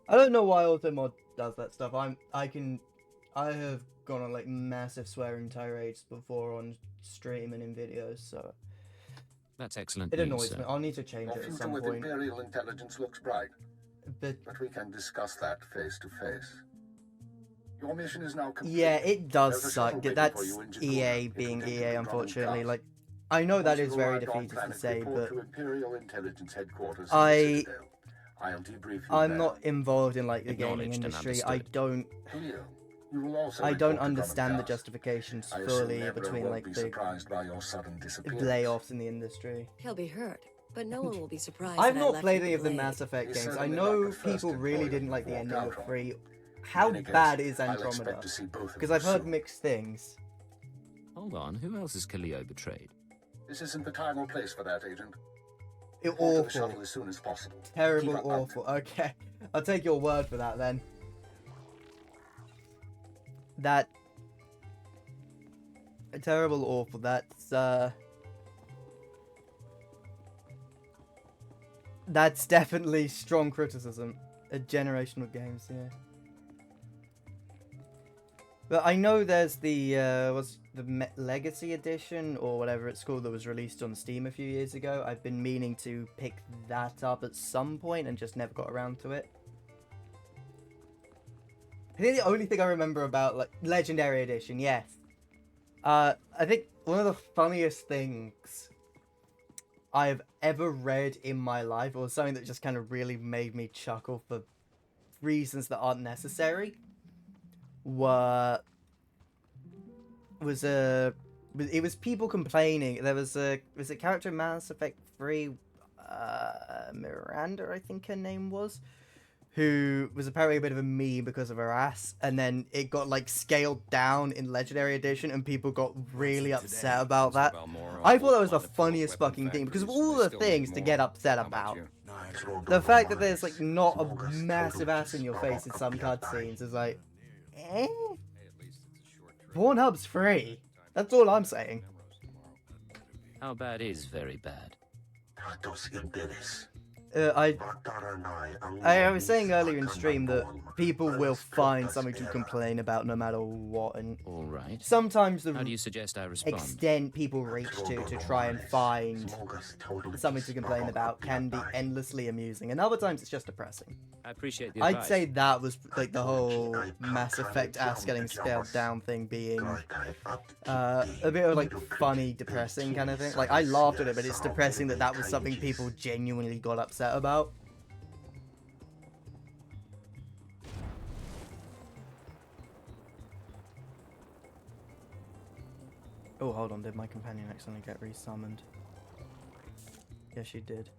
I don't know why auto-mod does that stuff. I have gone on, like, massive swearing tirades before on stream and in videos, so... That's excellent. It annoys me. I'll need to change it at some point. Imperial intelligence looks bright. But we can discuss that face to face. Your mission is now complete. Yeah, it does suck. That's EA being EA, unfortunately. Like, I know that is very defeated to say, but I'm not involved in like the gaming industry. I don't understand the justifications fully between like the layoffs in the industry. He'll be hurt. But no one will be surprised. I've not played any of the Mass Effect games. I know people really didn't like the ending of 3. How bad is Andromeda? Because I've heard mixed things. Hold on, who else has Kaleo betrayed? This isn't the time or place for that, Agent. Awful. As soon as possible. Terrible, awful. Okay, I'll take your word for that then. That... Terrible, awful. That's definitely strong criticism. A generation of games, yeah. But I know there's the Legacy Edition, or whatever it's called, that was released on Steam a few years ago. I've been meaning to pick that up at some point and just never got around to it. I think the only thing I remember about, like, Legendary Edition, yes. I think one of the funniest things I've ever read in my life, or something that just kind of really made me chuckle for reasons that aren't necessary, was it was people complaining. There was a character in Mass Effect 3, Miranda, I think her name was, who was apparently a bit of a meme because of her ass, and then it got like scaled down in Legendary Edition, and people got really upset about that. I thought that was the funniest fucking thing, because of all the things to get upset about. The fact that there's like not a massive ass in your face in some cutscenes is like, eh? Pornhub's free. That's all I'm saying. How bad is very bad? I was saying earlier in stream that people will find something to complain about no matter what, and all right. Sometimes the How do you suggest I respond? extent people reach to try and find something to complain about can be endlessly amusing, and other times it's just depressing. I appreciate the advice. I'd say that was like the whole Mass Effect ass getting scaled down thing being a bit of like funny, depressing kind of thing. Like, I laughed at it, but it's depressing that that was something people genuinely got upset about. Oh, hold on, did my companion accidentally get resummoned? Yes, she did.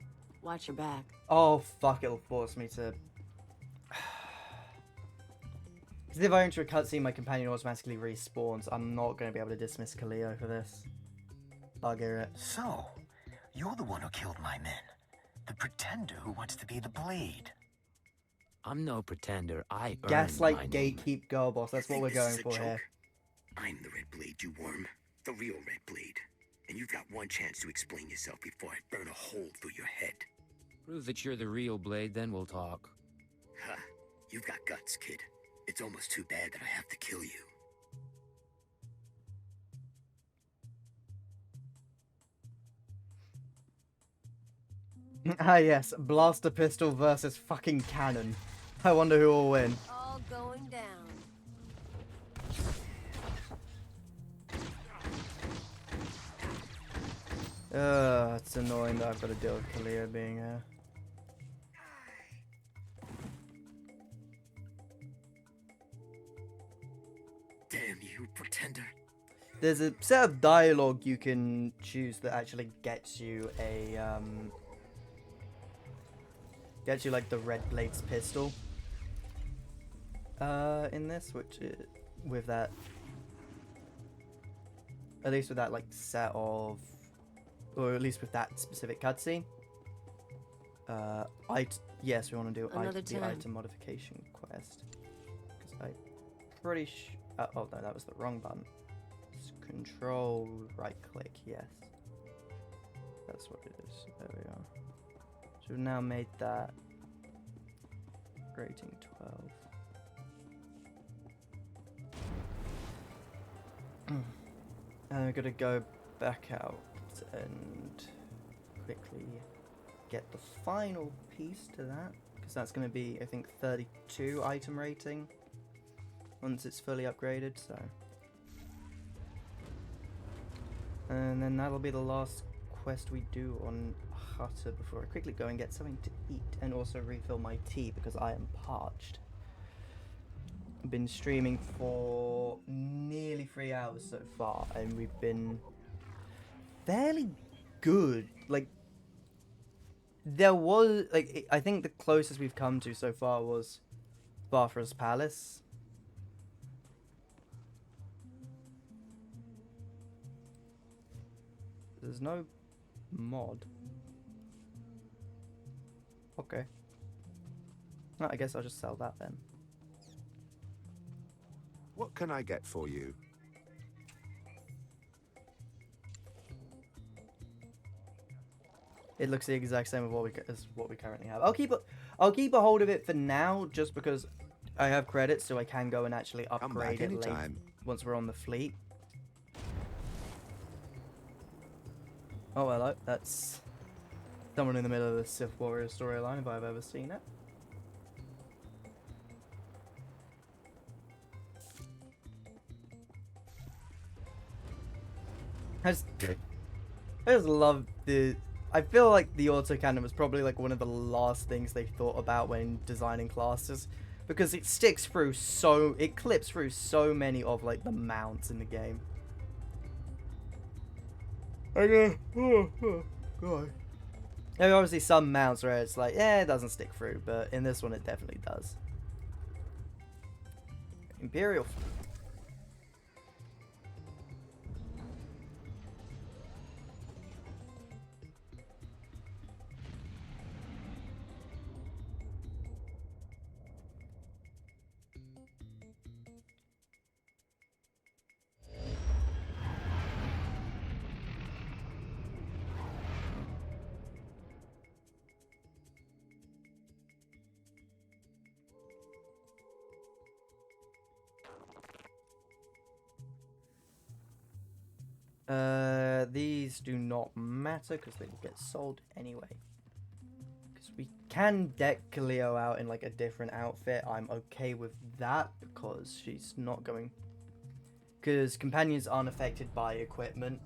Watch your back. Oh, fuck, it'll force me to... Because if I enter a cutscene, my companion automatically respawns. I'm not going to be able to dismiss Kaleo for this. Bugger it. So, you're the one who killed my men. The pretender who wants to be the Blade. I'm no pretender. I earned Gaslight, my gatekeep, girl boss. That's what we're going for here. I'm the Red Blade, you worm. The real Red Blade. And you've got one chance to explain yourself before I burn a hole through your head. Prove that you're the real Blade, then we'll talk. Ha! You've got guts, kid. It's almost too bad that I have to kill you. Ah yes, blaster pistol versus fucking cannon. I wonder who will win. All going down. It's annoying that I've got to deal with Kaleo being here. Damn you, pretender. There's a set of dialogue you can choose that actually gets you a, gets you like the Red Blade's pistol. In this, which is, with that, at least with that like set of, or at least with that specific cutscene. Yes, we want to do the item modification quest. Because I'm pretty sure. Oh no, that was the wrong button. It's control right click. Yes, that's what it is. There we are. So we've now made that rating 12. And we're gonna go back out and quickly get the final piece to that, because that's going to be, I think, 32 item rating once it's fully upgraded. So, and then that'll be the last quest we do on Hutter before I quickly go and get something to eat and also refill my tea because I am parched. I've been streaming for nearly 3 hours so far, and we've been fairly good. Like, there was, like, I think the closest we've come to so far was Bathra's Palace. There's no mod. Okay. Well, I guess I'll just sell that then. What can I get for you? It looks the exact same as what we currently have. I'll keep a hold of it for now, just because I have credits, so I can go and actually upgrade it later once we're on the fleet. Oh, hello. That's someone in the middle of the Sith Warrior storyline, if I've ever seen it. I just love the I feel like the autocannon was probably like one of the last things they thought about when designing classes, because it sticks through it clips through so many of like the mounts in the game. Okay. Oh, God. There are obviously some mounts where it's like, yeah, it doesn't stick through, but in this one it definitely does. Imperial. These do not matter because they will get sold anyway. Because we can deck Cleo out in like a different outfit. I'm okay with that because she's not going. Because companions aren't affected by equipment,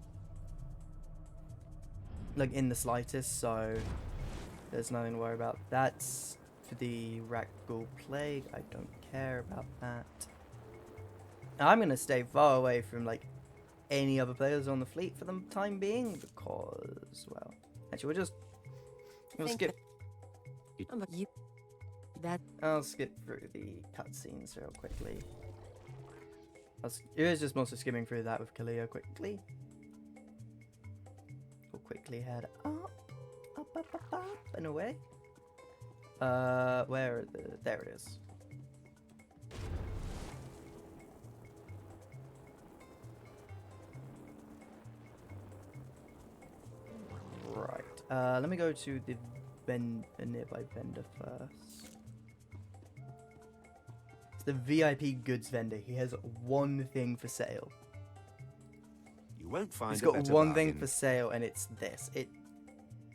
like in the slightest, so there's nothing to worry about. That's for the Rakghoul Plague. I don't care about that. I'm gonna stay far away from like any other players on the fleet for the time being because, well, actually we'll skip. I'll skip through the cutscenes real quickly. It was just mostly skimming through that with Kalia quickly. We'll quickly head up, and away. Where are there it is. Right. Let me go to the nearby vendor first. It's the VIP goods vendor. He has one thing for sale. You won't find He's got one thing for sale, and it's this. It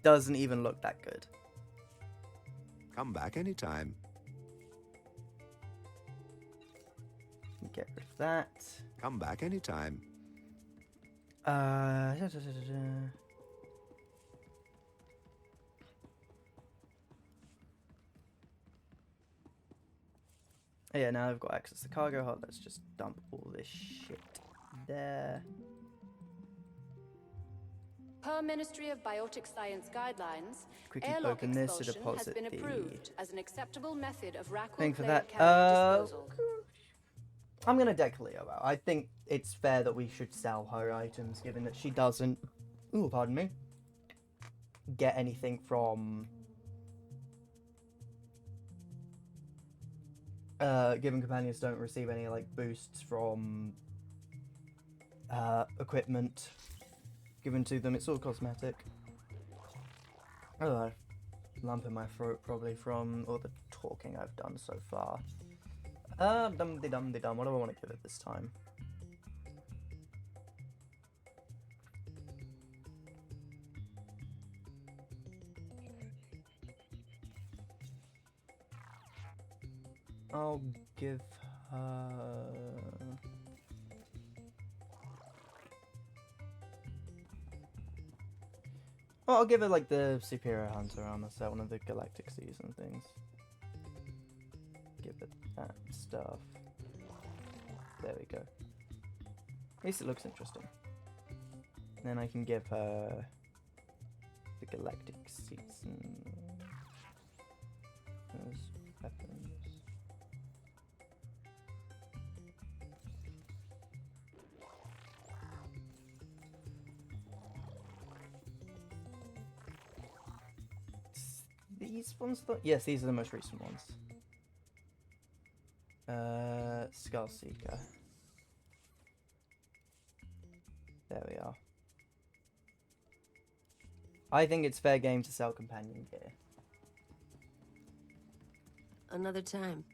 doesn't even look that good. Come back anytime. Get rid of that. Come back anytime. Yeah, now I've got access to cargo hold. Let's just dump all this shit there. Per Ministry of Biotic Science guidelines, Quickly airlock open this to expulsion has deposit been the approved as an acceptable method of Rakghoul thing for Plague that. carrier disposal. I'm gonna deck Leo out. I think it's fair that we should sell her items, given that she doesn't, ooh, pardon me, get anything from, given companions don't receive any, like, boosts from, equipment given to them. It's all cosmetic. Oh, lump in my throat probably from all the talking I've done so far. Dum-de-dum-de-dum. What do I want to give it this time? I'll give her... Well, I'll give it like the Superior Hunter armor set, one of the Galactic Season things. Give it that stuff. There we go. At least it looks interesting. Then I can give her the Galactic Season as weapons. These ones? Yes, these are the most recent ones. Skullseeker. There we are. I think it's fair game to sell companion gear. Another time.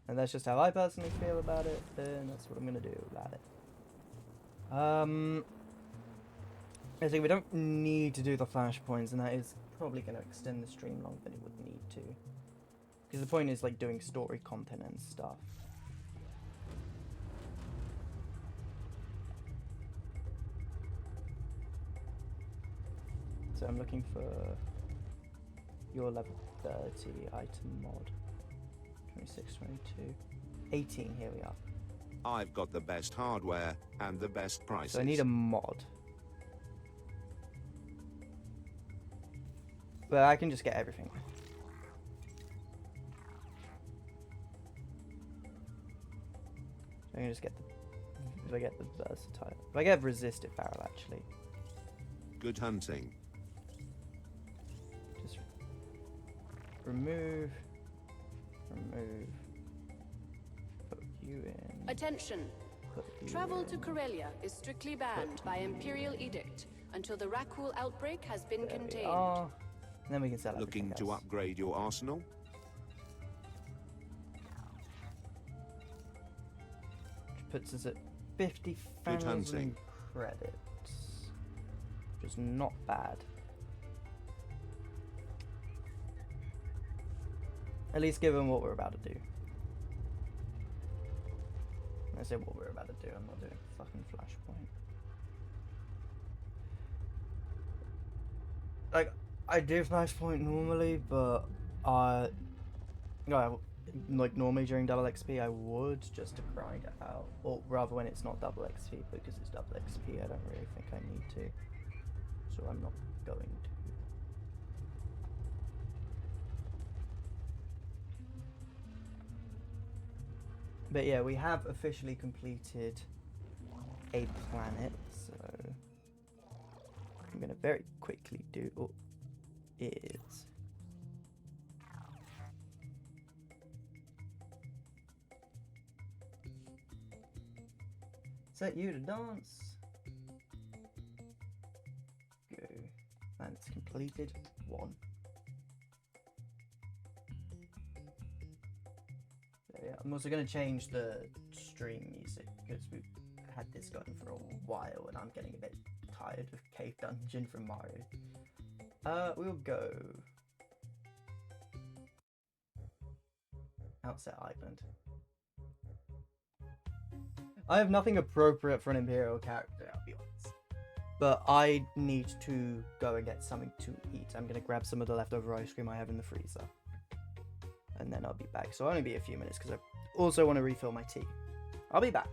And that's just how I personally feel about it, and that's what I'm gonna do about it. I think we don't need to do the flashpoints, and that is probably going to extend the stream longer than it would need to. Because the point is, like, doing story content and stuff. So I'm looking for your level 30 item mod. 26, 22, 18. Here we are. I've got the best hardware and the best prices. So I need a mod. But I can just get everything. I can just get the... If I get the versatile... If I get resistive barrel, actually. Good hunting. Just... Remove... Remove... Put you in... Attention! Travel to Corellia is strictly banned by Imperial Edict until the Rakul outbreak has been contained. And then we can sell Looking to upgrade your arsenal? Which puts us at 50,000 credits. Which is not bad. At least given what we're about to do. I say what we're about to do, I'm not doing fucking Flashpoint. Like, I do Flashpoint normally, but like normally during double XP I would, just to grind it out. Or rather when it's not double XP, because it's double XP I don't really think I need to. So I'm not going to. But yeah, we have officially completed a planet, so I'm going to very quickly do is set you to dance. Go. Planet's completed. 1. Yeah, I'm also going to change the stream music because we've had this going for a while and I'm getting a bit tired of Cave Dungeon from Mario. We'll go Outset Island. I have nothing appropriate for an Imperial character, I'll be honest. But I need to go and get something to eat. I'm going to grab some of the leftover ice cream I have in the freezer. And then I'll be back. So I'll only be a few minutes because I also want to refill my tea. I'll be back.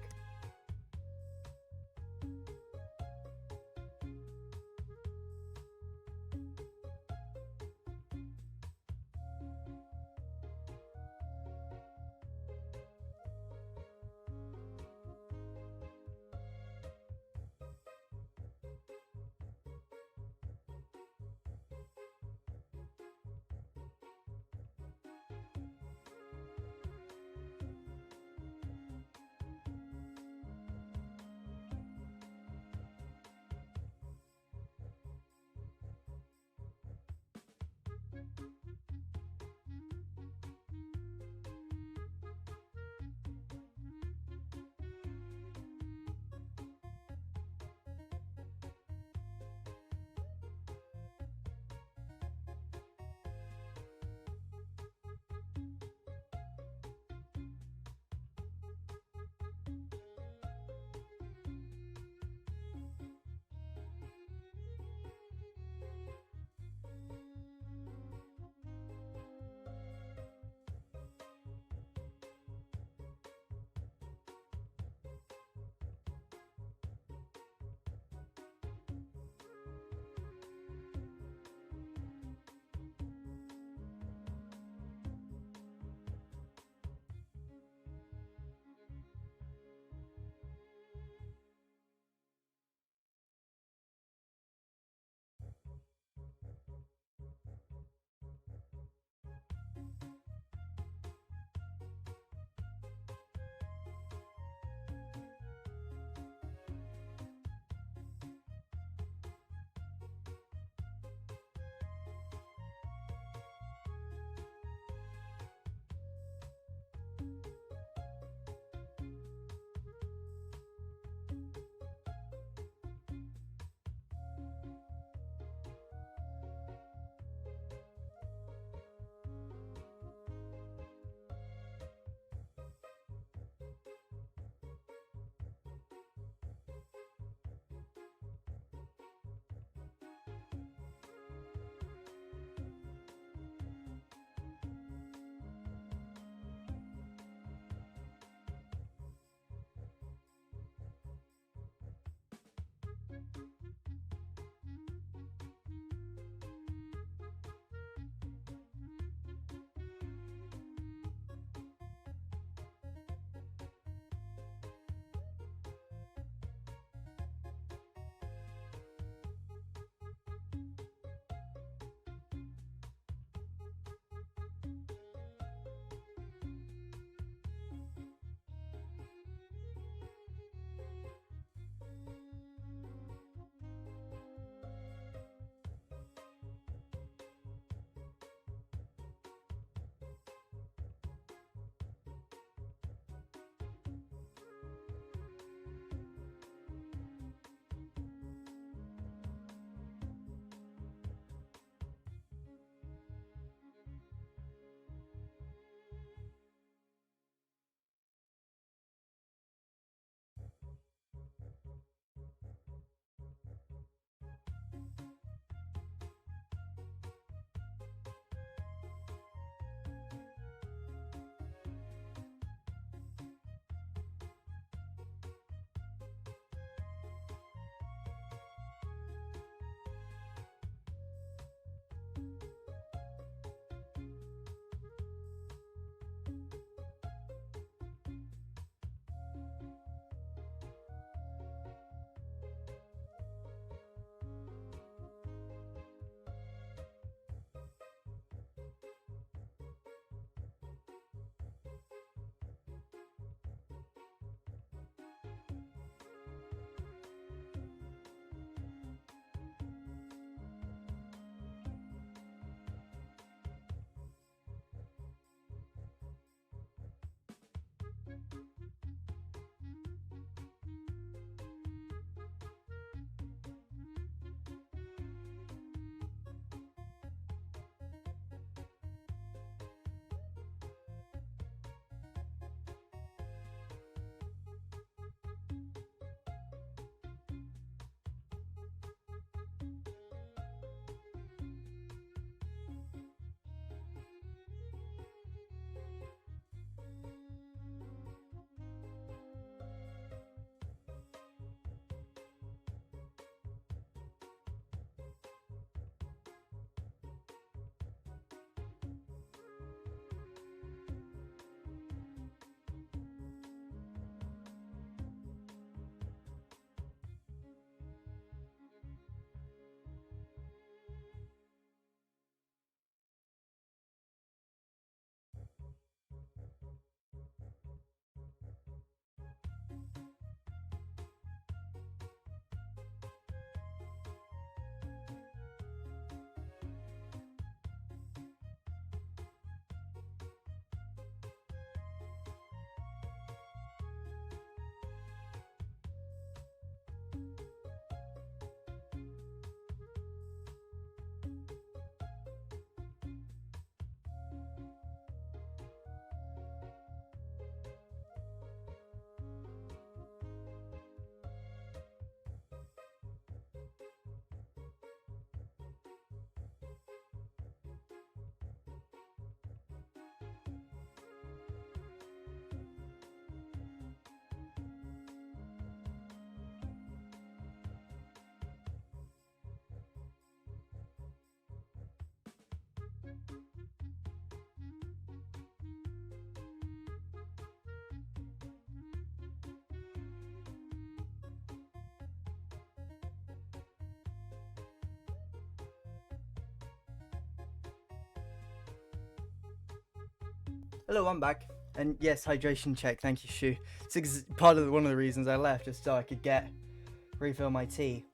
Hello, I'm back. And yes, hydration check. Thank you, Shu. It's part of one of the reasons I left, just so I could refill my tea.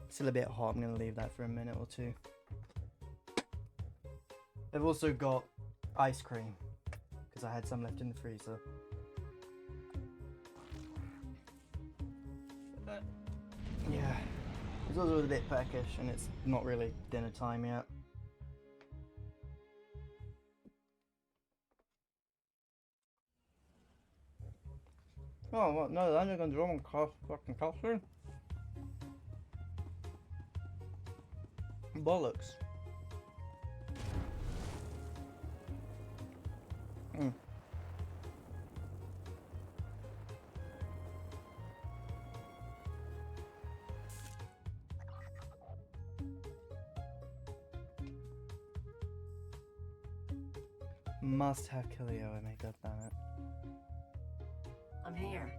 Still a bit hot. I'm gonna leave that for a minute or two. I've also got ice cream because I had some left in the freezer. Yeah, it's also a bit peckish, and it's not really dinner time yet. Oh, what? No, I'm gonna draw on fucking costume. Bollocks. Must have Killio, I made that damn it. I'm here.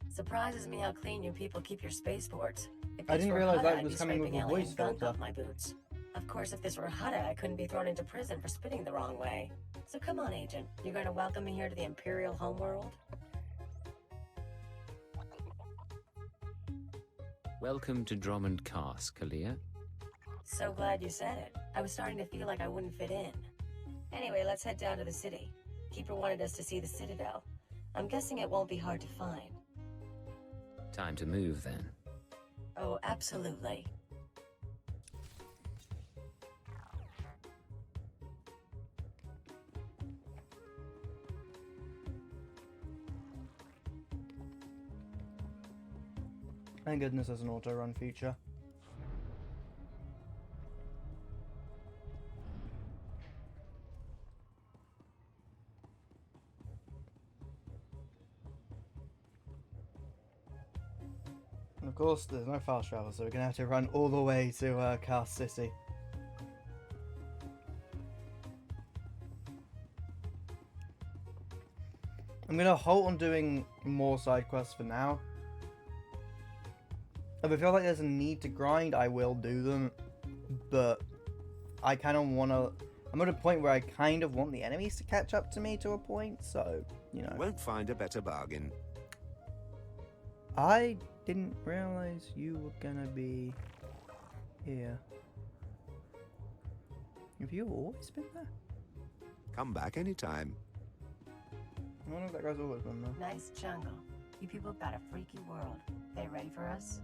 Surprises me how clean you people keep your spaceports. I didn't realize that was coming with a voice filter. My boots. Of course, if this were Hutta, I couldn't be thrown into prison for spitting the wrong way. So come on, Agent. You're going to welcome me here to the Imperial homeworld? Welcome to Drummond Cast, Kalia. So glad you said it. I was starting to feel like I wouldn't fit in. Anyway, let's head down to the city. Keeper wanted us to see the Citadel. I'm guessing it won't be hard to find. Time to move, then. Oh, absolutely. Thank goodness there's an auto-run feature. And of course, there's no fast travel, so we're gonna have to run all the way to Cast City. I'm gonna halt on doing more side quests for now. If I feel like there's a need to grind, I will do them. But I kind of want to... I'm at a point where I kind of want the enemies to catch up to me to a point, so, you know. Won't find a better bargain. I didn't realize you were gonna be here. Have you always been there? Come back anytime. I don't know if that guy's always been there. Nice jungle. You people got a freaky world. They ready for us?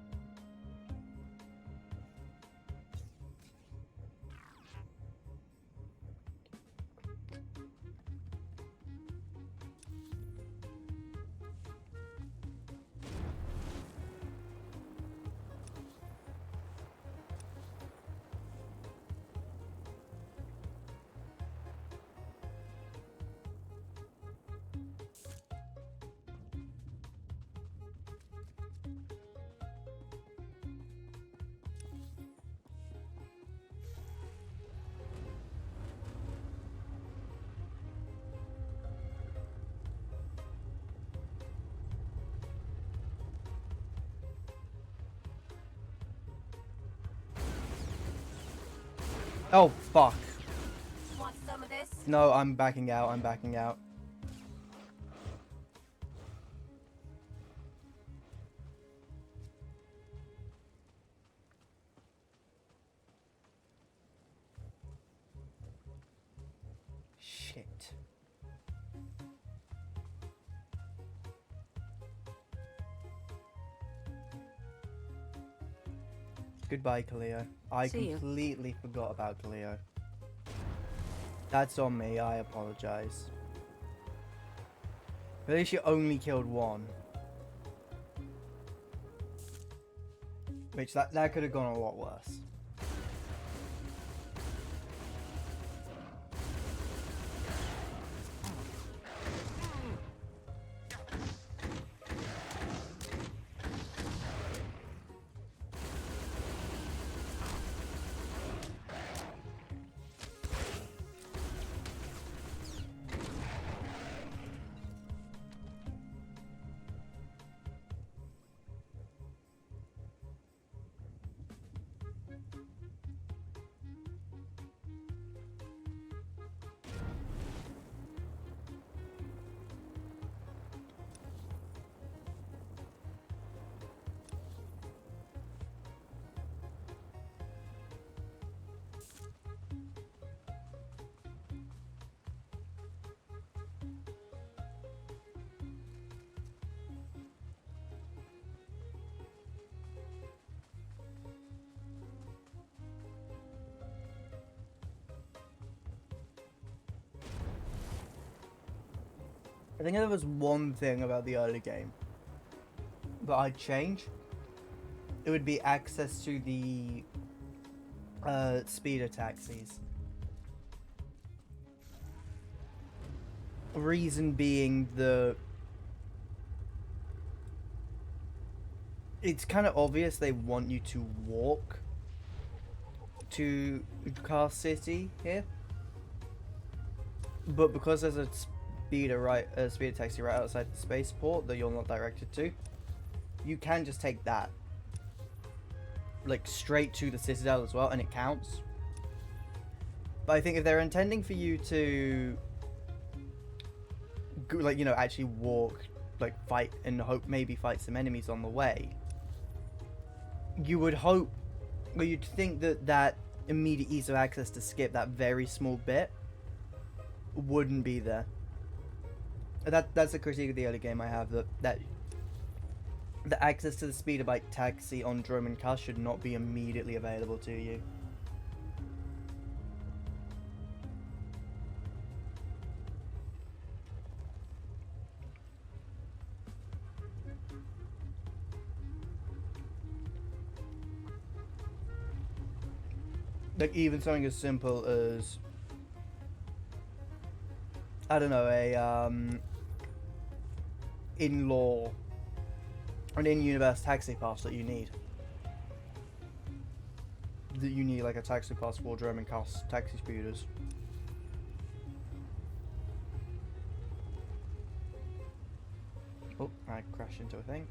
Oh, fuck. Want some of this? No, I'm backing out, I'm backing out. Shit. Goodbye, Cleo. I completely forgot about Cleo. That's on me, I apologize. At least you only killed one. Which, that could have gone a lot worse. I think if there was one thing about the early game that I'd change, it would be access to the speeder taxis. Reason being it's kind of obvious they want you to walk to Car City here, but because there's a speeder taxi right outside the spaceport that you're not directed to, you can just take that like straight to the Citadel as well, and it counts. But I think if they're intending for you to like, you know, actually walk, like fight and hope maybe fight some enemies on the way, you would hope, or you'd think that that immediate ease of access to skip that very small bit wouldn't be there. That's a critique of the early game I have, that the access to the speeder bike taxi on Droman Car should not be immediately available to you. Like, even something as simple as, I don't know, an in-universe taxi pass that you need. That you need, like, a taxi pass for Droman Car taxi speeders. Oh, I crashed into a thing.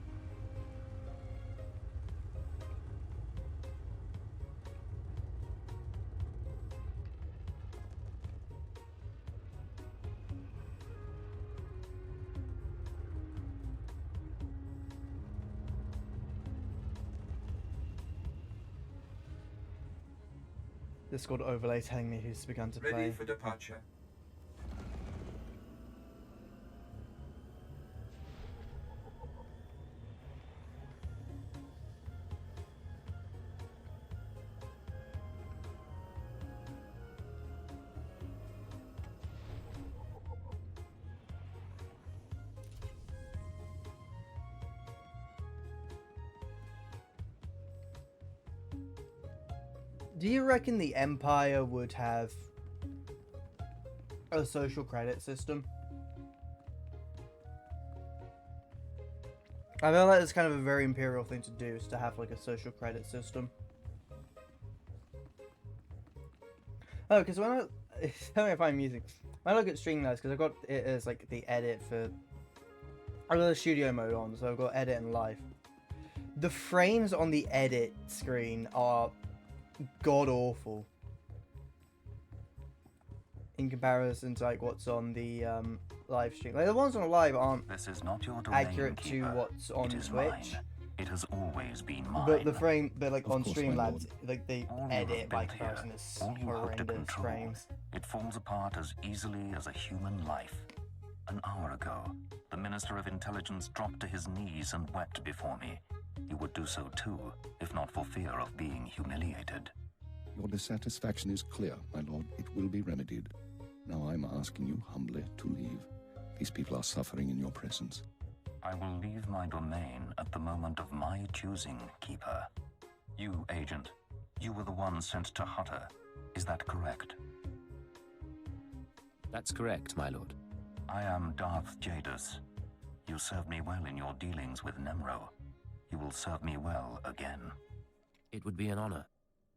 Discord overlay telling me who's begun to play. Ready for departure. Do you reckon the Empire would have a social credit system? I feel like it's kind of a very Imperial thing to do, is to have like a social credit system. Oh, because when tell me if I'm using, when I look at Streamlabs, because I've got it as like the edit for, I've got the studio mode on, so I've got edit and live. The frames on the edit screen are god awful in comparison to like what's on the live stream. Like the ones on live aren't This is not your domain, accurate Keeper. to what's on It is Twitch. Mine. It has always been mine. But the frame, but like Of on course, my Streamlabs, lord. like the All you edit have by built comparison here, is all you hope to horrendous control, frames. it falls apart as easily as a human life. An hour ago, the Minister of Intelligence dropped to his knees and wept before me. He would do so too, if not for fear of being humiliated. Your dissatisfaction is clear, my lord. It will be remedied. Now I'm asking you humbly to leave. These people are suffering in your presence. I will leave my domain at the moment of my choosing, Keeper. You, Agent, you were the one sent to Hutter. Is that correct? That's correct, my lord. I am Darth Jadus. You served me well in your dealings with Nemro. You will serve me well again. It would be an honor.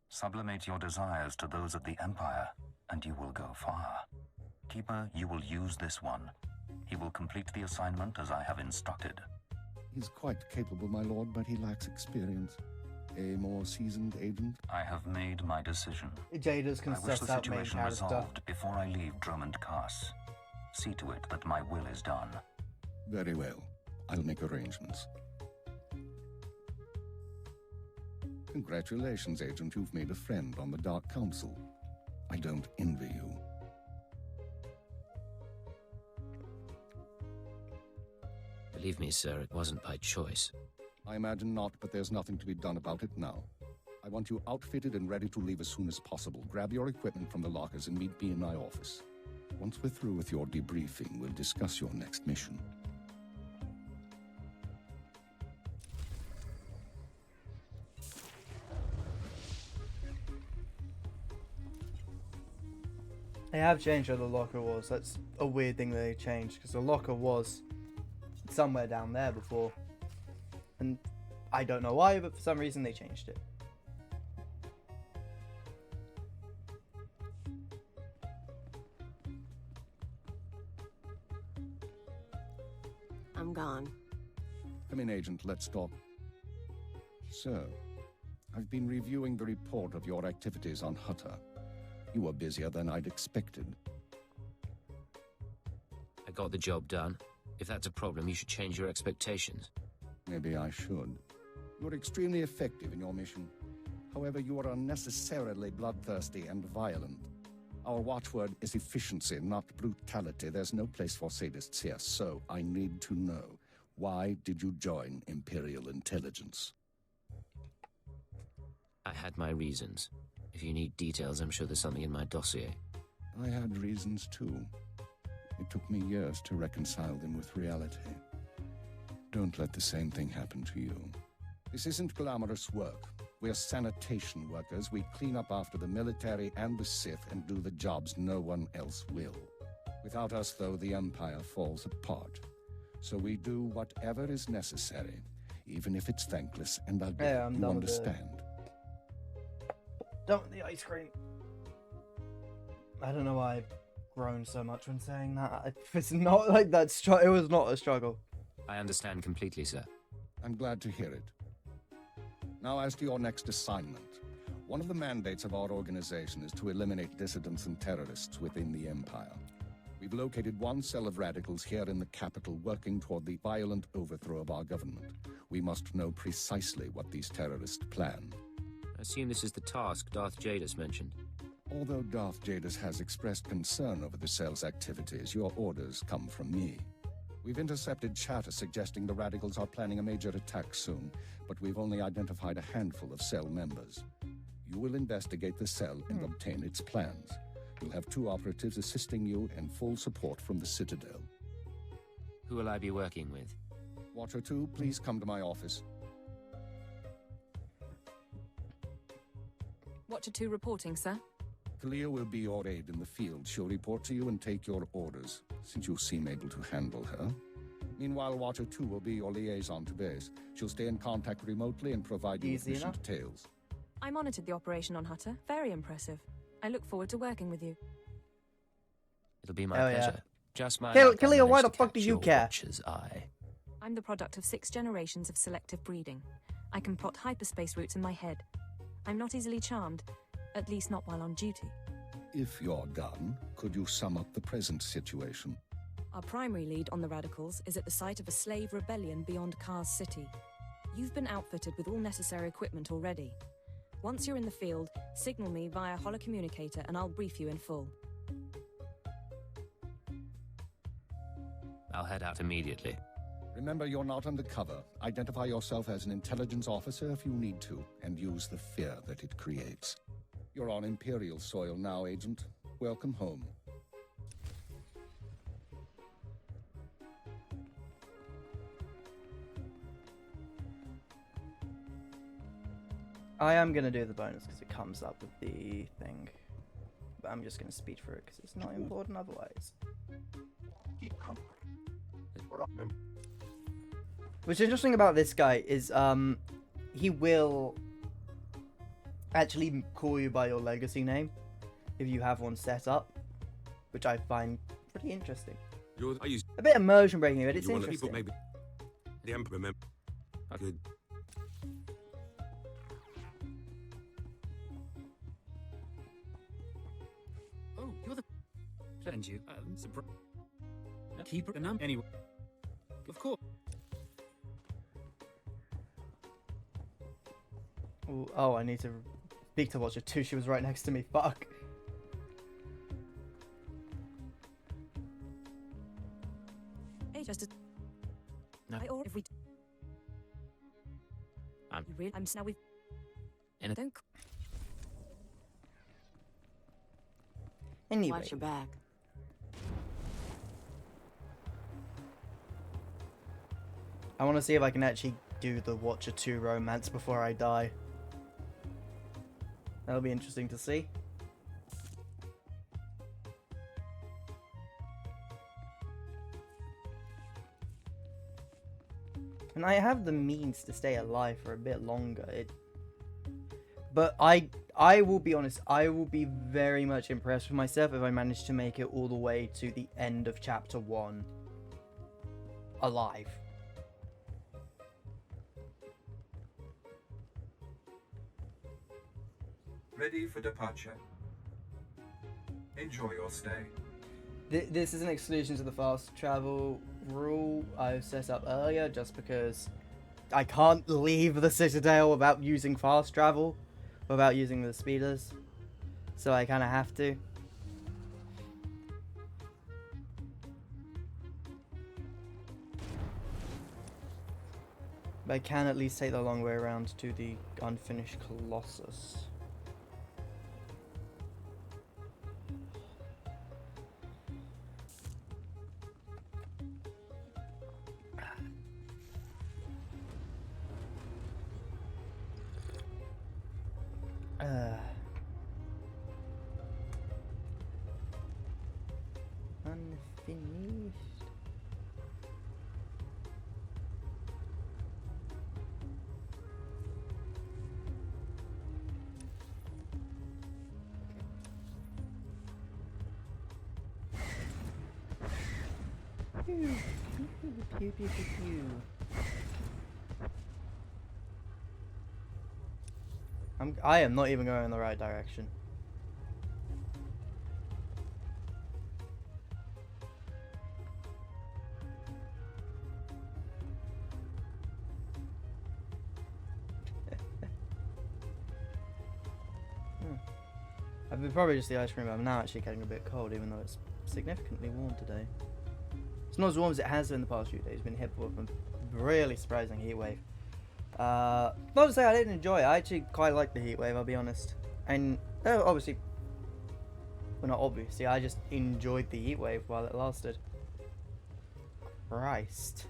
Sublimate your desires to those of the Empire, and you will go far. Keeper, you will use this one. He will complete the assignment as I have instructed. He's quite capable, my lord, but he lacks experience. A more seasoned agent? I have made my decision. Jada's can I wish the suss out main situation character. resolved before I leave Drummond Cass. See to it that my will is done. Very well. I'll make arrangements. Congratulations, Agent. You've made a friend on the Dark Council. I don't envy you. Believe me, sir, it wasn't by choice. I imagine not, but there's nothing to be done about it now. I want you outfitted and ready to leave as soon as possible. Grab your equipment from the lockers and meet me in my office. Once we're through with your debriefing, we'll discuss your next mission. They have changed where the locker was. That's a weird thing that they changed, because the locker was somewhere down there before. And I don't know why, but for some reason they changed it. I'm gone. Come in, Agent. Let's talk. Sir, I've been reviewing the report of your activities on Hutter. You were busier than I'd expected. I got the job done. If that's a problem, you should change your expectations. Maybe I should. You're extremely effective in your mission. However, you are unnecessarily bloodthirsty and violent. Our watchword is efficiency, not brutality. There's no place for sadists here, so I need to know. Why did you join Imperial Intelligence? I had my reasons. If you need details, I'm sure there's something in my dossier. I had reasons too. It took me years to reconcile them with reality. Don't let the same thing happen to you. This isn't glamorous work. We're sanitation workers. We clean up after the military and the Sith and do the jobs no one else will. Without us, though, the Empire falls apart. So we do whatever is necessary, even if it's thankless and ugly. Yeah, I'm you done understand? Done with the ice cream. I don't know why I've grown so much when saying that. It's not like that. It was not a struggle. I understand completely, sir. I'm glad to hear it. Now, as to your next assignment. One of the mandates of our organization is to eliminate dissidents and terrorists within the Empire. We've located one cell of radicals here in the capital working toward the violent overthrow of our government. We must know precisely what these terrorists plan. I assume this is the task Darth Jadis mentioned. Although Darth Jadis has expressed concern over the cell's activities, your orders come from me. We've intercepted chatter suggesting the radicals are planning a major attack soon, but we've only identified a handful of cell members. You will investigate the cell and obtain its plans. You'll have 2 operatives assisting you and full support from the Citadel. Who will I be working with? Watcher 2, please come to my office. Watcher 2 reporting, sir. Kalia will be your aide in the field. She'll report to you and take your orders, since you seem able to handle her. Meanwhile, Watcher 2 will be your liaison to base. She'll stay in contact remotely and provide you with mission details. I monitored the operation on Hutter. Very impressive. I look forward to working with you. It'll be my Hell yeah. pleasure. Just my Kalia, why the fuck do you care? I'm the product of 6 generations of selective breeding. I can plot hyperspace routes in my head. I'm not easily charmed, at least not while on duty. If you're done, could you sum up the present situation? Our primary lead on the radicals is at the site of a slave rebellion beyond Kars City. You've been outfitted with all necessary equipment already. Once you're in the field, signal me via holocommunicator and I'll brief you in full. I'll head out immediately. Remember, you're not undercover. Identify yourself as an intelligence officer if you need to, and use the fear that it creates. You're on Imperial soil now, Agent. Welcome home. I am going to do the bonus because it comes up with the thing. But I'm just going to speed through it because it's not important otherwise. What's interesting about this guy is he will actually call you by your legacy name if you have one set up, which I find pretty interesting. A bit immersion breaking, but it's interesting. Maybe the Emperor member. Good. Oh, you're the... And you. Keeper the number anyway. Of course. Ooh, oh, I need to speak to Watcher 2. She was right next to me. Fuck. Hey, just No. I or every. I'm. You really? I'm now with. Don't. Anyway. Watch your back. I want to see if I can actually do the Watcher 2 romance before I die. That'll be interesting to see. And I have the means to stay alive for a bit longer. But I will be honest, I will be very much impressed with myself if I manage to make it all the way to the end of Chapter 1 alive. Ready for departure. Enjoy your stay. This is an exclusion to the fast travel rule I've set up earlier, just because I can't leave the Citadel without using fast travel, without using the speeders, so I kind of have to. But I can at least take the long way around to the unfinished Colossus. Unfinished. Pew, pew, pew, pew, pew. I am not even going in the right direction. I've been probably just the ice cream, but I'm now actually getting a bit cold, even though it's significantly warm today. It's not as warm as it has been the past few days. It's been hit with a really surprising heat wave. Not to say I didn't enjoy it. I actually quite liked the heat wave, I'll be honest. And obviously, well, not obviously, I just enjoyed the heat wave while it lasted. Christ.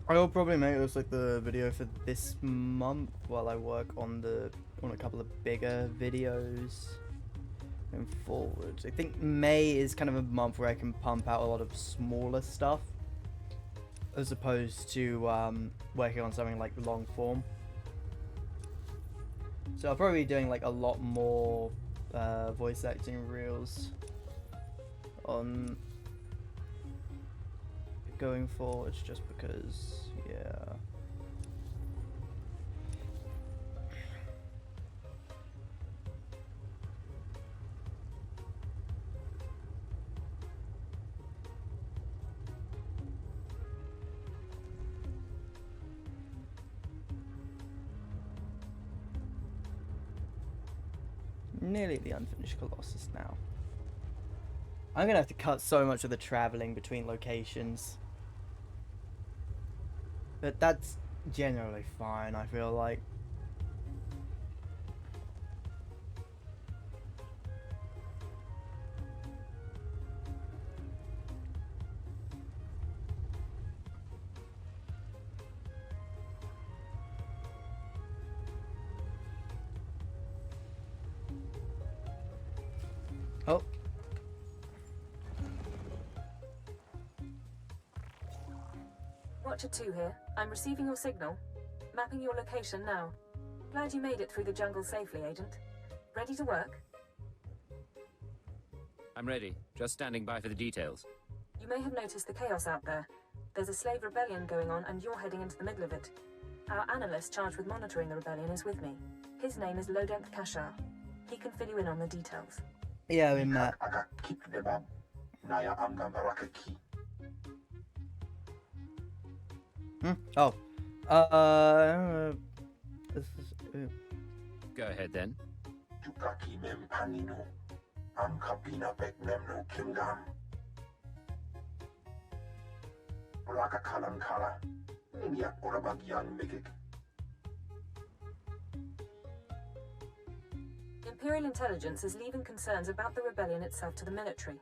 I'll probably make this like the video for this month while I work on a couple of bigger videos going forward. I think May is kind of a month where I can pump out a lot of smaller stuff as opposed to working on something like long form. So I'll probably be doing like a lot more voice acting reels on going forward, just because, yeah. Nearly the unfinished Colossus now. I'm gonna have to cut so much of the traveling between locations. But that's generally fine, I feel like. Oh. Watcher 2 here. I'm receiving your signal. Mapping your location now. Glad you made it through the jungle safely, Agent. Ready to work? I'm ready. Just standing by for the details. You may have noticed the chaos out there. There's a slave rebellion going on and you're heading into the middle of it. Our analyst charged with monitoring the rebellion is with me. His name is Lodenk Kashar. He can fill you in on the details. Yeah, we met. Oh. Go ahead then. Imperial intelligence is leaving concerns about the rebellion itself to the military.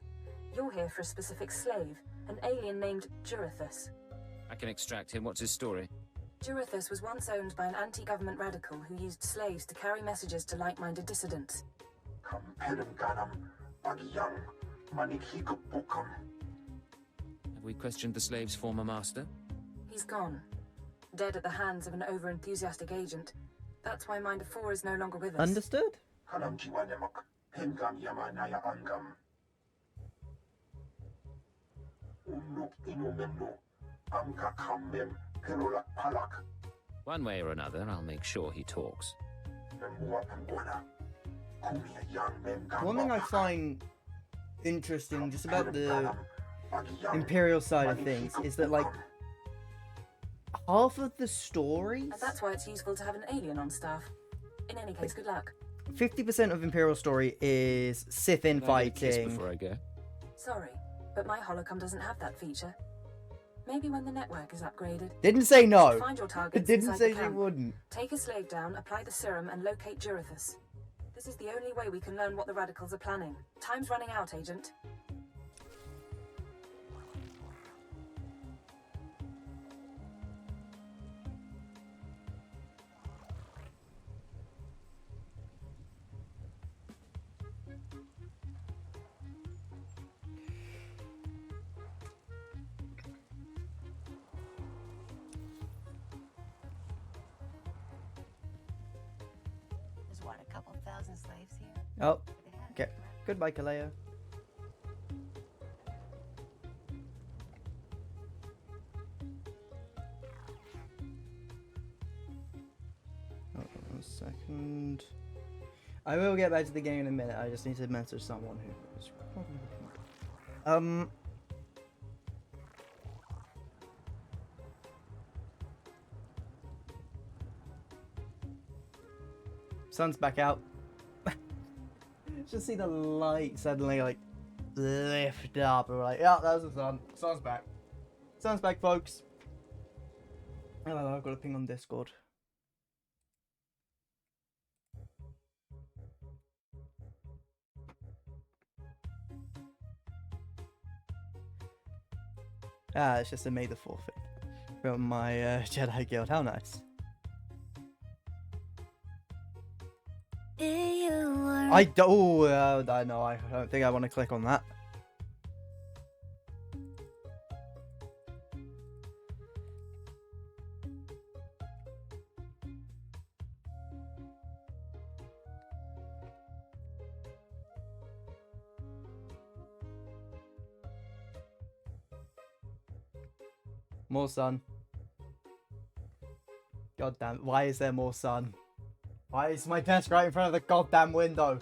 You're here for a specific slave, an alien named Jurithus. I can extract him. What's his story? Jurithus was once owned by an anti-government radical who used slaves to carry messages to like-minded dissidents. Have we questioned the slave's former master? He's gone. Dead at the hands of an over-enthusiastic agent. That's why Minder 4 is no longer with us. Understood? One way or another, I'll make sure he talks. One thing I find interesting just about the Imperial side of things is that, like, half of the stories... And that's why it's useful to have an alien on staff. In any case, good luck. 50% of Imperial story is Sith infighting. Before I go. Sorry, but my holocom doesn't have that feature. Maybe when the network is upgraded. Didn't say no. Find your targets Didn't inside say the she camp. wouldn't. Take a slave down, apply the serum, and locate Jurithus. This is the only way we can learn what the radicals are planning. Time's running out, Agent. A couple thousand slaves here. Oh, okay. Goodbye, Kaleo. Hold on a second. I will get back to the game in a minute. I just need to message someone who is probably sun's back out. Just see the light suddenly like lift up. And we're like, yeah, that's the sun. Sun's back. Sun's back, folks. Hello, I've got a ping on Discord. Ah, it's just a May the 4th from my Jedi Guild. How nice. I don't. I know. I don't think I want to click on that. More sun. God damn. Why is there more sun? Why is my desk right in front of the goddamn window?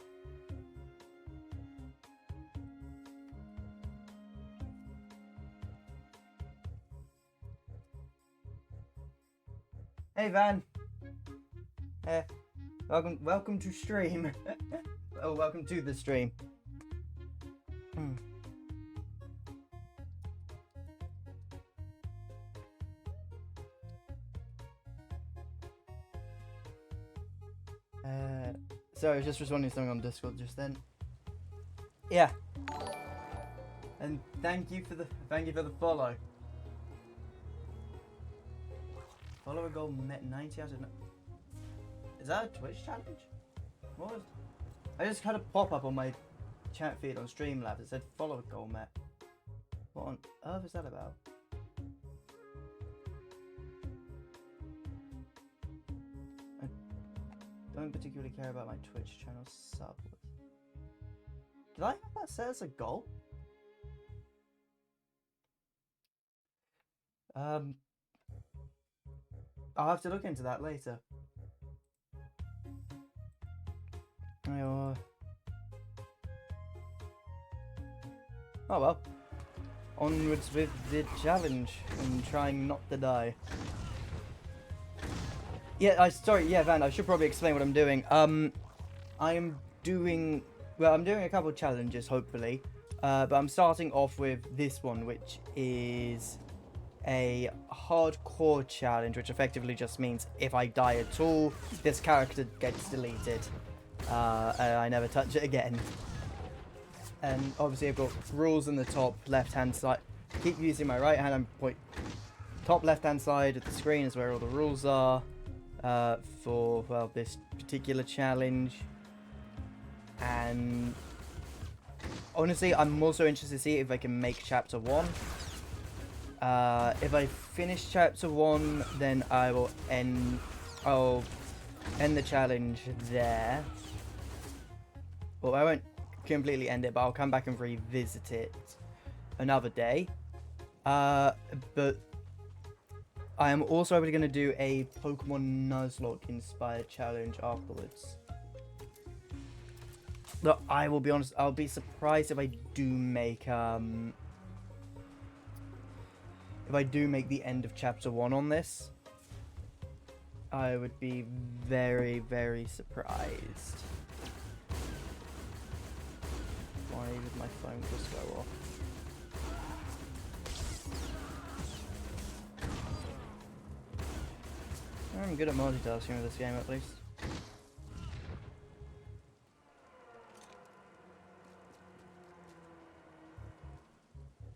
Hey Van. Welcome to stream. Oh, welcome to the stream. Sorry, I was just responding to something on Discord just then. Yeah. And thank you for the follow. Follower goal met 90 out of 9. Is that a Twitch challenge? What was... I just had a pop-up on my chat feed on Streamlabs. It said follower goal met. What on earth is that about? I don't particularly care about my Twitch channel sub. Did I have that set as a goal? I'll have to look into that later. Oh well. Onwards with the challenge and trying not to die. Yeah, sorry, Van, I should probably explain what I'm doing. I'm doing a couple of challenges, hopefully. But I'm starting off with this one, which is a hardcore challenge, which effectively just means if I die at all, this character gets deleted. And I never touch it again. And obviously I've got rules in the top left-hand side. Keep using my right hand and point. Top left-hand side of the screen is where all the rules are for, well, this particular challenge. And honestly, I'm also interested to see if I can make Chapter 1. If I finish Chapter 1, then I'll end the challenge there. Well, I won't completely end it, but I'll come back and revisit it another day. But I am also going to do a Pokemon Nuzlocke inspired challenge afterwards. Look, I will be honest, I'll be surprised if I do make the end of Chapter 1 on this. I would be very, very surprised. Why did my phone just go off? I'm good at multitasking with this game, at least.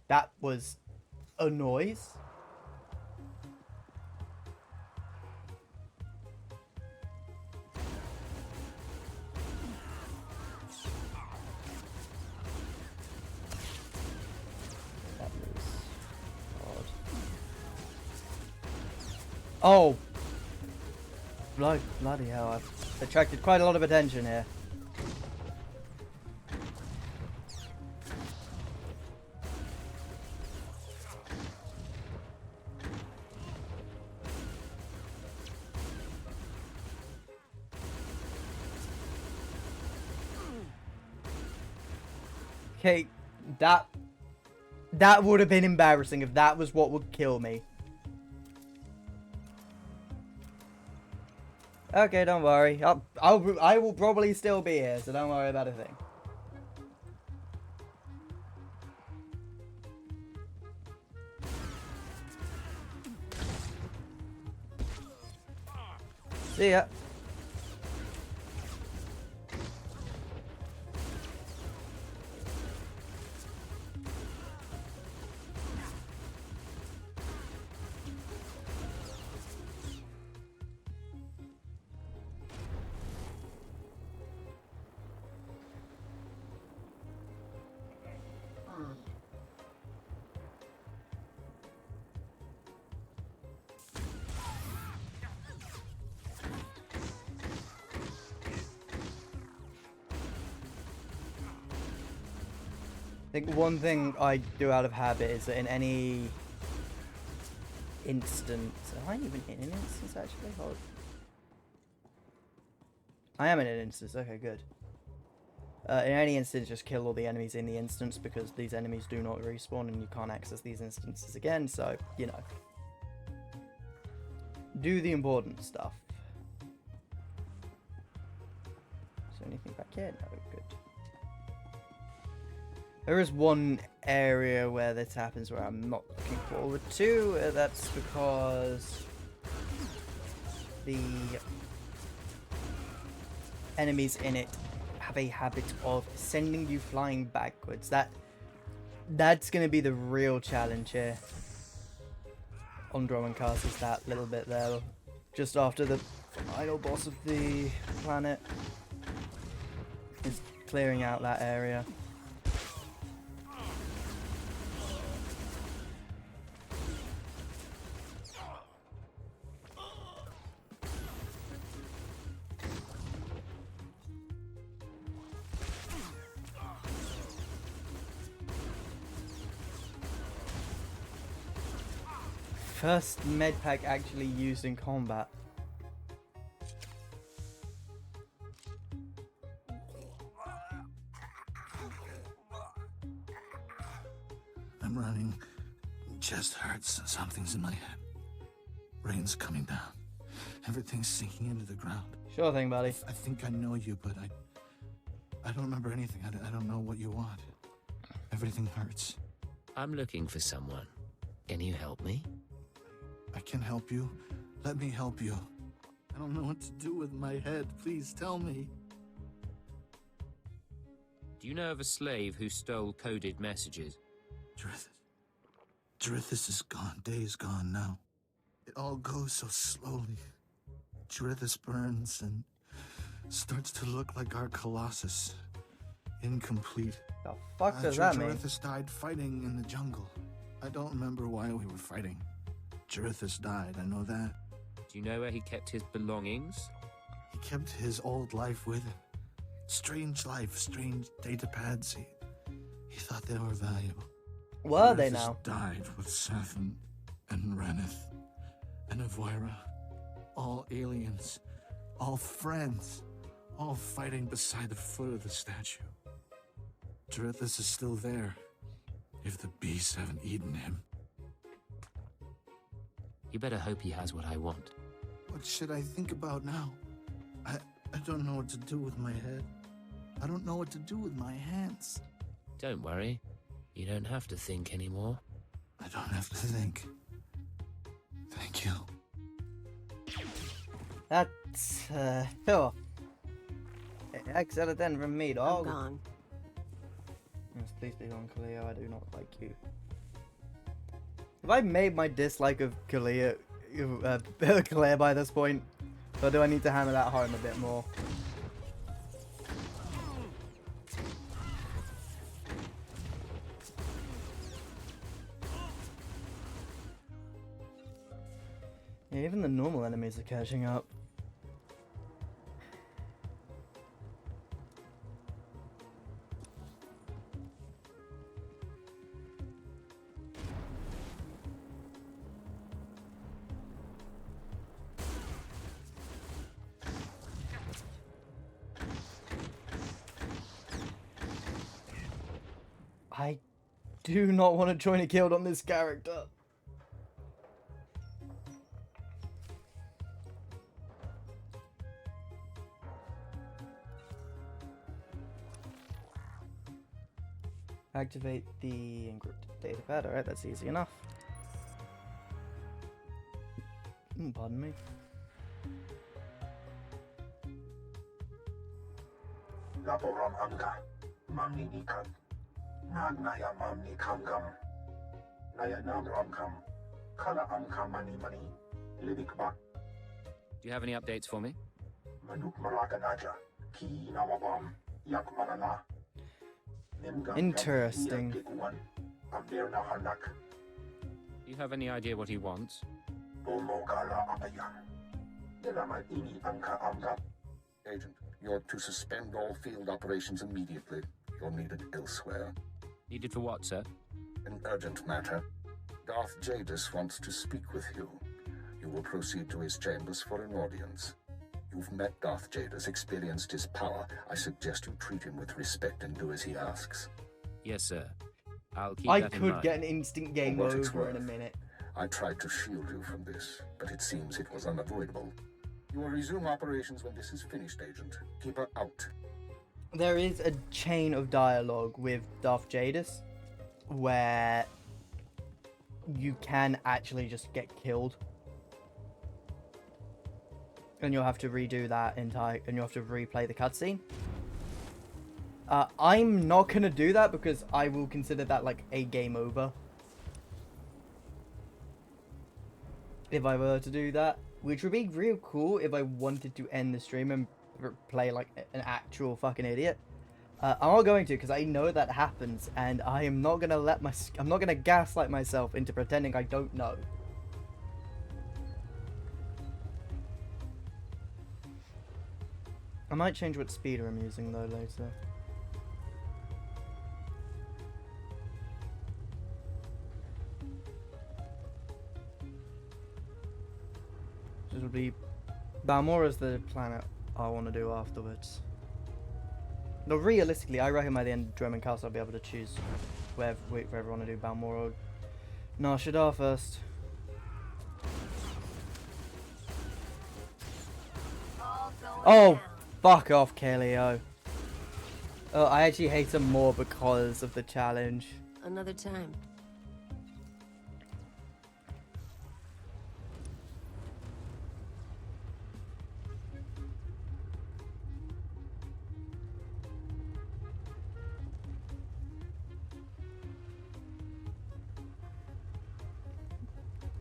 That was a noise. That was odd. Oh! Bloody hell, I've attracted quite a lot of attention here. Okay, that would have been embarrassing if that was what would kill me. Okay, don't worry. I will probably still be here, so don't worry about a thing. See ya. I think one thing I do out of habit is that in any instance... Am I even in an instance, actually? Hold. I am in an instance. Okay, good. In any instance, just kill all the enemies in the instance, because these enemies do not respawn and you can't access these instances again, so, you know. Do the important stuff. Is there anything back here? No, good. There is one area where this happens where I'm not looking forward to. That's because the enemies in it have a habit of sending you flying backwards. That's going to be the real challenge here. Ondro is that little bit there, just after the final boss of the planet is clearing out that area. First medpack actually used in combat. I'm running. Chest hurts. Something's in my head. Rain's coming down. Everything's sinking into the ground. Sure thing, buddy. I think I know you, but I don't remember anything. I don't know what you want. Everything hurts. I'm looking for someone. Can you help me? I can help you. Let me help you. I don't know what to do with my head. Please tell me. Do you know of a slave who stole coded messages? Drithis is gone. Days gone now. It all goes so slowly. Drithis burns and starts to look like our Colossus. Incomplete. The fuck does that mean? Drithis died fighting in the jungle. I don't remember why we were fighting. Drithis died, I know that. Do you know where he kept his belongings? He kept his old life with him. Strange life, strange data pads. He thought they were valuable. Were they now? Died with Seth and Reneth and Avoira. All aliens. All friends. All fighting beside the foot of the statue. Drithis is still there. If the beasts haven't eaten him. You better hope he has what I want. What should I think about now? I don't know what to do with my head. I don't know what to do with my hands. Don't worry. You don't have to think anymore. I don't have to think. Thank you. That's, oh. Excellent then from me, dog. I'm gone. Yes, please be gone, Kalia. I do not like you. Have I made my dislike of Kalia clear by this point? Or do I need to hammer that home a bit more? Yeah, even the normal enemies are catching up. I do not want to join a guild on this character. Activate the encrypted datapad. Alright, that's easy enough. Pardon me. Laporam amka, mamni nikan. Nagnaya mamni kangam. Naya nam ramkam. Kala amka mani mani. Libik bak. Do you have any updates for me? Manuk maraganaja. Ki nawabam. Yak manana. Interesting. Do you have any idea what he wants? Agent, you're to suspend all field operations immediately. You're needed elsewhere. Needed for what, sir? An urgent matter. Darth Jadis wants to speak with you. You will proceed to his chambers for an audience. You've met Darth Jadis, experienced his power. I suggest you treat him with respect and do as he asks. Yes, sir. I'll keep I that in could mind. get an instant game over in a minute. I tried to shield you from this, but it seems it was unavoidable. You will resume operations when this is finished, Agent. Keep her out. There is a chain of dialogue with Darth Jadis where you can actually just get killed. And you'll have to redo that and you'll have to replay the cutscene. I'm not gonna do that because I will consider that like a game over. If I were to do that, which would be real cool if I wanted to end the stream and play like an actual fucking idiot. I'm not going to because I know that happens, and I am not gonna I'm not gonna gaslight myself into pretending I don't know. I might change what speeder I'm using though later. This will be Balmora's the planet I want to do afterwards. No, realistically, I reckon by the end of Drummond Castle I'll be able to choose wherever I want to do Balmora or Nar Shaddaa first. Oh, fuck off, Kaleo. Oh, I actually hate him more because of the challenge. Another time.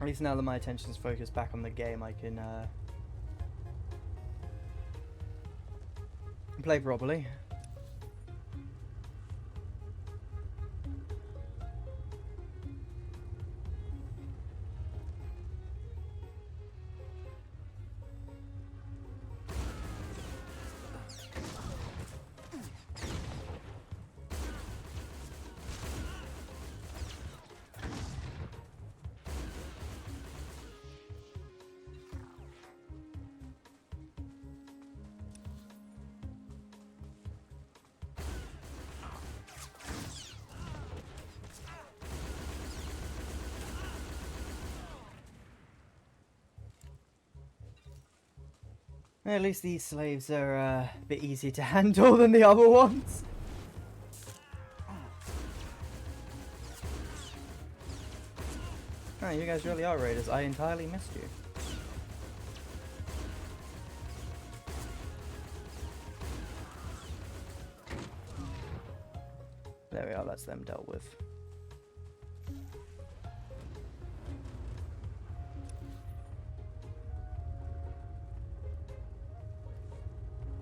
At least now that my attention is focused back on the game, I can play properly. At least these slaves are a bit easier to handle than the other ones. Oh, you guys really are raiders. I entirely missed you. There we are, that's them dealt with.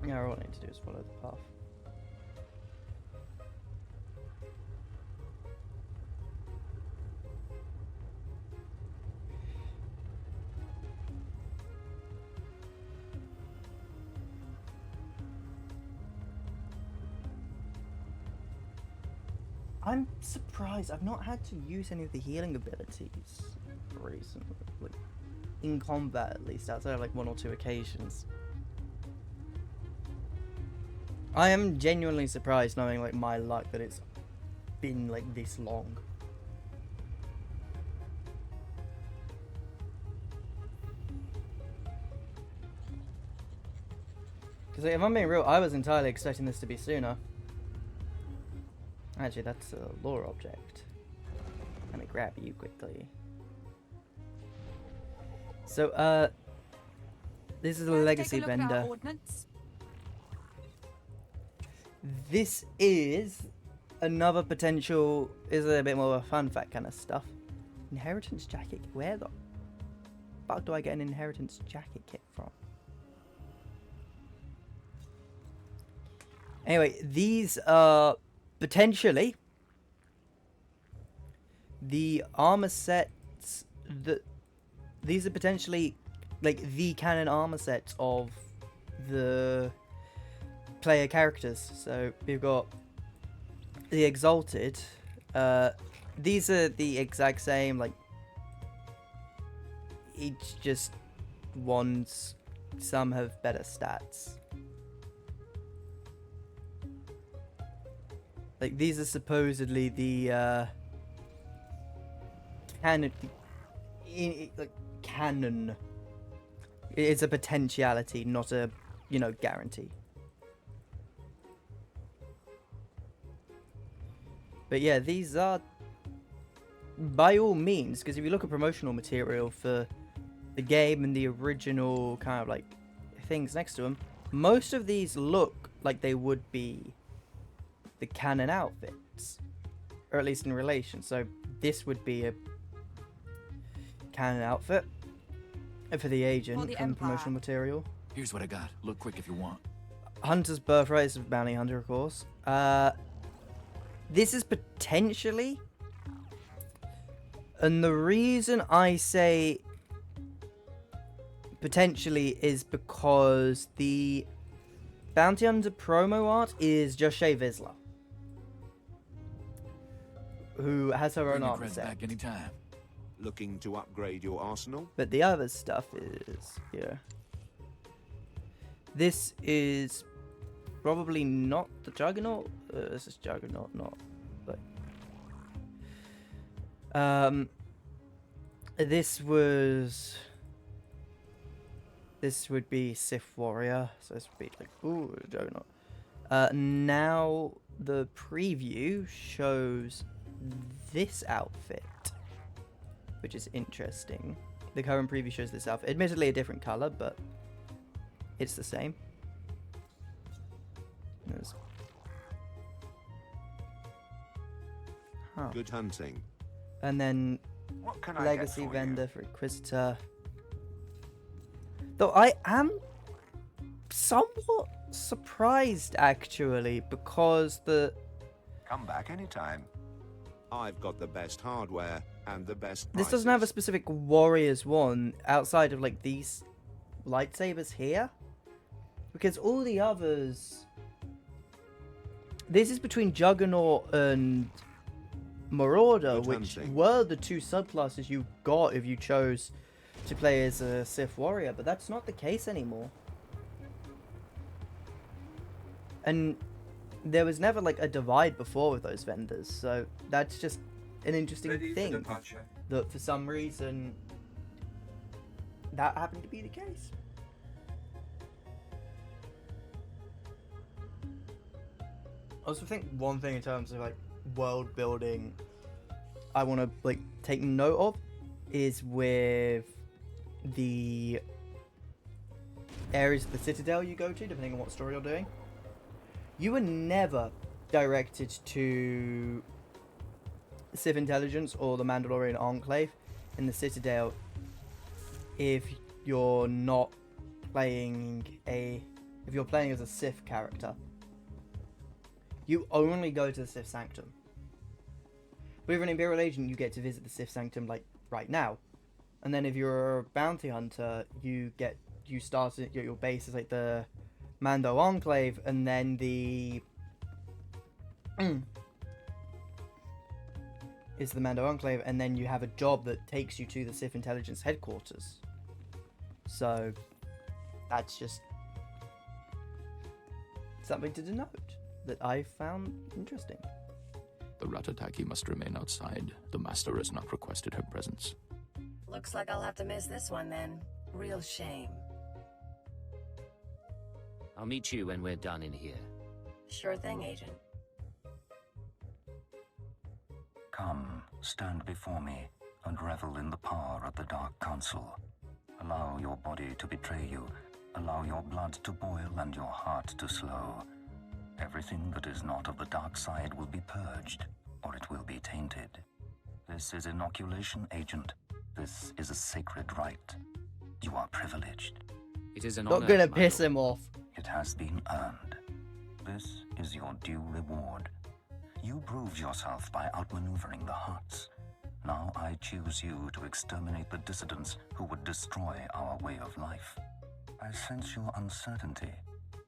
Yeah, all I need to do is follow the path. I'm surprised I've not had to use any of the healing abilities recently. In combat, at least, outside of like 1 or 2 occasions. I am genuinely surprised, knowing like my luck, that it's been like this long. Because if I'm being real, I was entirely expecting this to be sooner. Actually, that's a lore object. Let me grab you quickly. So, this is a legacy vendor. This is another potential, is a bit more of a fun fact kind of stuff. Inheritance jacket. Where the fuck do I get an inheritance jacket kit from? Anyway, these are potentially the armor sets that these are potentially like the canon armor sets of the player characters. So we've got the Exalted. These are the exact same, like each just ones. Some have better stats. Like these are supposedly the canon. Like canon. It's a potentiality, not a, you know, guarantee. But yeah, these are, by all means, because if you look at promotional material for the game and the original kind of like things next to them, most of these look like they would be the canon outfits, or at least in relation. So this would be a canon outfit for the agent from promotional material. Here's what I got. Look quick if you want. Hunter's Birthright is a bounty hunter, of course. This is potentially, and the reason I say potentially is because the bounty hunter promo art is Just Shay Vizsla, who has her own armor set. Back anytime. Looking to upgrade your arsenal? But the other stuff is here. This is probably not the Juggernaut. This is Juggernaut, not like. This would be Sith Warrior, so this would be like, ooh, Juggernaut. Now the preview shows this outfit, which is interesting. The current preview shows this outfit. Admittedly a different color, but it's the same. Good hunting. And then What can I Legacy get for vendor for Inquisitor. Though I am somewhat surprised, actually, because the... Come back anytime. I've got the best hardware and the best This prices. doesn't have a specific Warriors one outside of, like, these lightsabers here. Because all the others... This is between Juggernaut and Marauder, which were the two subclasses you got if you chose to play as a Sith Warrior, but that's not the case anymore. And there was never like a divide before with those vendors, so that's just an interesting thing. That for some reason that happened to be the case. I also think one thing in terms of like world building I want to like take note of is with the areas of the Citadel you go to, depending on what story you're doing. You were never directed to Sith Intelligence or the Mandalorian Enclave in the Citadel if you're not playing if you're playing as a Sith character. You only go to the Sith Sanctum. But if you're an Imperial agent, you get to visit the Sith Sanctum like right now. And then if you're a bounty hunter, you start at your base is like the Mando Enclave, and then is the Mando Enclave, and then you have a job that takes you to the Sith Intelligence headquarters. So that's just something to denote that I found interesting. The Ratataki must remain outside. The Master has not requested her presence. Looks like I'll have to miss this one then. Real shame. I'll meet you when we're done in here. Sure thing, Agent. Come, stand before me, and revel in the power of the Dark Council. Allow your body to betray you. Allow your blood to boil and your heart to slow. Everything that is not of the dark side will be purged, or it will be tainted. This is inoculation, Agent. This is a sacred rite. You are privileged. It is an honor. Not gonna piss him off. It has been earned. This is your due reward. You proved yourself by outmaneuvering the Hutts. Now I choose you to exterminate the dissidents who would destroy our way of life. I sense your uncertainty.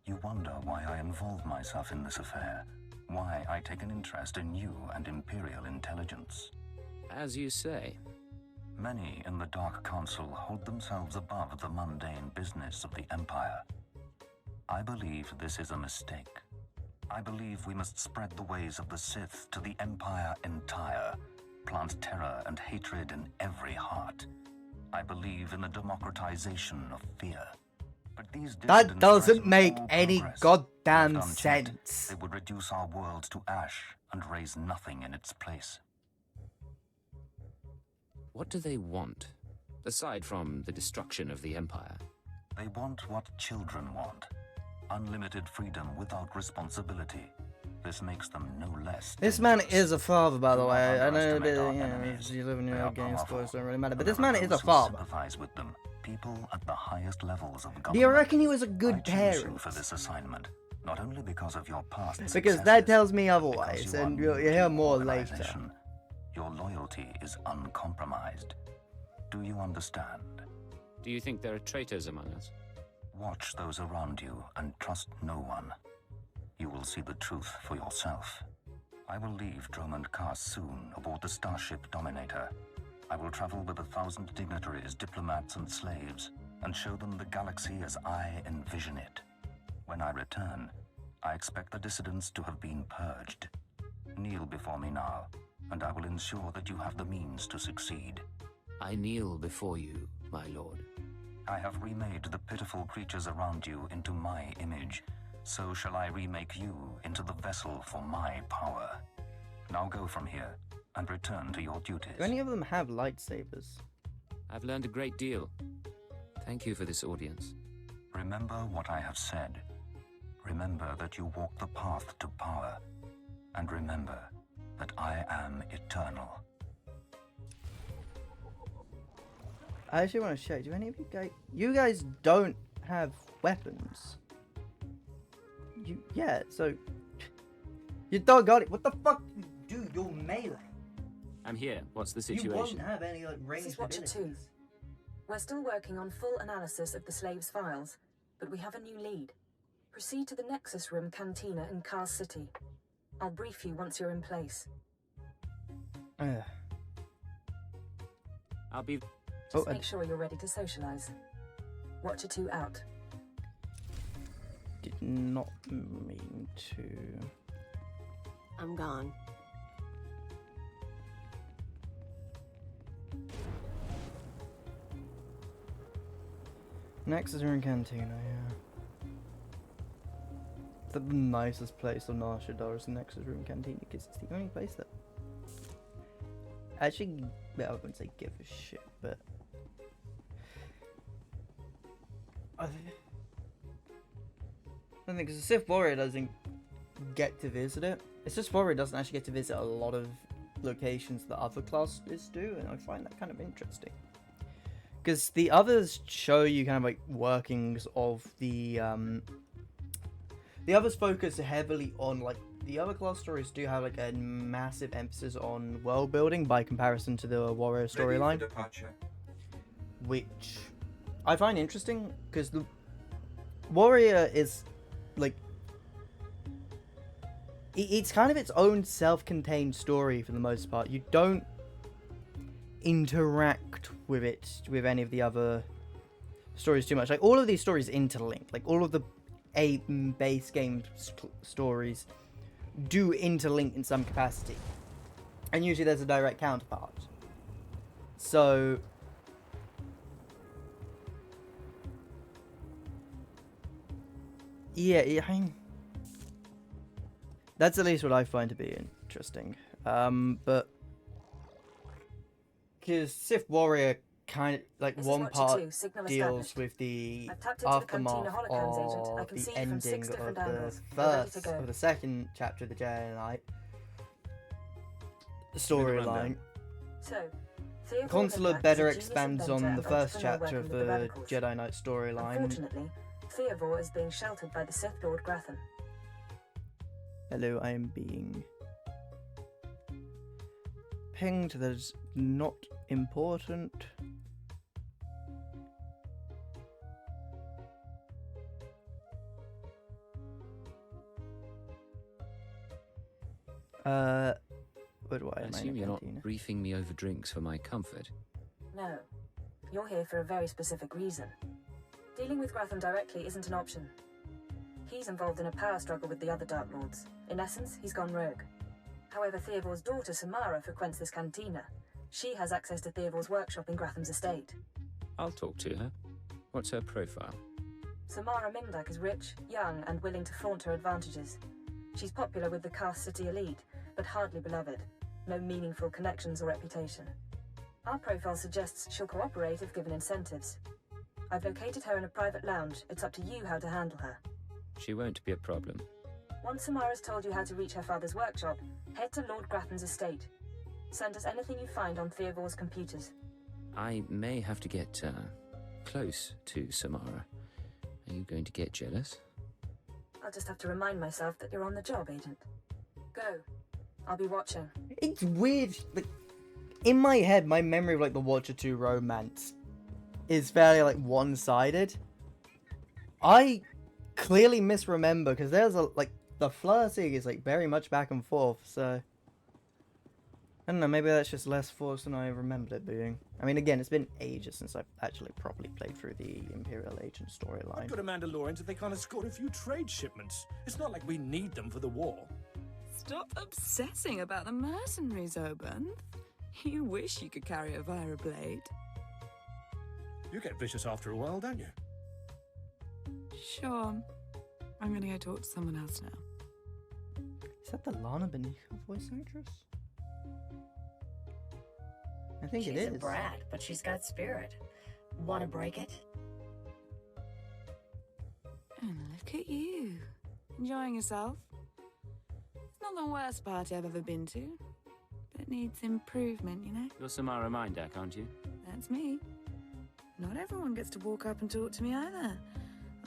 You wonder why I involve myself in this affair, why I take an interest in you and Imperial intelligence. As you say. Many in the Dark Council hold themselves above the mundane business of the Empire. I believe this is a mistake. I believe we must spread the ways of the Sith to the Empire entire, plant terror and hatred in every heart. I believe in the democratization of fear. But these that doesn't make any goddamn sense. They would reduce our world to ash and raise nothing in its place. What do they want, aside from the destruction of the Empire? They want what children want. Unlimited freedom without responsibility. This makes them no less. This man is a father, by the way. I know that you live in your own games, so it doesn't really matter. But this man is a father. Sympathize with them. People at the highest levels of government. Do you reckon he was a good parent? For this assignment, not only because of your past because that tells me otherwise, and you'll hear more later. Your loyalty is uncompromised. Do you understand? Do you think there are traitors among us? Watch those around you and trust no one. You will see the truth for yourself. I will leave Dromund Kaas soon aboard the starship Dominator. I will travel with 1,000 dignitaries, diplomats, and slaves, and show them the galaxy as I envision it. When I return, I expect the dissidents to have been purged. Kneel before me now, and I will ensure that you have the means to succeed. I kneel before you, my lord. I have remade the pitiful creatures around you into my image. So shall I remake you into the vessel for my power. Now go from here, and return to your duties. Do any of them have lightsabers? I've learned a great deal. Thank you for this audience. Remember what I have said. Remember that you walk the path to power. And remember that I am eternal. I actually want to check. Do any of you guys... You guys don't have weapons. Yeah, so... You don't got it. What the fuck you do? You're melee. I'm here. What's the situation? You won't have any, like, ranged This is Watcher abilities. 2. We're still working on full analysis of the slave's files, but we have a new lead. Proceed to the Nexus Room Cantina in Cars City. I'll brief you once you're in place. I'll be... Just make sure you're ready to socialize. Watcher 2 out. Did not mean to... I'm gone. Nexus Room Cantina, yeah. The nicest place on SWTOR is the Nexus Room Cantina because it's the only place that actually, well, I wouldn't say give a shit, but I think because the Sith Warrior doesn't get to visit it. It's just Warrior doesn't actually get to visit a lot of locations that other classes do, and I find that kind of interesting. Because the others show you kind of like workings of the others focus heavily on like the other class stories do have like a massive emphasis on world building by comparison to the Warrior storyline, which I find interesting because the Warrior is like it's kind of its own self-contained story for the most part. You don't interact with it with any of the other stories too much. Like all of these stories interlink. Like all of the 8 base game stories do interlink in some capacity, and usually there's a direct counterpart. So yeah, I mean, that's at least what I find to be interesting. But because Sith Warrior kind of like one part deals with the aftermath of the ending of the second chapter of the Jedi Knight storyline. Consular better expands on the first chapter of the Jedi Knight storyline. Unfortunately, Theodore is being sheltered by the Sith Lord Gratham. Hello, I am being pinged. That's not important. What do I assume you're not briefing me over drinks for my comfort. No. You're here for a very specific reason. Dealing with Gratham directly isn't an option. He's involved in a power struggle with the other Dark Lords. In essence, he's gone rogue. However, Theovor's daughter, Samara, frequents this cantina. She has access to Theovor's workshop in Gratham's estate. I'll talk to her. What's her profile? Samara Mindak is rich, young, and willing to flaunt her advantages. She's popular with the Cars City elite, but hardly beloved. No meaningful connections or reputation. Our profile suggests she'll cooperate if given incentives. I've located her in a private lounge. It's up to you how to handle her. She won't be a problem. Once Samara's told you how to reach her father's workshop, head to Lord Gratham's estate. Send us anything you find on Theovor's computers. I may have to get close to Samara. Are you going to get jealous? I'll just have to remind myself that you're on the job, Agent. Go. I'll be watching. It's weird. Like, in my head, my memory of like the Watcher 2 romance is fairly like one-sided. I clearly misremember because there's a like the flirting is like very much back and forth. So I don't know. Maybe that's just less forced than I remembered it being. I mean, again, it's been ages since I've actually properly played through the Imperial Agent storyline. What good are Mandalorians if they can't escort a few trade shipments? It's not like we need them for the war. Stop obsessing about the mercenaries, Oban. You wish you could carry a Vira blade. You get vicious after a while, don't you? Sure. I'm gonna go talk to someone else now. Is that the Lana Beneath voice actress? I think it is. She's a brat, but she's got spirit. Want to break it? And look at you. Enjoying yourself? It's not the worst party I've ever been to. But it needs improvement, you know? You're Samara Mindak, aren't you? That's me. Not everyone gets to walk up and talk to me either.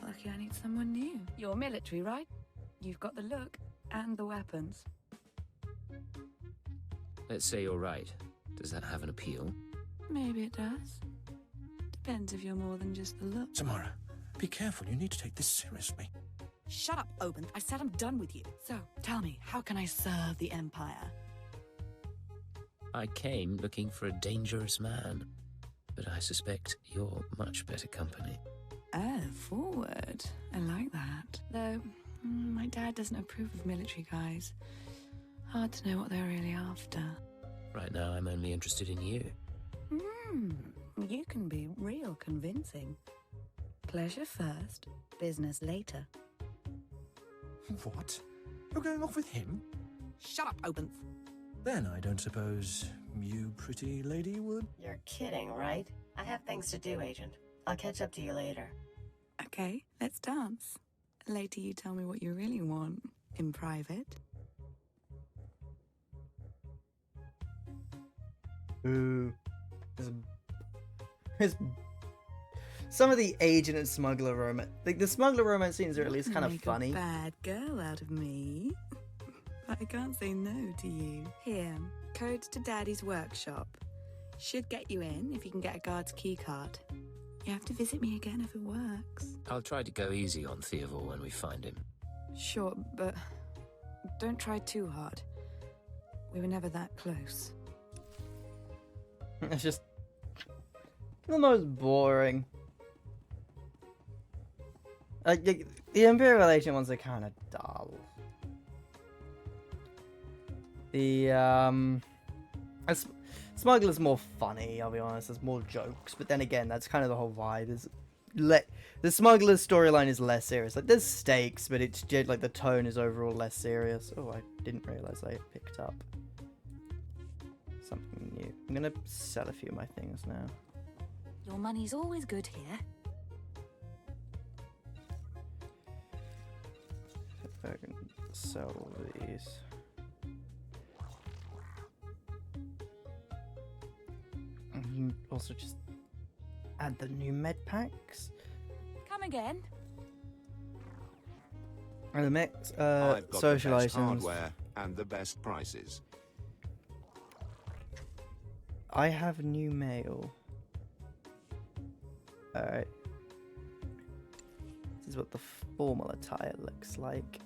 Lucky I need someone new. You're military, right? You've got the look and the weapons. Let's say you're right. Does that have an appeal? Maybe it does. Depends if you're more than just the look. Samara, be careful. You need to take this seriously. Shut up, Oben. I said I'm done with you. So, tell me, how can I serve the Empire? I came looking for a dangerous man, but I suspect you're much better company. Oh, forward. I like that. Though, my dad doesn't approve of military guys. Hard to know what they're really after. Right now, I'm only interested in you. You can be real convincing. Pleasure first, business later. What? You're going off with him? Shut up, Oben. Then I don't suppose you, pretty lady, would? You're kidding, right? I have things to do, Agent. I'll catch up to you later. Okay, let's dance. Later you tell me what you really want, in private. Ooh. Some of the agent and smuggler romance, like the smuggler romance scenes are at least kind of funny. Make a bad girl out of me. But I can't say no to you. Here, codes to Daddy's workshop. Should get you in if you can get a guard's keycard. You have to visit me again if it works. I'll try to go easy on Theodore when we find him. Sure, but don't try too hard. We were never that close. It's just the most boring. Like the Imperial Agent ones are kind of dull. The Smuggler's more funny, I'll be honest. There's more jokes, but then again, that's kind of the whole vibe. The Smuggler's storyline is less serious. Like there's stakes, but it's just like the tone is overall less serious. Oh, I didn't realize I picked up something new. I'm gonna sell a few of my things now. Your money's always good here. If I can sell these. And also just add the new med packs. Come again. And the mix, I've got social the best items. hardware and the best prices. I have new mail. Alright. This is what the formal attire looks like.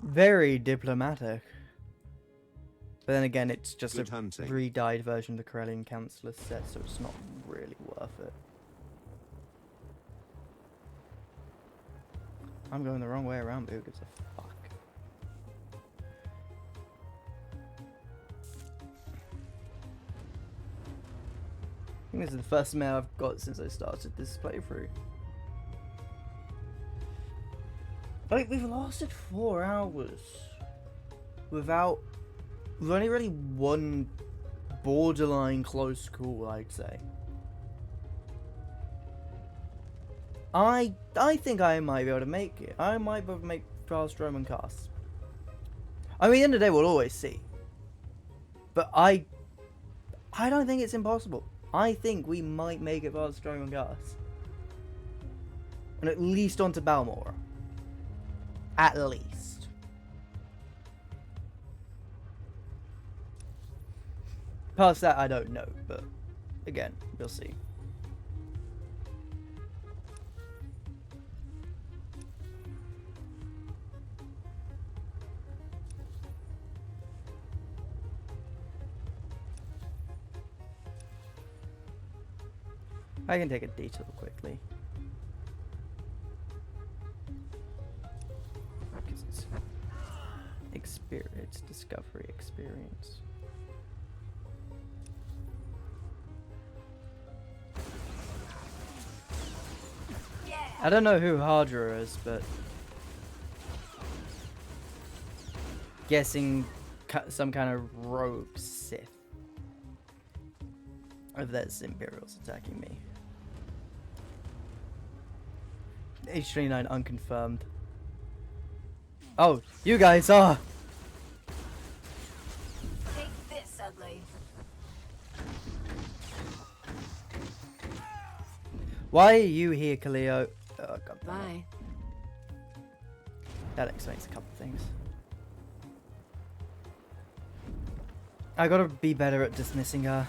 Very diplomatic. But then again, it's just Good a hunting. re-dyed version of the Corellian Councillor's set, so it's not really worth it. I'm going the wrong way around, but who gives a fuck? I think this is the first mail I've got since I started this playthrough. Like, we've lasted 4 hours without... We've only really one borderline close call, I'd say. I think I might be able to make it. I might be able to make fast Roman casts. I mean, at the end of the day, we'll always see. But I don't think it's impossible. I think we might make it past Roman casts. And at least onto Balmora. At least. Past that, I don't know, but again, we'll see. I can take a detour quickly. Because it's experience, discovery experience. I don't know who Hardra is, but guessing some kind of rogue Sith. If that's Imperials attacking me. H29 unconfirmed. Oh, you guys are. Take this, ugly. Why are you here, Cleo? Oh, God. Bye. That explains a couple things. I gotta be better at dismissing her.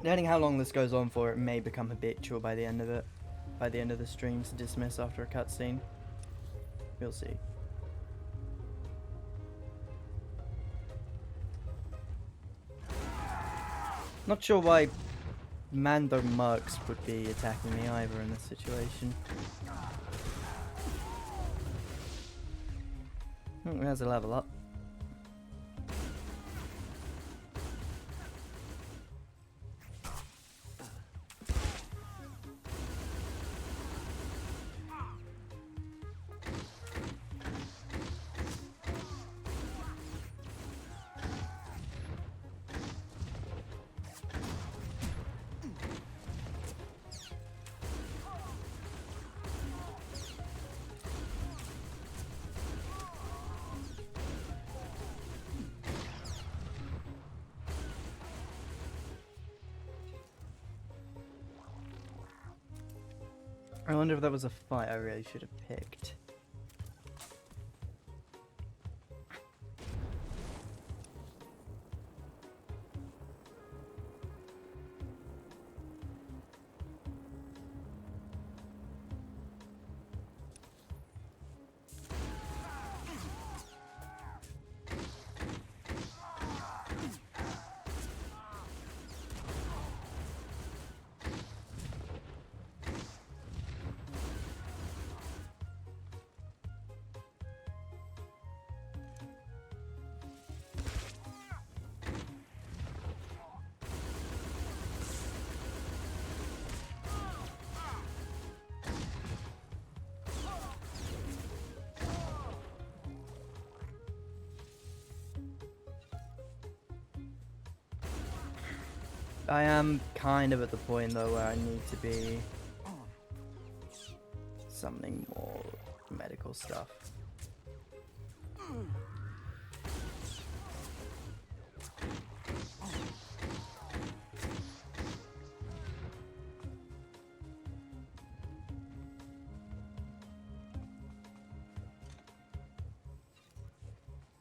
Depending how long this goes on for, it may become habitual by the end of it. By the end of the stream to dismiss after a cutscene. We'll see. Not sure why Mando Mercs would be attacking me either in this situation. Oh, there's a level up. I wonder if that was a fight I really should have picked. I am kind of at the point though where I need to be summoning more medical stuff.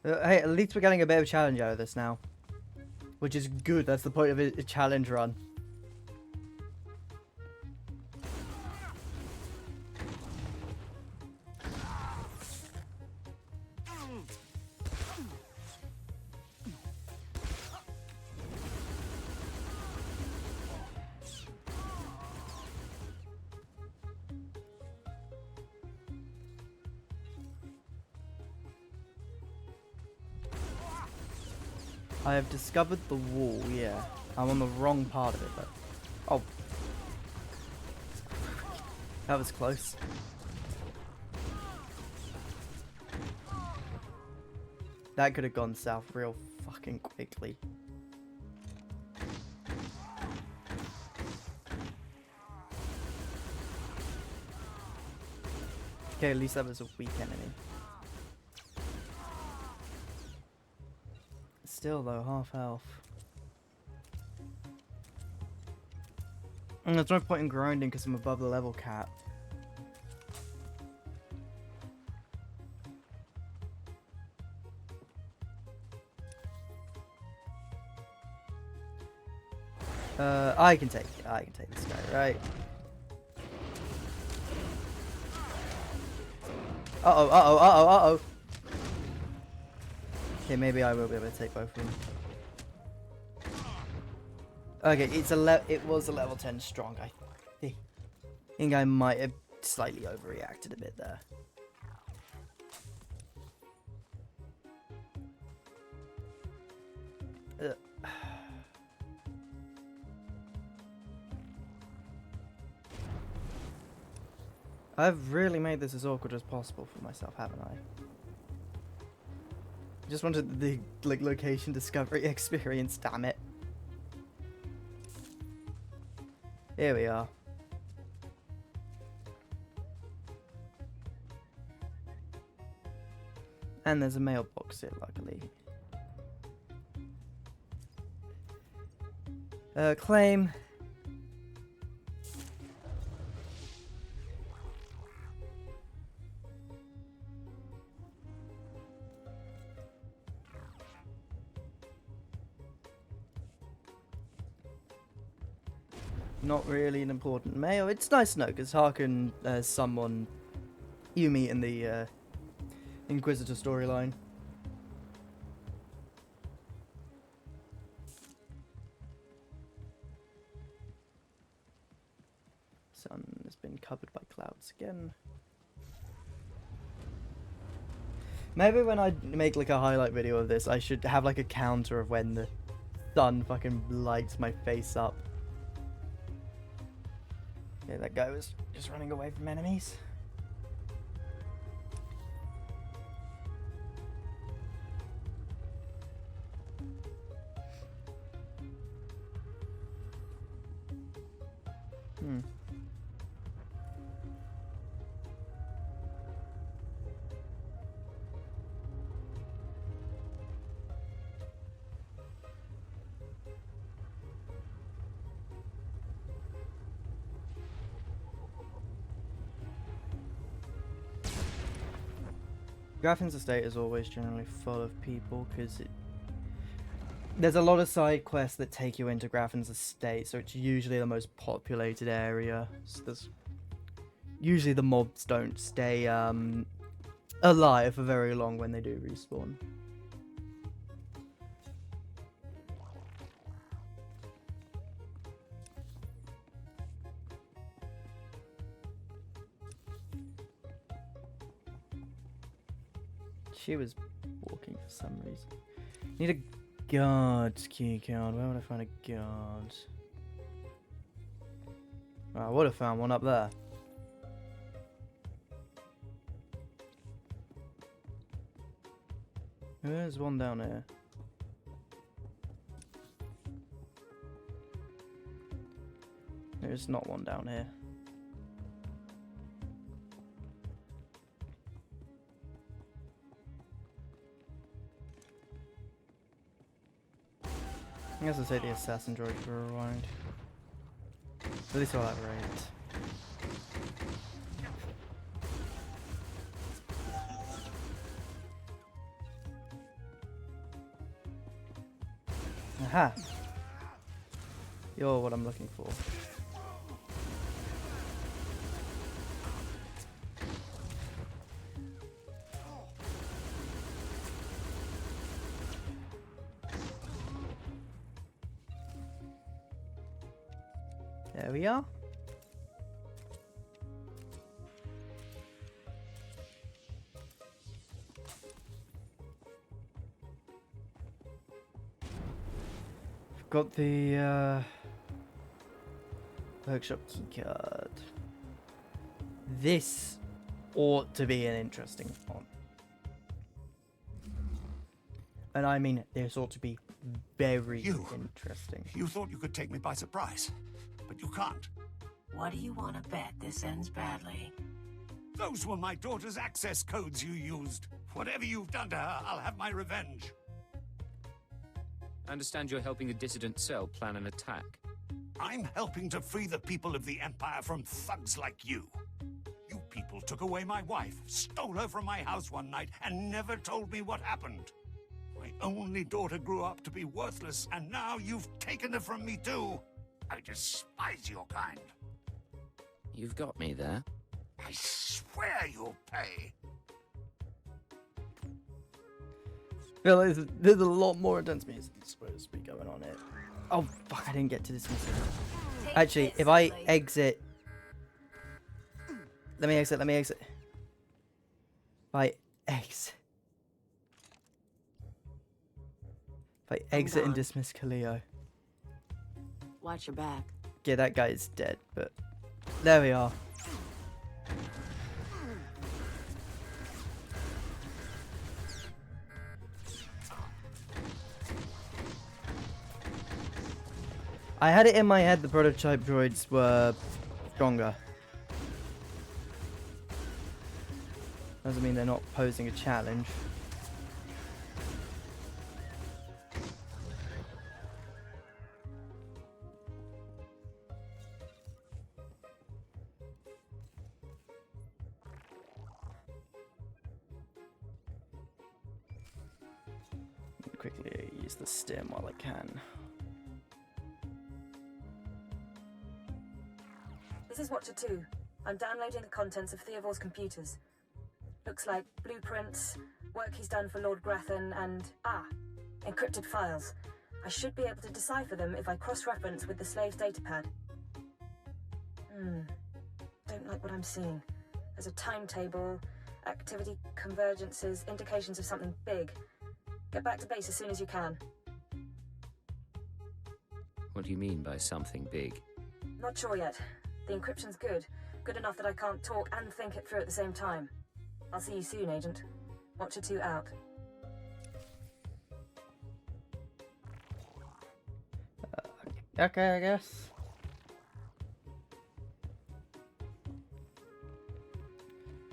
Hey, at least we're getting a bit of a challenge out of this now. Which is good, that's the point of a challenge run. I have discovered the wall, yeah. I'm on the wrong part of it, though. Oh. That was close. That could have gone south real fucking quickly. Okay, at least that was a weak enemy. Still though, half health. And there's no point in grinding because I'm above the level cap. I can take it. I can take this guy, right? Uh-oh, uh-oh, uh-oh, uh-oh. Okay, maybe I will be able to take both of them. Okay, it was a level 10 strong. I think I might have slightly overreacted a bit there. I've really made this as awkward as possible for myself, haven't I? Just wanted the location discovery experience, damn it. Here we are. And there's a mailbox here, luckily. Claim. Not really an important mail. It's nice to know, because Harkin is someone you meet in the Inquisitor storyline. Sun has been covered by clouds again. Maybe when I make like a highlight video of this, I should have like a counter of when the sun fucking lights my face up. Okay, that guy was just running away from enemies. Graffin's estate is always generally full of people because there's a lot of side quests that take you into Graffin's estate, so it's usually the most populated area. So usually the mobs don't stay alive for very long when they do respawn. She was walking for some reason. Need a guard's key card. Where would I find a guard? Oh, I would have found one up there. There's one down here. There's not one down here. I guess I'll say the assassin droid for a ride. At least I'll have raids. Aha! You're what I'm looking for. There we are. Got the workshop keycard. This ought to be an interesting one. And I mean, this ought to be very interesting. You thought you could take me by surprise, but you can't. What do you want to bet this ends badly? Those were my daughter's access codes you used. Whatever you've done to her, I'll have my revenge. I understand you're helping the dissident cell plan an attack. I'm helping to free the people of the Empire from thugs like you. You people took away my wife, stole her from my house one night, and never told me what happened. My only daughter grew up to be worthless, and now you've taken her from me too. I despise your kind. You've got me there. I swear you'll pay. Well, there's a lot more intense music supposed to be going on here. Oh, fuck, I didn't get to dismiss it. Actually, if I exit... Let me exit. If I exit and dismiss Kaleo. Watch your back. Yeah, that guy is dead, but... There we are. I had it in my head the prototype droids were stronger. Doesn't mean they're not posing a challenge. quickly use the stim while I can. This is Watcher 2. I'm downloading the contents of Theovor's computers. Looks like blueprints, work he's done for Lord Grathan, and encrypted files. I should be able to decipher them if I cross-reference with the slave's datapad. Don't like what I'm seeing. There's a timetable, activity convergences, indications of something big. Get back to base as soon as you can. What do you mean by something big? Not sure yet. The encryption's good. Good enough that I can't talk and think it through at the same time. I'll see you soon, Agent. Watcher 2 out. Okay, I guess.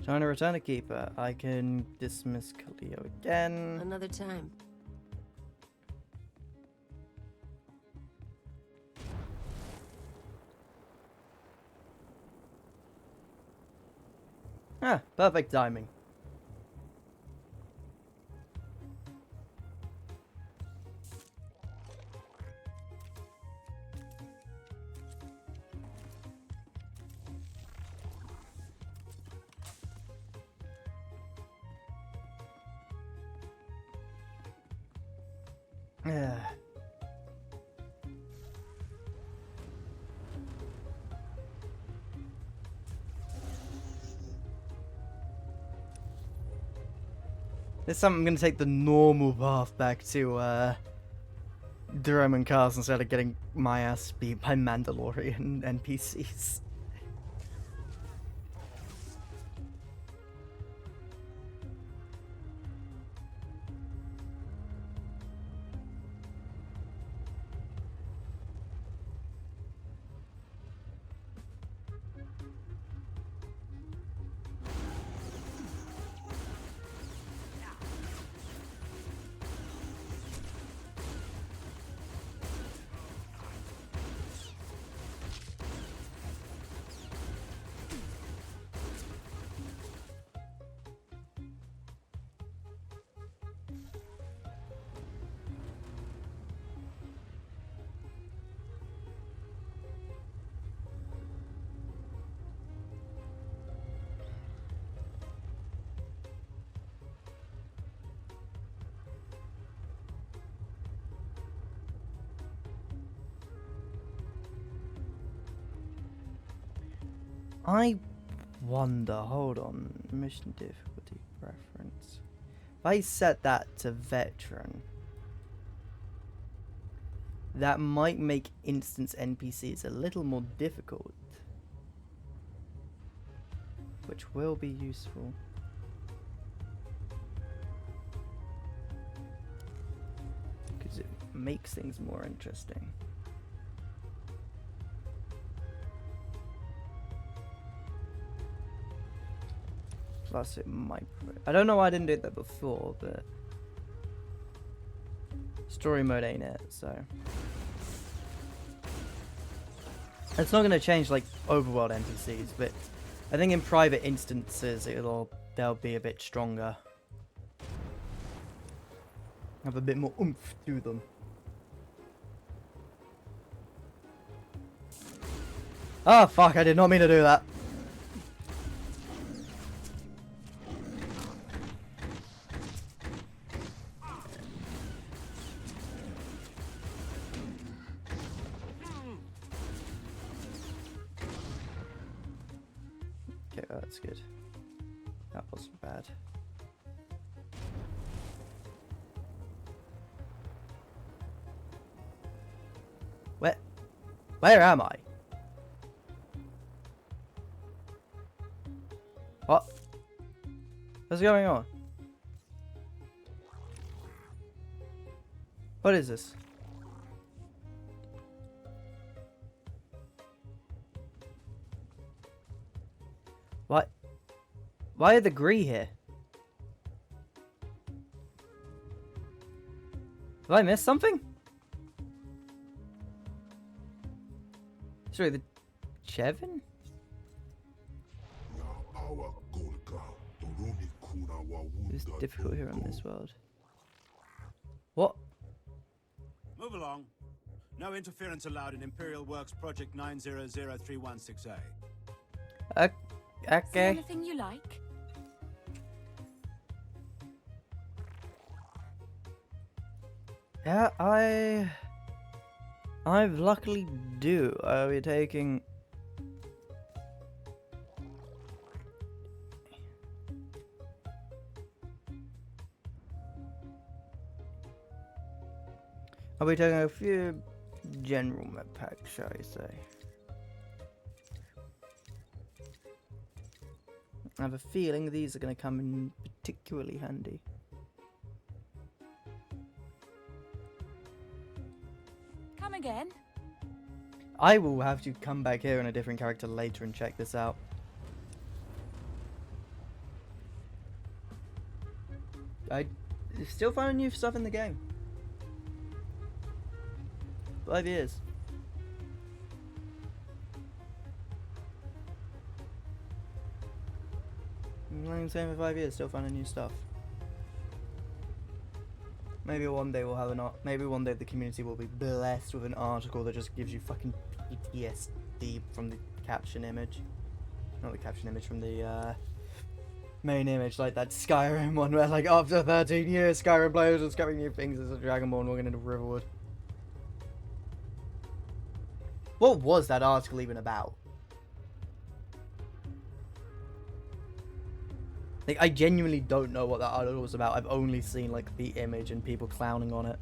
Trying to return a keeper. I can dismiss Khalil again. Another time. Perfect timing. Yeah. This time I'm going to take the normal path back to Durham Castle instead of getting my ass beat by Mandalorian NPCs. I wonder, hold on, mission difficulty preference. If I set that to veteran, that might make instance NPCs a little more difficult, which will be useful. Because it makes things more interesting. Plus it might... I don't know why I didn't do that before, but... Story mode ain't it, so... It's not going to change, like, overworld NPCs, but... I think in private instances, they'll be a bit stronger. Have a bit more oomph to them. Ah, fuck, I did not mean to do that. Okay, that's good. That wasn't bad. Where am I? What? What's going on? What is this? What? Why are the Gree here? Did I miss something? Sorry, the Chevin? It's difficult here on this world. What? Move along. No interference allowed in Imperial Works Project 900316A. Okay. Anything you like? Yeah, I luckily do. I'll be taking... I'll be taking a few general map packs, shall we say. I have a feeling these are going to come in particularly handy. Come again? I will have to come back here in a different character later and check this out. I still find new stuff in the game. 5 years. I'm playing the same for 5 years, still finding new stuff. Maybe one day we'll have an maybe one day the community will be blessed with an article that just gives you fucking PTSD from the caption image. Not the caption image, from the main image, like that Skyrim one where like after 13 years Skyrim players are discovering new things as a Dragonborn walking into Riverwood. What was that article even about? Like, I genuinely don't know what that article was about. I've only seen, like, the image and people clowning on it.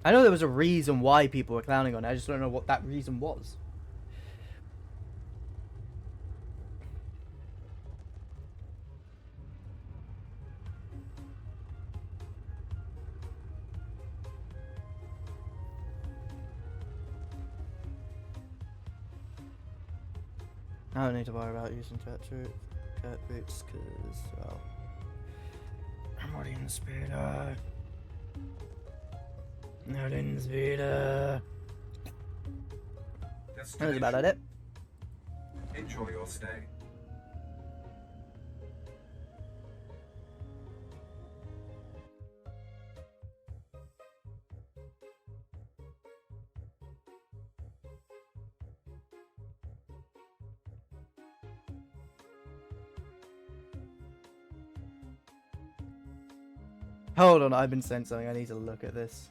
I know there was a reason why people were clowning on it. I just don't know what that reason was. I don't need to worry about using cat boots because, well, I'm already in the speeder. Not in the speeder. That was about it. Enjoy your stay. Hold on, I've been sent something. I need to look at this.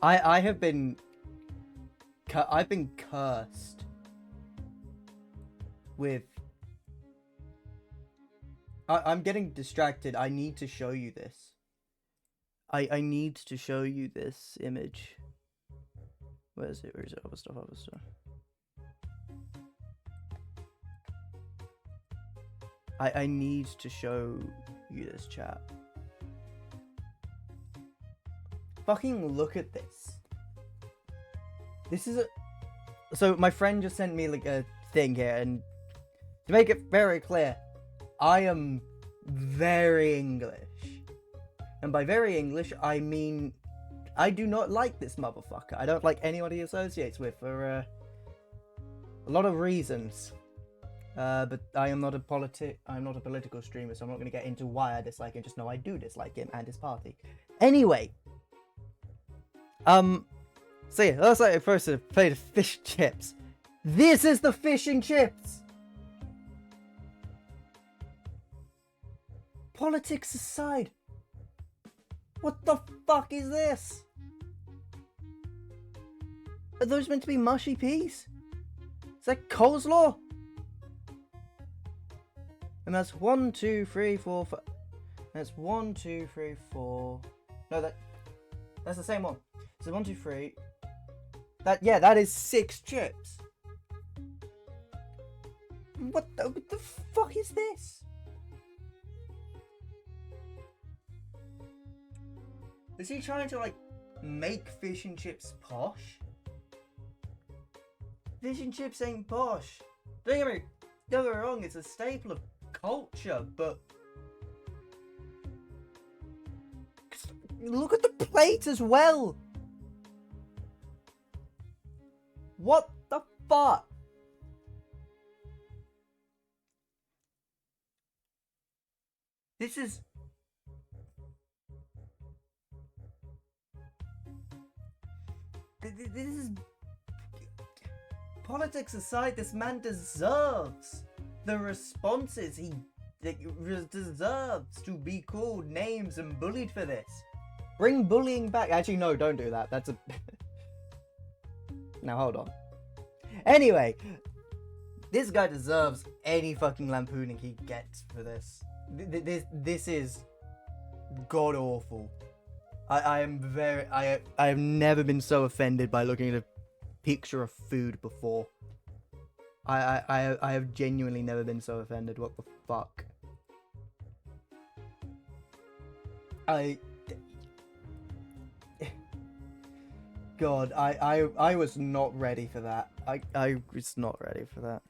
I've been cursed with... I'm getting distracted. I need to show you this. I need to show you this image. Where is it? Where is it? Other stuff, other stuff. I need to show you this, chat. Fucking look at this. This is a... So my friend just sent me like a thing here, and to make it very clear, I am very English. And by very English, I mean I do not like this motherfucker. I don't like anyone he associates with for a lot of reasons. But I'm not a political streamer, so I'm not going to get into why I dislike him. Just know I do dislike him and his party. Anyway. So yeah, last night I first played fish chips. This is the fish and chips! Politics aside. What the fuck is this? Are those meant to be mushy peas? Is that coleslaw? And that's 1, 2, 3, 4, 5. That's 1, 2, 3, 4. No, that's the same one. So 1, 2, 3. That is 6 chips. What the fuck is this? Is he trying to like make fish and chips posh? Fish and chips ain't posh. Don't get me wrong, it's a staple of culture, but look at the plate as well. What the fuck? This is... This is... Politics aside, this man deserves the responses. He deserves to be called names and bullied for this. Bring bullying back. Actually, no, don't do that. That's a... Now, hold on. Anyway, this guy deserves any fucking lampooning he gets for this. This is god awful. I have never been so offended by looking at a picture of food before. I have genuinely never been so offended. What the fuck? God, I was not ready for that. I was not ready for that.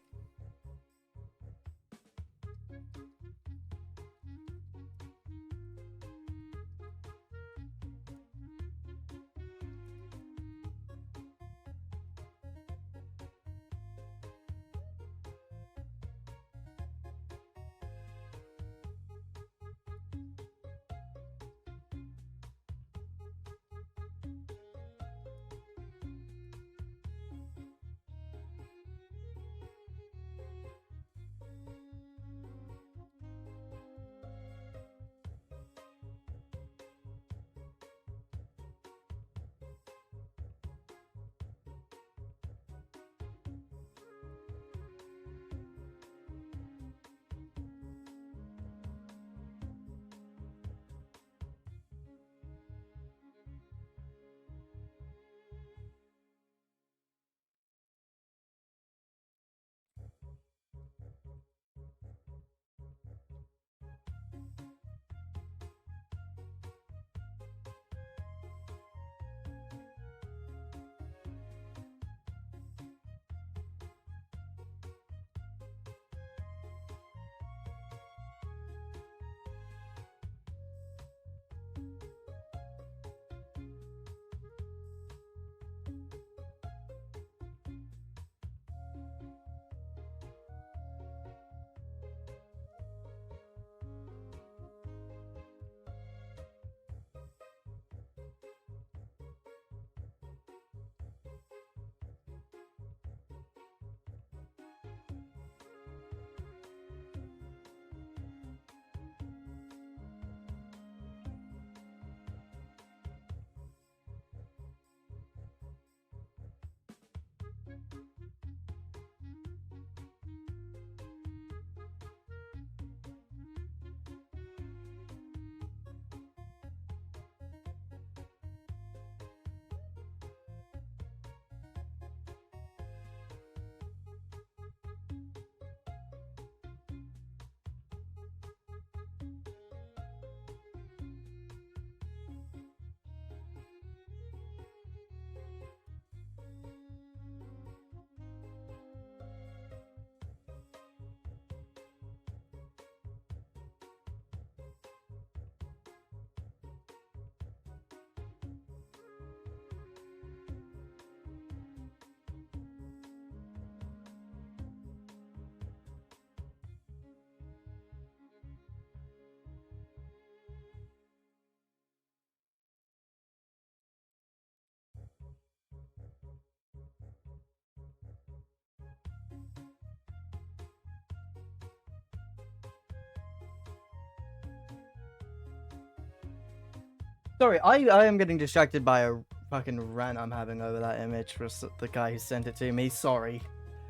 Sorry, I am getting distracted by a fucking rant I'm having over that image for the guy who sent it to me. Sorry.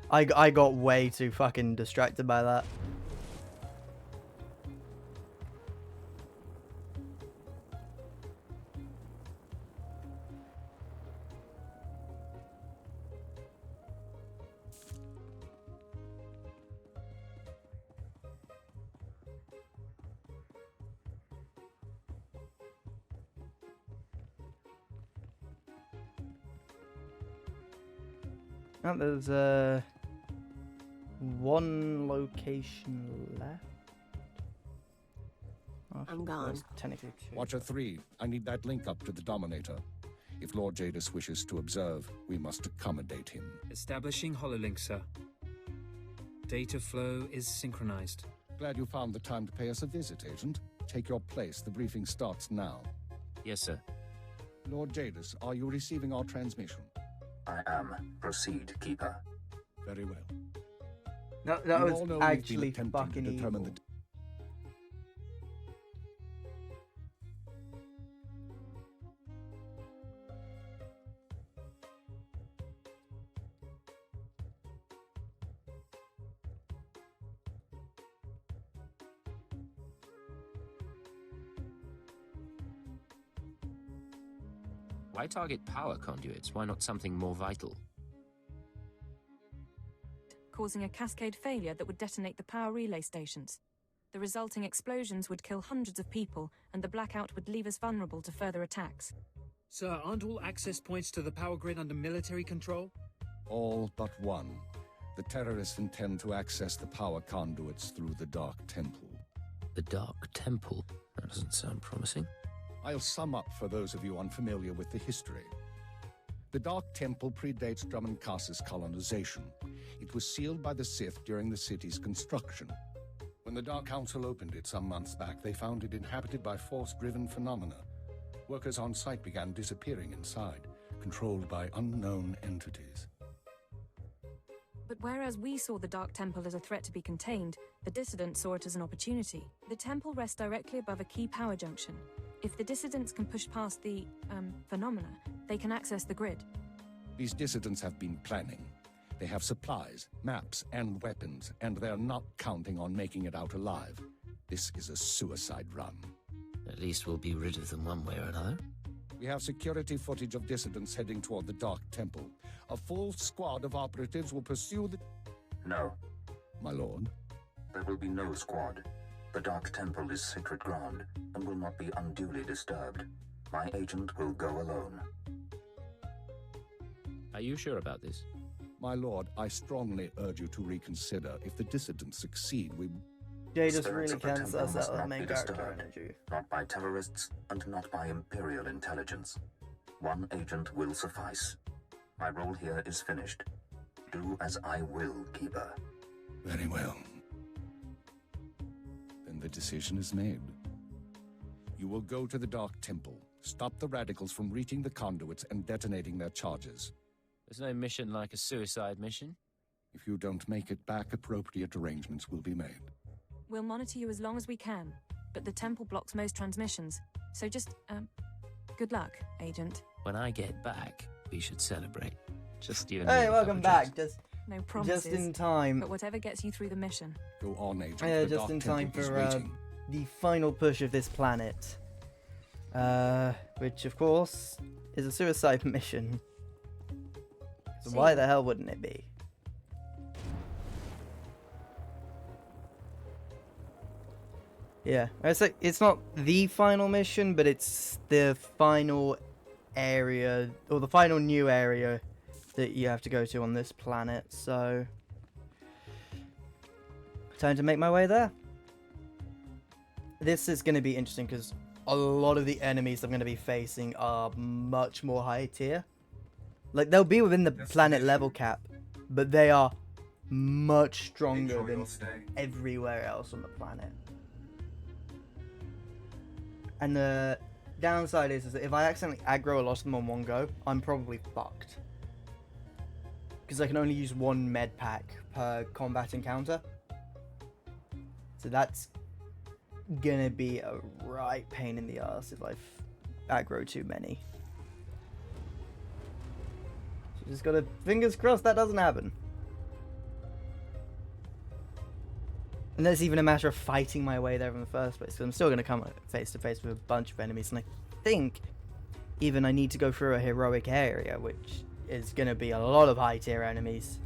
I got way too fucking distracted by that. Oh, there's one location left. Oh, I'm gone. Technically two. Watcher 3, I need that link up to the Dominator. If Lord Jadis wishes to observe, we must accommodate him. Establishing hololink, sir. Data flow is synchronized. Glad you found the time to pay us a visit, Agent. Take your place. The briefing starts now. Yes, sir. Lord Jadis, are you receiving our transmission? I am. Proceed, Keeper. Very well. That You was all know we've been actually attempting fucking to determine evil. Why target power conduits? Why not something more vital? Causing a cascade failure that would detonate the power relay stations. The resulting explosions would kill hundreds of people, and the blackout would leave us vulnerable to further attacks. Sir, aren't all access points to the power grid under military control? All but one. The terrorists intend to access the power conduits through the Dark Temple. The Dark Temple? That doesn't sound promising. I'll sum up for those of you unfamiliar with the history. The Dark Temple predates Drummond-Cass's colonization. It was sealed by the Sith during the city's construction. When the Dark Council opened it some months back, they found it inhabited by force-driven phenomena. Workers on site began disappearing inside, controlled by unknown entities. But whereas we saw the Dark Temple as a threat to be contained, the dissidents saw it as an opportunity. The temple rests directly above a key power junction. If the dissidents can push past the, phenomena, they can access the grid. These dissidents have been planning. They have supplies, maps, and weapons, and they're not counting on making it out alive. This is a suicide run. At least we'll be rid of them one way or another. We have security footage of dissidents heading toward the Dark Temple. A full squad of operatives will pursue the... No. My lord? There will be no squad. The Dark Temple is sacred ground and will not be unduly disturbed. My agent will go alone. Are you sure about this? My lord, I strongly urge you to reconsider. If the dissidents succeed, we... Jay just Spirits really of the can't temple suss must out that not main be character disturbed. energy. Not by terrorists and not by Imperial intelligence. One agent will suffice. My role here is finished. Do as I will, Keeper. Very well. Then the decision is made. You will go to the Dark Temple, stop the radicals from reaching the conduits and detonating their charges. There's no mission like a suicide mission. If you don't make it back, appropriate arrangements will be made. We'll monitor you as long as we can, but the temple blocks most transmissions. So just, good luck, Agent. When I get back, we should celebrate. Just you and Hey, me, welcome Papa back. Just No promises. Just in time. But whatever gets you through the mission. Go on, Agent. Yeah, The just Dark in Temple time is for waiting. the final push of this planet. Which, of course, is a suicide mission. So why the hell wouldn't it be? Yeah, it's not the final mission, but it's the final area, or the final new area that you have to go to on this planet, so... Time to make my way there. This is going to be interesting, because a lot of the enemies I'm going to be facing are much more high tier. Like, they'll be within the planet level cap, but they are much stronger than everywhere else on the planet. And the downside is that if I accidentally aggro a lot of them on one go, I'm probably fucked. Because I can only use one med pack per combat encounter. So that's gonna be a right pain in the ass if I aggro too many. So just gotta, fingers crossed that doesn't happen. And that's even a matter of fighting my way there in the first place, because I'm still going to come face to face with a bunch of enemies, and I think even I need to go through a heroic area, which is going to be a lot of high tier enemies.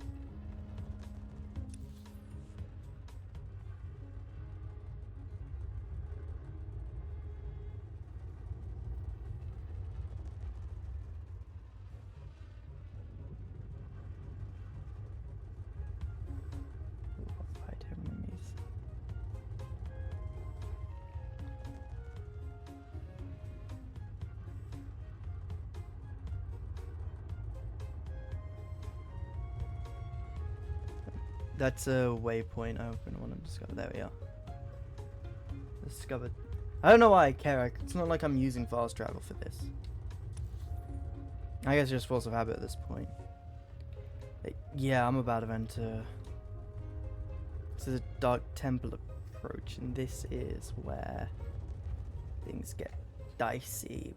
That's a waypoint I want to discover. There we are. Discovered. I don't know why I care. It's not like I'm using fast travel for this. I guess just force of habit at this point. Yeah, I'm about to enter. This is a Dark Temple approach, and this is where things get dicey.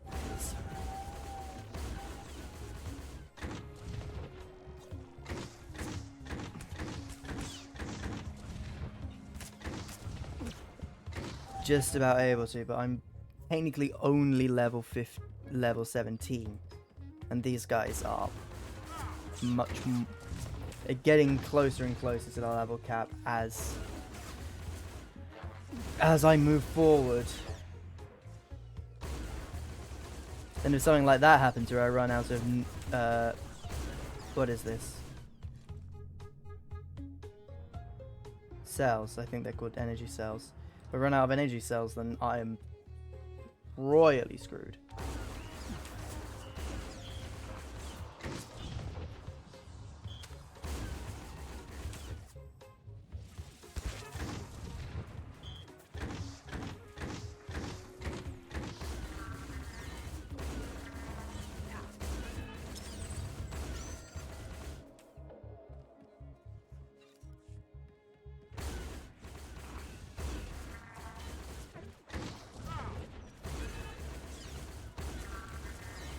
Just about able to, but I'm technically only level 17, and these guys are getting closer and closer to the level cap as I move forward. And if something like that happens where I run out of what is this? Cells. I think they're called energy cells. If I run out of energy cells, then I am royally screwed.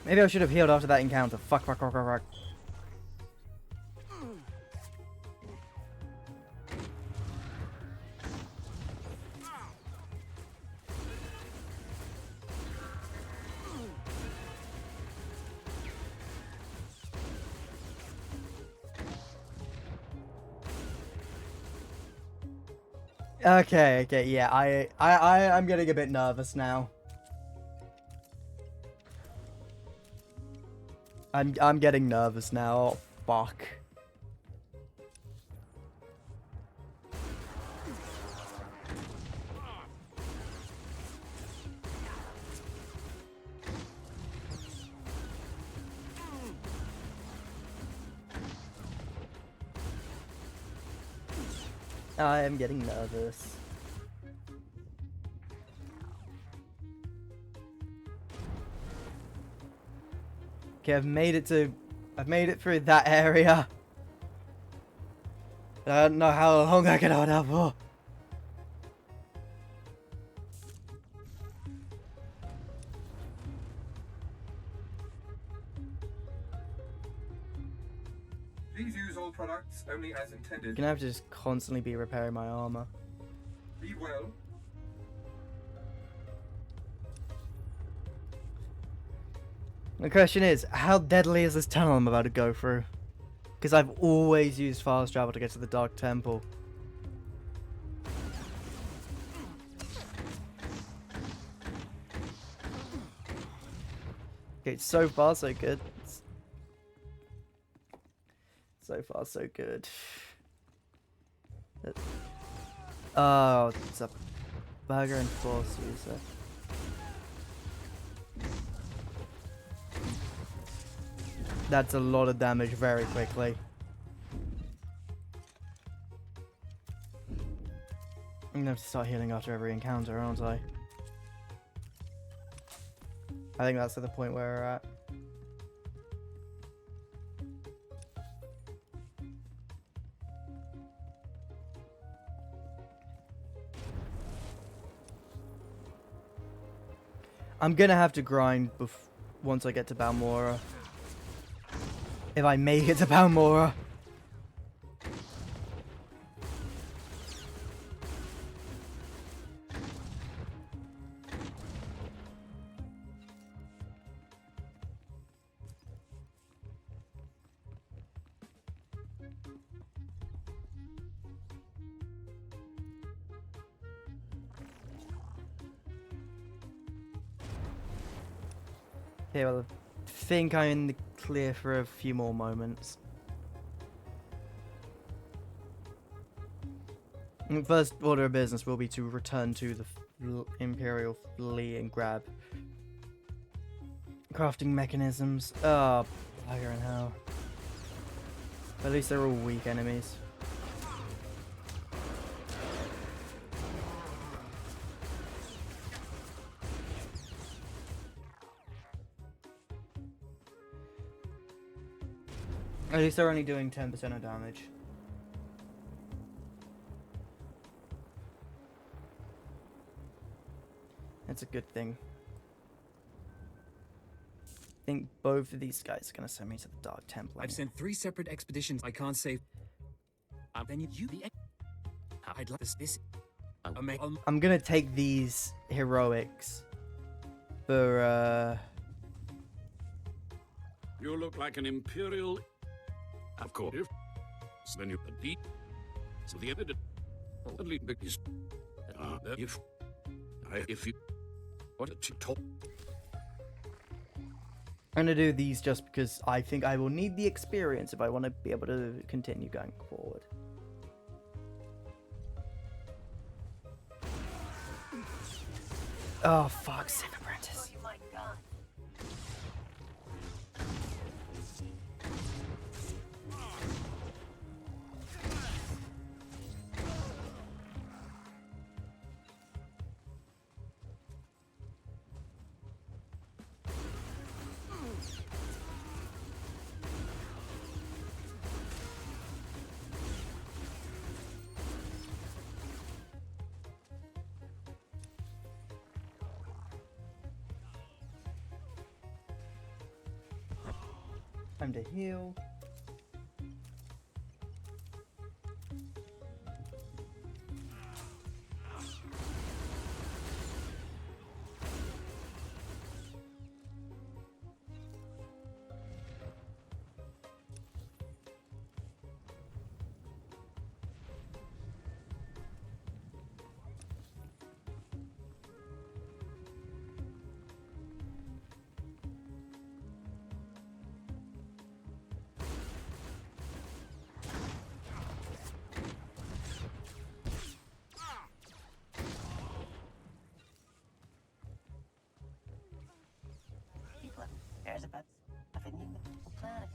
Maybe I should have healed after that encounter. Fuck. Okay, yeah, I'm getting a bit nervous now. I'm getting nervous now. Oh, fuck. I am getting nervous. Okay, I've made it through that area. I don't know how long I can hold out for. Please use all products only as intended. I'm gonna have to just constantly be repairing my armor. Be well. The question is, how deadly is this tunnel I'm about to go through? Because I've always used fast travel to get to the Dark Temple. Okay, so far so good. So far so good. Oh, it's a burger and force user. That's a lot of damage very quickly. I'm gonna have to start healing after every encounter, aren't I? I think that's at the point where we're at. I'm gonna have to grind once I get to Balmora. If I make it to Balmora. Okay, well, I think I'm in the clear for a few more moments. First order of business will be to return to the Imperial Fleet and grab crafting mechanisms. Oh, bugger in hell. At least they're all weak enemies. At least they're only doing 10% of damage. That's a good thing. I think both of these guys are going to send me to the Dark Temple. I've sent 3 separate expeditions. I can't save. Then you the. I'd like this. I'm going to take these heroics for, You look like an Imperial. Of course. Then you beat. So the evidence. Only because. If you. What to talk. I'm going to do these just because I think I will need the experience if I want to be able to continue going forward. Oh, fuck, save apprentice. Oh my god. Time to heal. Cares about stuff in the planet.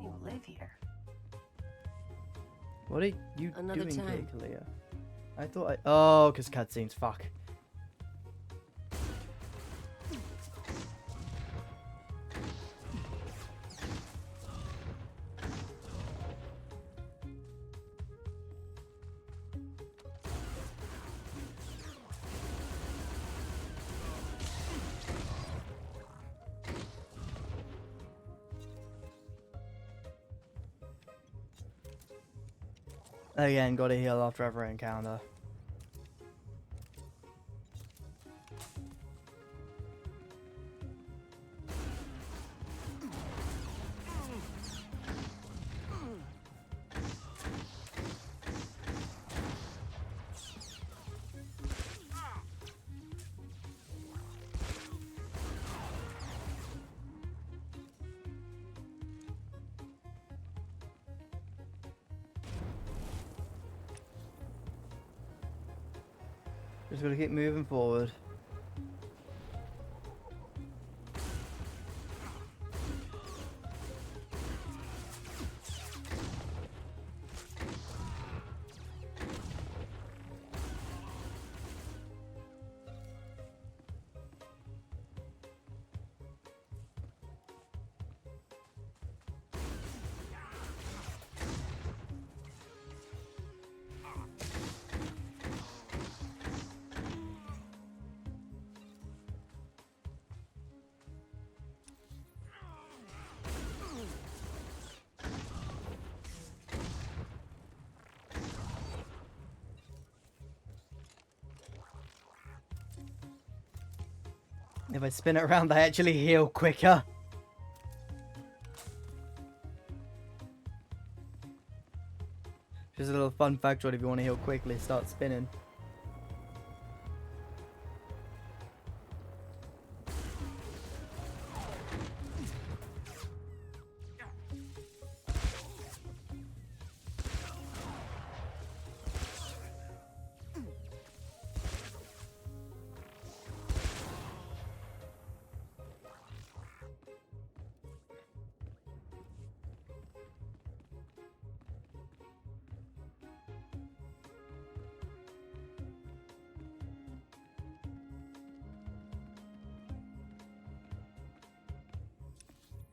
You live here. What are you Another doing time. here, Kalia? I thought I... Oh, because cutscenes, fuck. Again, gotta heal after every encounter. Just gotta keep moving forward. If I spin it around, I actually heal quicker. Just a little fun factoid: if you want to heal quickly, start spinning.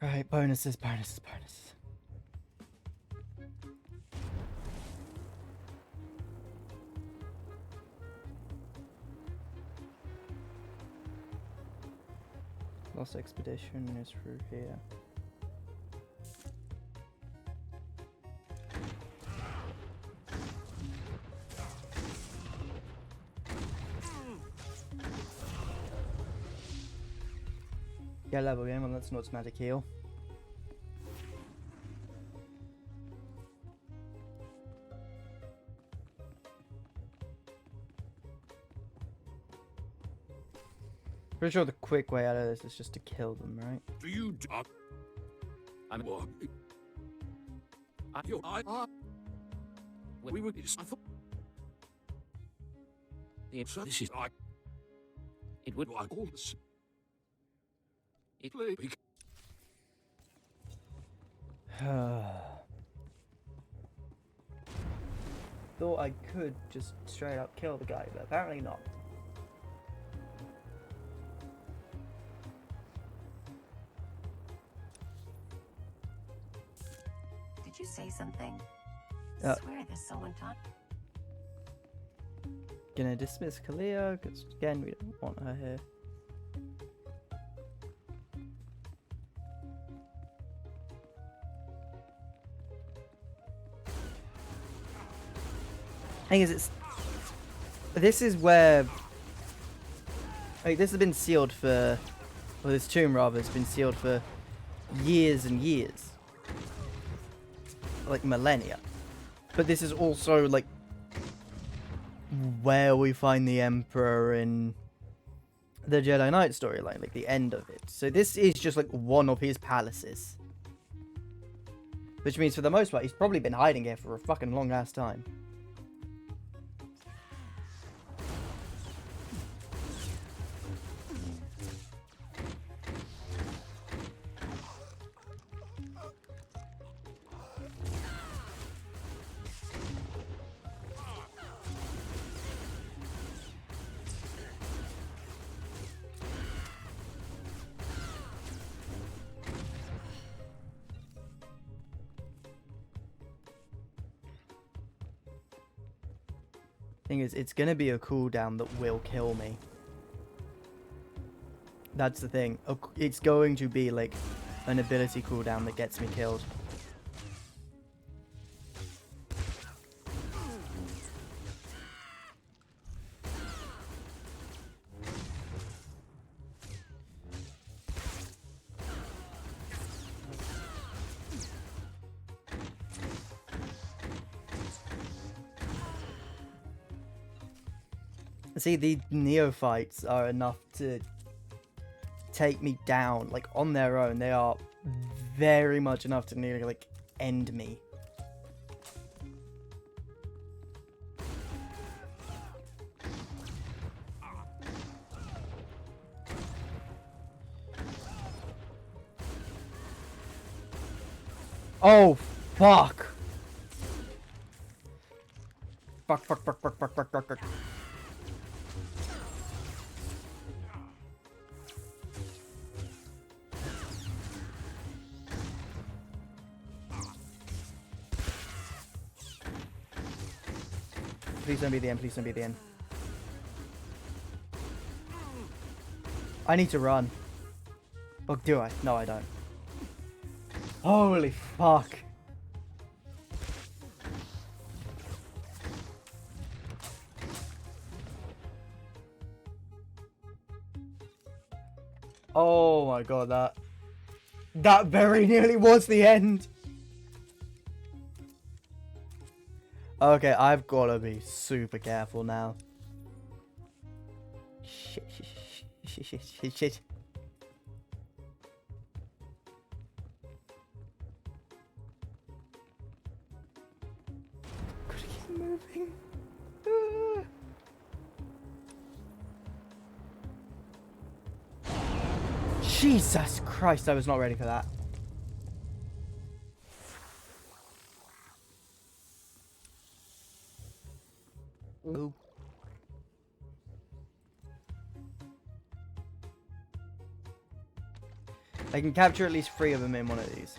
Right, bonuses, bonuses, bonuses. Lost expedition is through here. Get level game, well that's not automatic heal. Pretty sure the quick way out of this is just to kill them, right? Do you talk? I'm what? We would. I thought. This is like. It would like all this. It play. Thought I could just straight up kill the guy, but apparently not. Did you say something? I swear there's someone talking. Gonna dismiss Kalia, because again, we don't want her here. Thing is, this is where, like, this has been sealed for, well, this tomb rather has been sealed for years and years, like millennia. But this is also like where we find the Emperor in the Jedi Knight storyline, like the end of it. So this is just like one of his palaces, which means for the most part he's probably been hiding here for a fucking long ass time. Thing is, it's gonna be a cooldown that will kill me. That's the thing. It's going to be like an ability cooldown that gets me killed. See, the neophytes are enough to take me down, like, on their own. They are very much enough to nearly, like, end me. Oh, fuck! Fuck. Please don't be the end, please don't be the end. I need to run. Oh, do I? No, I don't. Holy fuck. Oh my god, that very nearly was the end. Okay, I've got to be super careful now. Shit. Gotta keep moving. Jesus Christ, I was not ready for that. Ooh. I can capture at least 3 of them in one of these.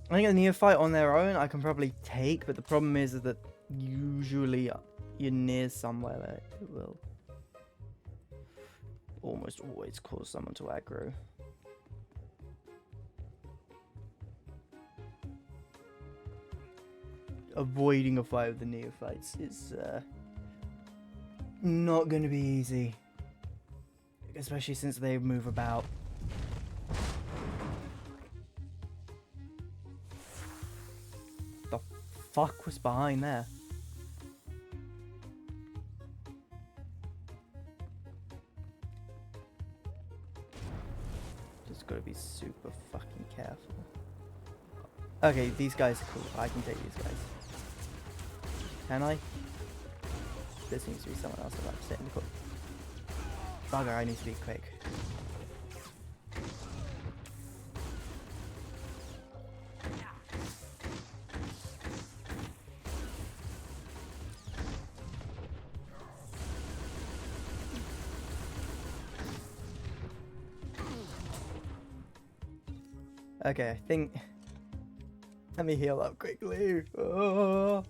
I think a neophyte on their own I can probably take, but the problem is that usually you're near somewhere that it will almost always cause someone to aggro. Avoiding a fight with the neophytes is not going to be easy, especially since they move about. The fuck was behind there? Just gotta be super fucking careful. Okay, these guys are cool. I can take these guys. Can I? There seems to be someone else about to sit in the cook. Bugger, I need to be quick. Okay, I think... Let me heal up quickly. Oh.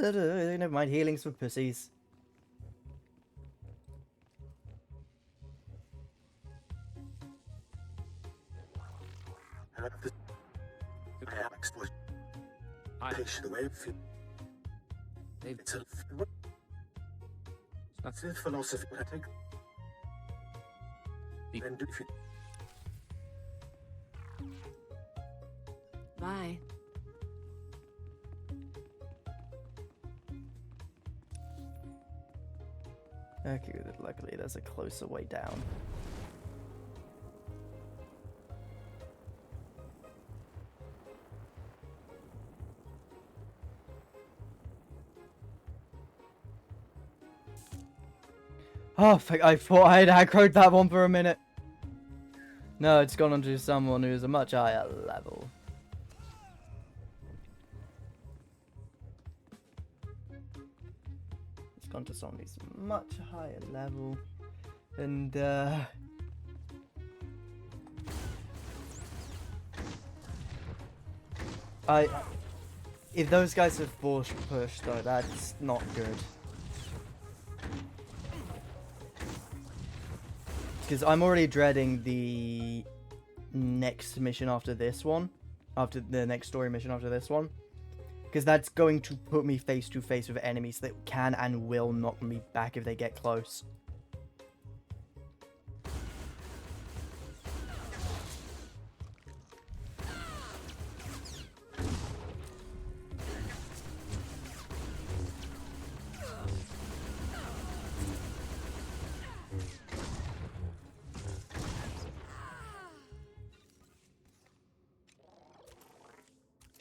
Never mind, healing's for pussies. That's it, philosophy. I think. Bye. Okay, luckily there's a closer way down. Oh, fuck, I thought I had aggroed that one for a minute. No, it's gone onto someone who's a much higher level. It's gone to someone who's much higher level. And, if those guys have force pushed though, that's not good. Because I'm already dreading the next mission after this one. After the next story mission after this one. Because that's going to put me face to face with enemies that can and will knock me back if they get close.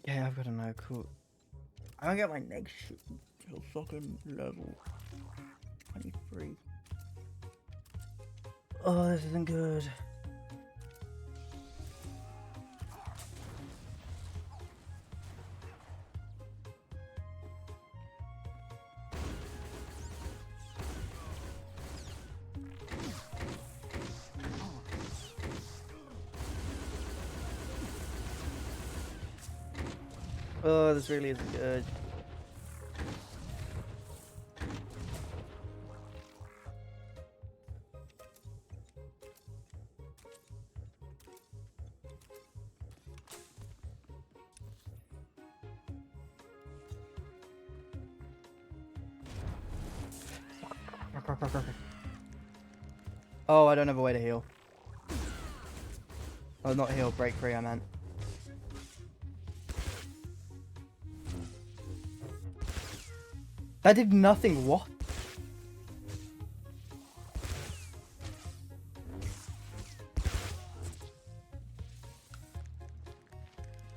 Yeah, I've got to know. Cool. I don't get my next shit until fucking level 23. Oh, this isn't good. Oh, this really isn't good. Oh, I don't have a way to heal. Oh, not heal, break free, I meant. That did nothing, what?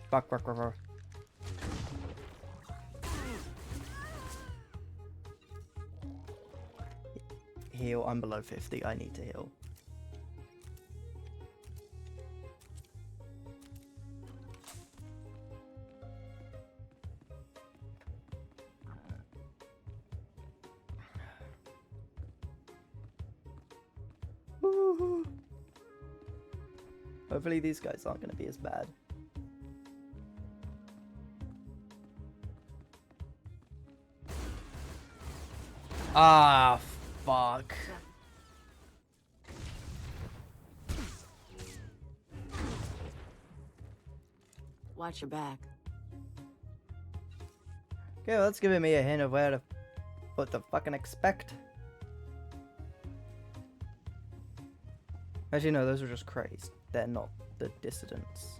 Fuck. Heal, I'm below 50, I need to heal. Hopefully these guys aren't going to be as bad. Ah, fuck. Watch your back. Okay, well, that's giving me a hint of what to fucking expect. Actually, no, those are just crazed. They're not the dissidents.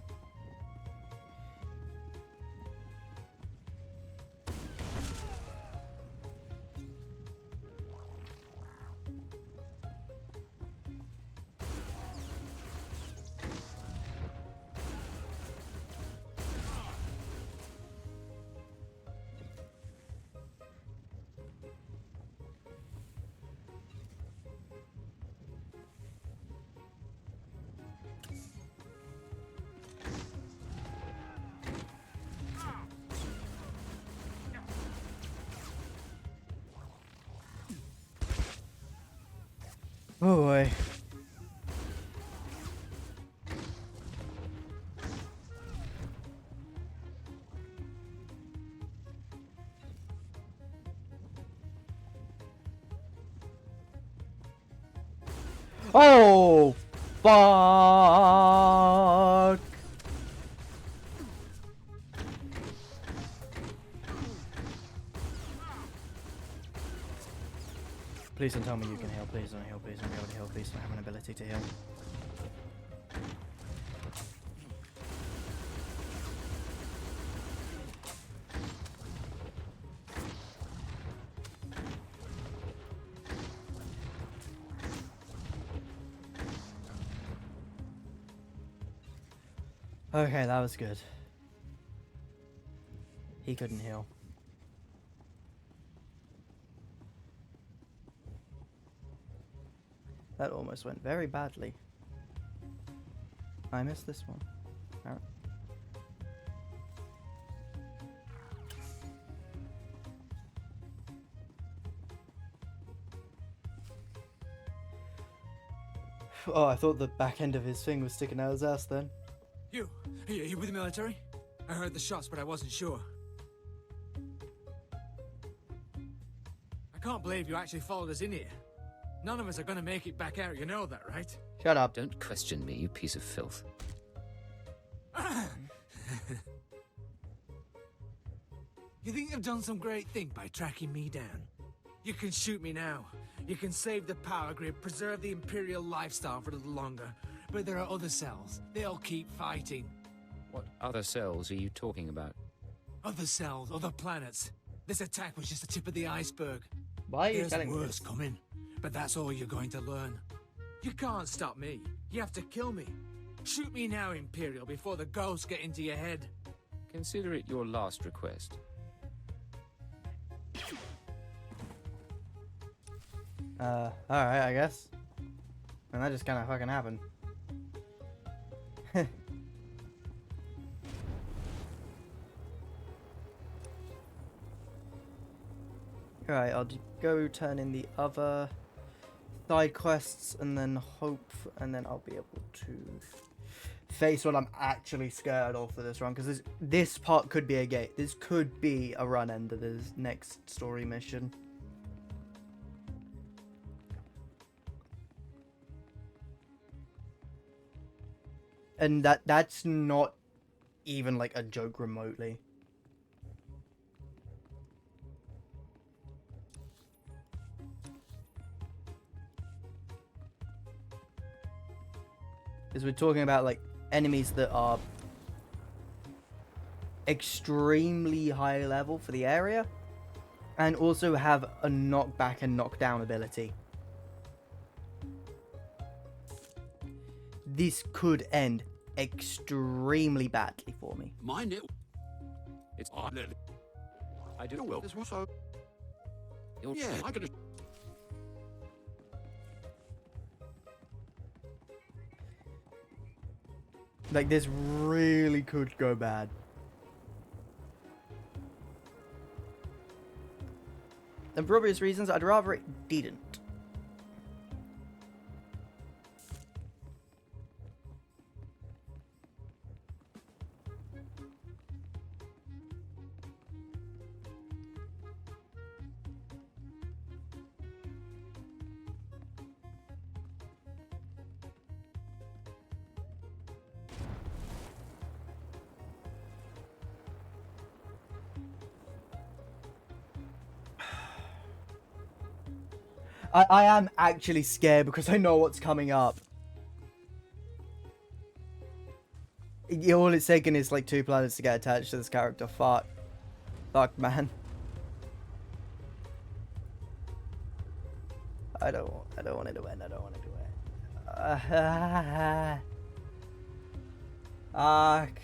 Oh boy. Oh, fuck. Please don't tell me you can heal. Please don't heal. Please don't be able to heal. Please don't have an ability to heal. Okay, that was good. He couldn't heal. That almost went very badly. I missed this one. Alright. Oh, I thought the back end of his thing was sticking out his ass then. You with the military? I heard the shots, but I wasn't sure. I can't believe you actually followed us in here. None of us are gonna make it back out, you know that, right? Shut up. Don't question me, you piece of filth. You think you've done some great thing by tracking me down? You can shoot me now. You can save the power grid, preserve the Imperial lifestyle for a little longer. But there are other cells. They'll keep fighting. What other cells are you talking about? Other cells, other planets. This attack was just the tip of the iceberg. Why are you There's telling me worse this? coming, but that's all you're going to learn. You can't stop me. You have to kill me. Shoot me now, Imperial, before the ghosts get into your head. Consider it your last request. Alright, I guess. And that just kinda fucking happened. Alright, I'll go turn in the other side quests and then and then I'll be able to face what I'm actually scared of for this run, because this part could be a gate. This could be a run end of this next story mission. And that's not even like a joke remotely. Because we're talking about like enemies that are extremely high level for the area and also have a knockback and knockdown ability. This could end extremely badly for me. Mind it. It's odd. I do well. This was so. Yeah, I could. Like, this really could go bad. And for obvious reasons, I'd rather it didn't. I am actually scared because I know what's coming up. All it's taken is like 2 planets to get attached to this character. Fuck. Fuck, man. I don't want it to win. I don't want it to win. Fuck.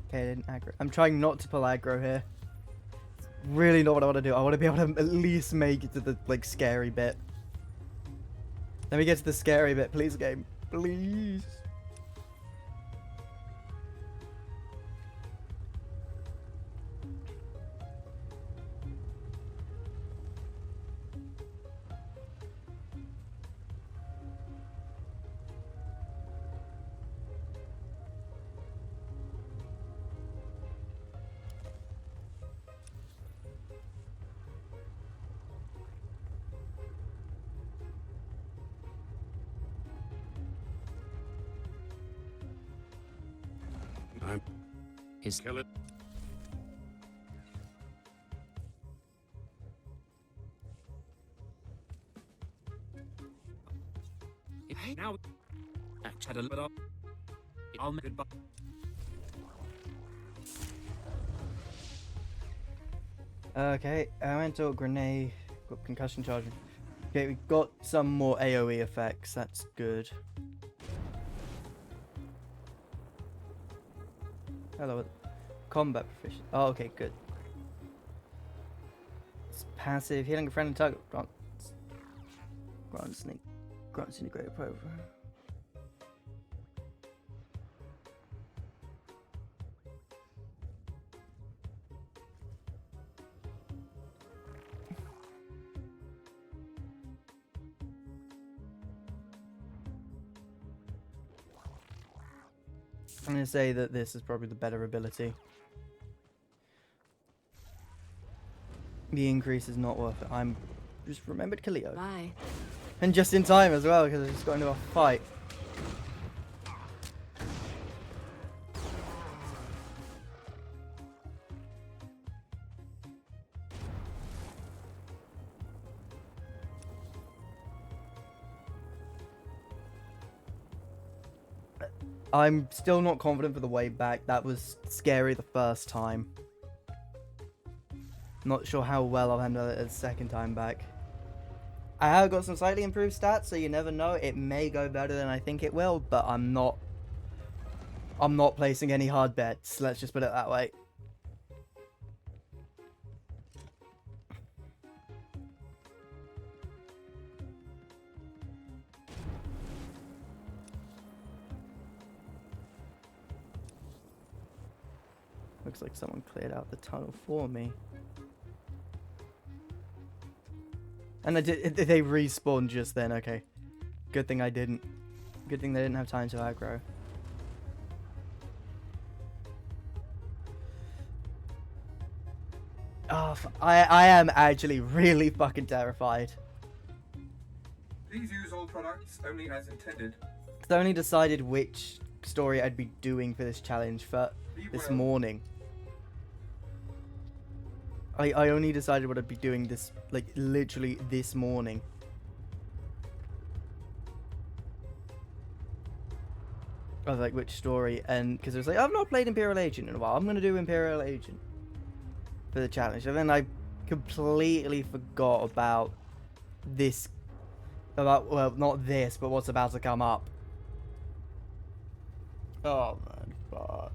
Okay, I didn't aggro. I'm trying not to pull aggro here. Really not what I want to do. I want to be able to at least make it to the, like, scary bit. Let me get to the scary bit, please, game. Please. Kill it. Now, I chat a little bit up. I'll make goodbye. Okay, mental grenade, got concussion charging. Okay, we got some more AoE effects. That's good. Hello, combat proficient. Oh, okay, good. It's passive, healing a friendly target. Grants integrated program. I'm going to say that this is probably the better ability. The increase is not worth it. I'm just remembered Kaleo. Bye. And just in time as well, because I just got into a fight. I'm still not confident for the way back. That was scary the first time. Not sure how well I'll handle it the second time back. I have got some slightly improved stats, so you never know. It may go better than I think it will, but I'm not placing any hard bets. Let's just put it that way. Looks like someone cleared out the tunnel for me. And they respawned just then, okay. Good thing I didn't. Good thing they didn't have time to aggro. Oh, I am actually really fucking terrified. Please use all products only as intended. I only decided which story I'd be doing for this challenge for this morning. I only decided what I'd be doing this, like, literally this morning. I was like, which story? And because it was like, I've not played Imperial Agent in a while. I'm going to do Imperial Agent for the challenge. And then I completely forgot about this. Well, not this, but what's about to come up. Oh, man. Fuck.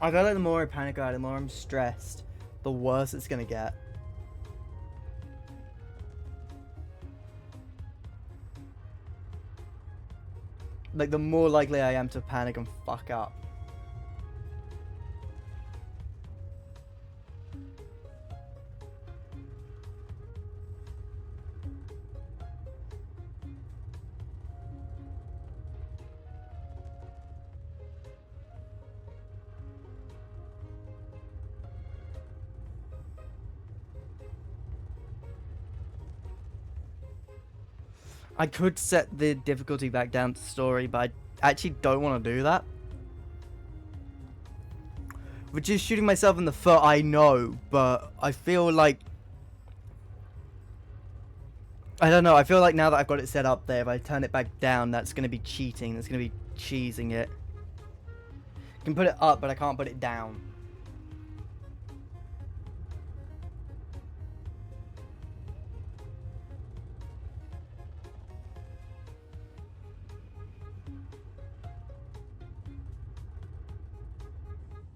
I feel like the more I panic about it, the more I'm stressed, the worse it's gonna get. Like, the more likely I am to panic and fuck up. I could set the difficulty back down to story, but I actually don't want to do that. Which is shooting myself in the foot, I know, but I feel like... I don't know, I feel like now that I've got it set up there, if I turn it back down, that's going to be cheating. That's going to be cheesing it. I can put it up, but I can't put it down.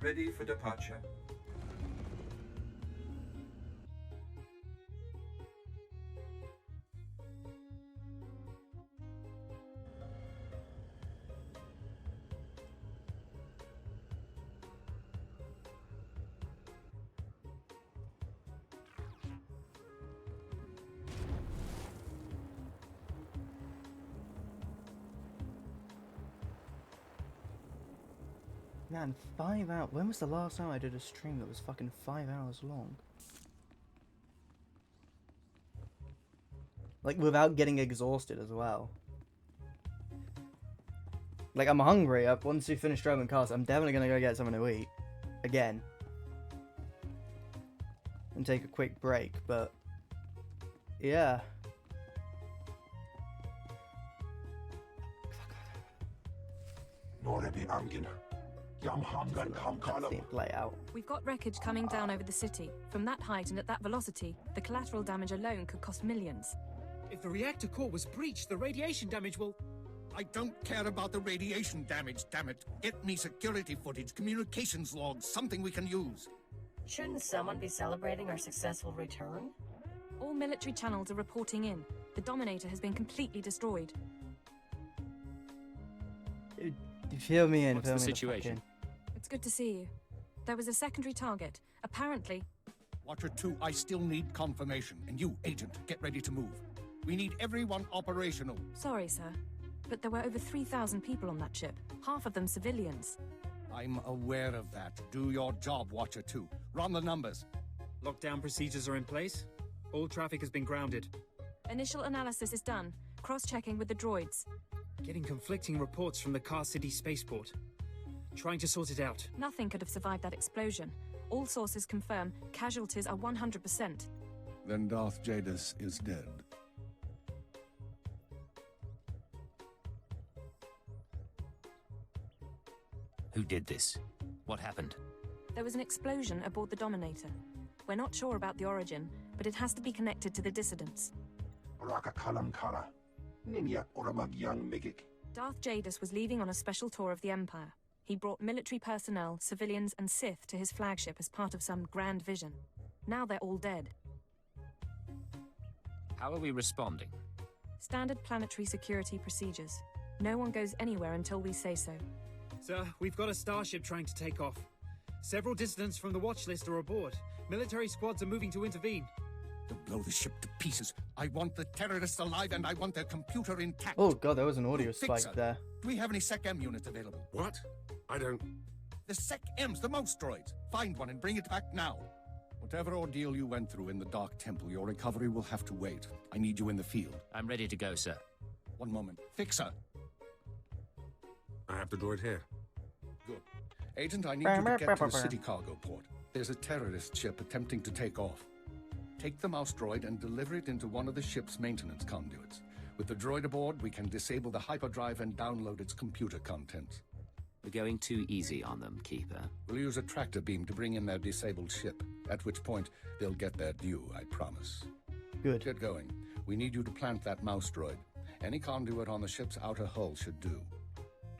Ready for departure. Man, 5 hours. When was the last time I did a stream that was fucking 5 hours long? Like, without getting exhausted as well. Like, I'm hungry. Once we finish Roman Cast, I'm definitely gonna go get something to eat. Again. And take a quick break, but... yeah. Layout. We've got wreckage coming down over the city. From that height and at that velocity, the collateral damage alone could cost millions. If the reactor core was breached, the radiation damage will... I don't care about the radiation damage, damn it. Get me security footage, communications logs, something we can use. Shouldn't someone be celebrating our successful return? All military channels are reporting in. The Dominator has been completely destroyed. Fill me in. What's the situation? It's good to see you. There was a secondary target. Apparently... Watcher 2, I still need confirmation. And you, Agent, get ready to move. We need everyone operational. Sorry, sir. But there were over 3,000 people on that ship. Half of them civilians. I'm aware of that. Do your job, Watcher 2. Run the numbers. Lockdown procedures are in place. All traffic has been grounded. Initial analysis is done. Cross-checking with the droids. Getting conflicting reports from the Car City spaceport. Trying to sort it out. Nothing could have survived that explosion. All sources confirm casualties are 100%. Then Darth Jadis is dead. Who did this? What happened? There was an explosion aboard the Dominator. We're not sure about the origin, but it has to be connected to the dissidents. Darth Jadis was leaving on a special tour of the Empire. He brought military personnel, civilians, and Sith to his flagship as part of some grand vision. Now they're all dead. How are we responding? Standard planetary security procedures. No one goes anywhere until we say so. Sir, we've got a starship trying to take off. Several dissidents from the watch list are aboard. Military squads are moving to intervene. To blow the ship to pieces. I want the terrorists alive and I want their computer intact. Oh god, there was an audio spike there. Do we have any Sec-M units available? What? I don't... The Sec-Ms, the mouse droids. Find one and bring it back now. Whatever ordeal you went through in the Dark Temple, your recovery will have to wait. I need you in the field. I'm ready to go, sir. One moment. Fixer. I have the droid here. Good. Agent, I need you to get to the city cargo port. There's a terrorist ship attempting to take off. Take the mouse droid and deliver it into one of the ship's maintenance conduits. With the droid aboard, we can disable the hyperdrive and download its computer contents. We're going too easy on them, Keeper. We'll use a tractor beam to bring in their disabled ship, at which point they'll get their due, I promise. Good. Get going. We need you to plant that mouse droid. Any conduit on the ship's outer hull should do.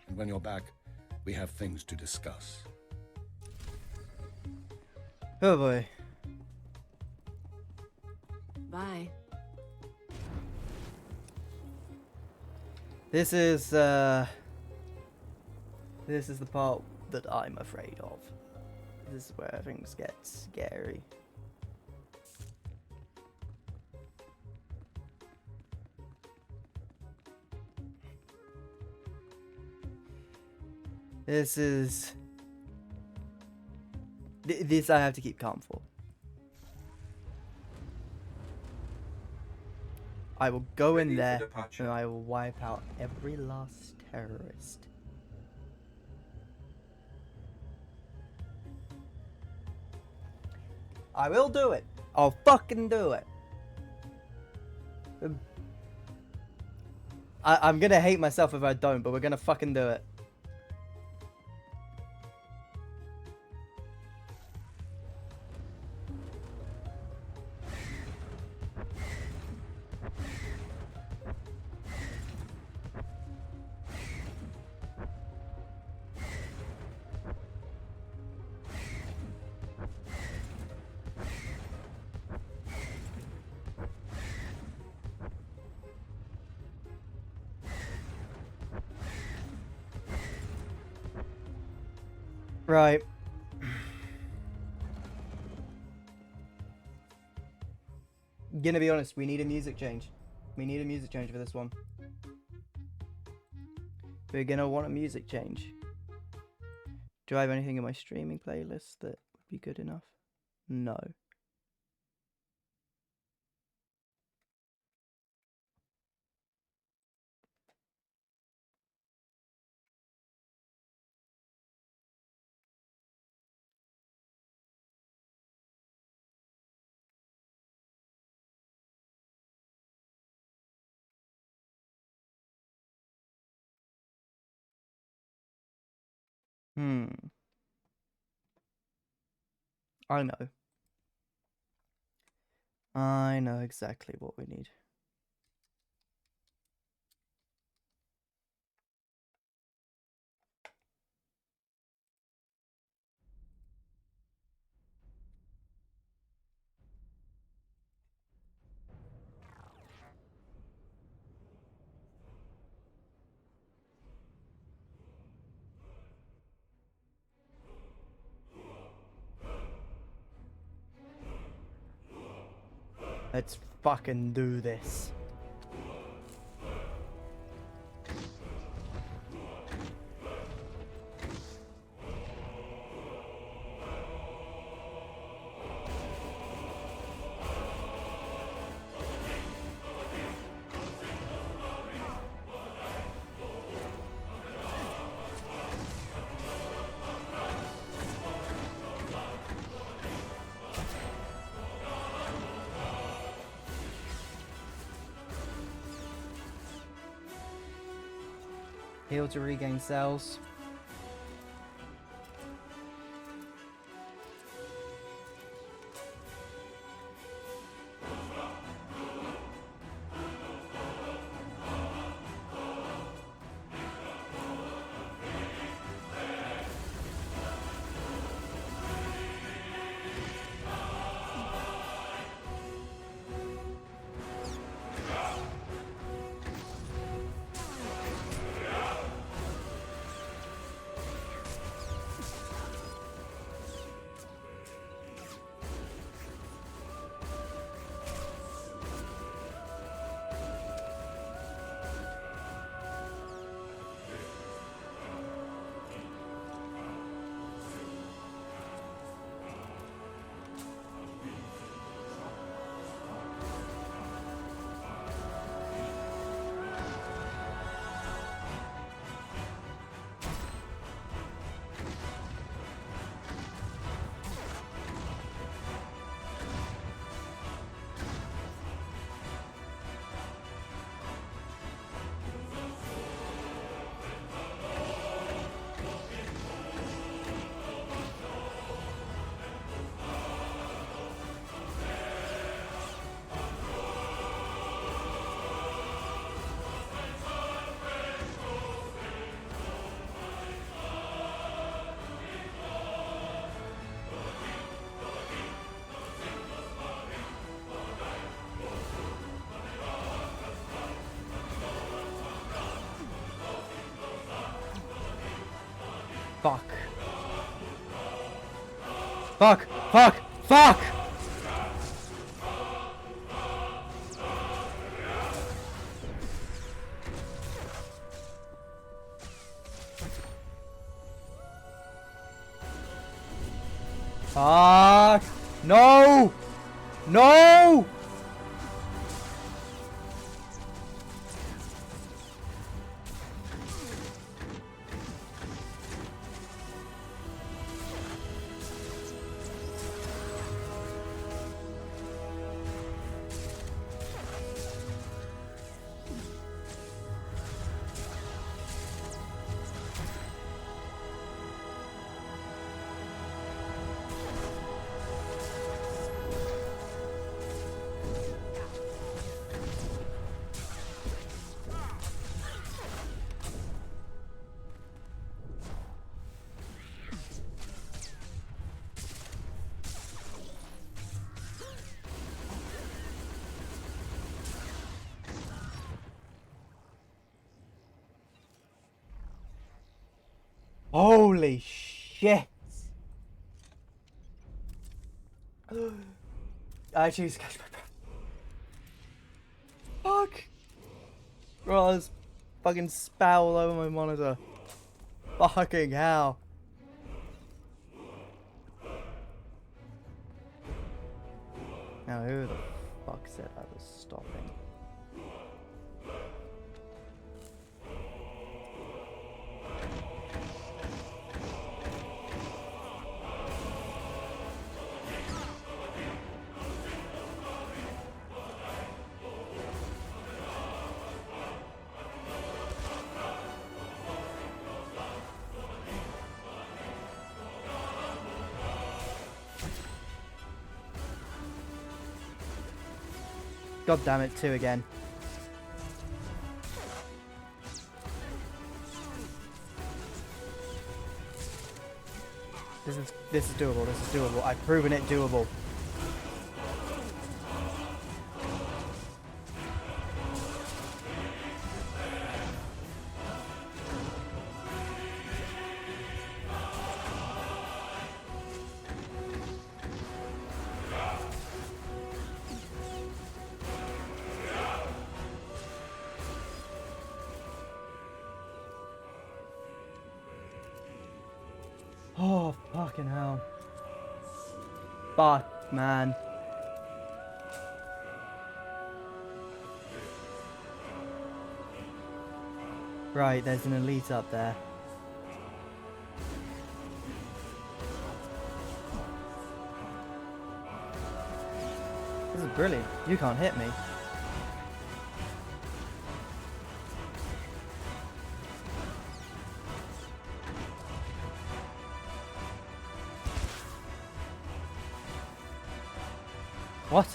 And when you're back, we have things to discuss. Oh boy. Bye. This is the part that I'm afraid of. This is where things get scary. This is... This I have to keep calm for. I will go in Ready for there departure. and I will wipe out every last terrorist. I will do it. I'll fucking do it. I'm gonna hate myself if I don't, but we're gonna fucking do it. Right. Gonna be honest, we need a music change. We need a music change for this one. We're gonna want a music change. Do I have anything in my streaming playlist that would be good enough? No. I know. I know exactly what we need. Let's fucking do this. Heal to regain cells. Fuck. Fuck! Fuck! Fuck! Fuck! No! No! Holy shit. I actually just catch my breath. Fuck. Bro, there's fucking spout all over my monitor. Fucking hell. Now who the fuck said I was stopping? God damn it, 2 again. This is doable, this is doable. I've proven it doable. Oh, fucking hell. Fuck, man. Right, there's an elite up there. This is brilliant. You can't hit me. What?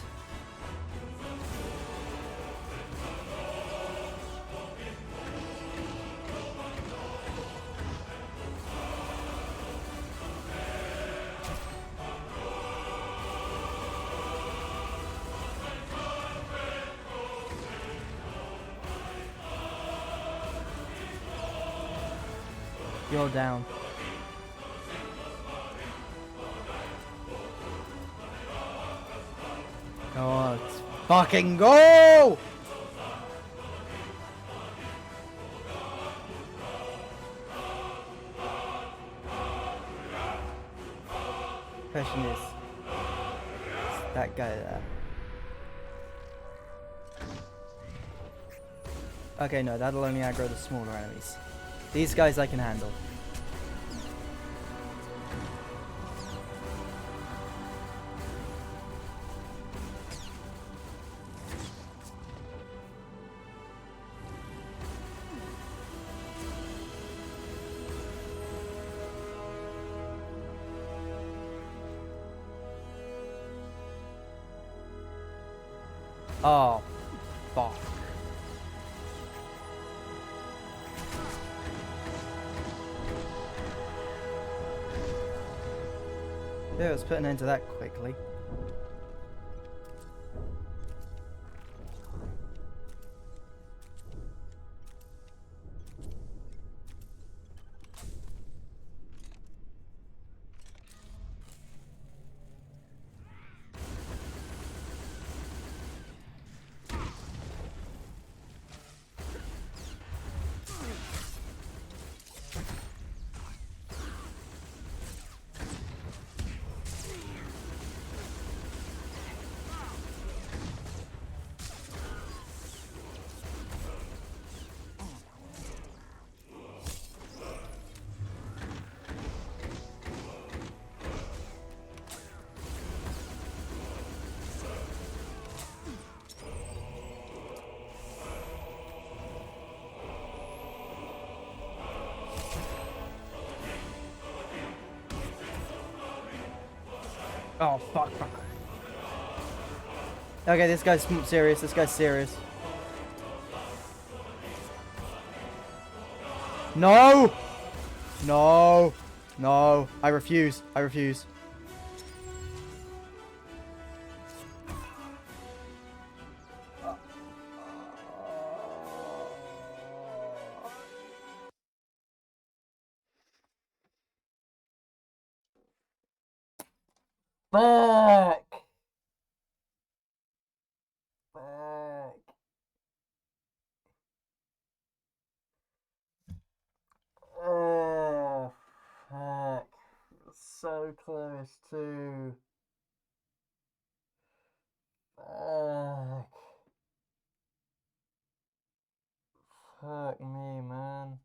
You're down. Oh, let's fucking go! Question is that guy there. Okay, no, that'll only aggro the smaller enemies. These guys I can handle. Oh, fuck. Yeah, let's put an end to that quickly. Oh, fuck. Okay, this guy's serious. This guy's serious. No! No! No. I refuse. I refuse. Fuck! Fuck. Oh, fuck. So close too. Fuck. Fuck me, man.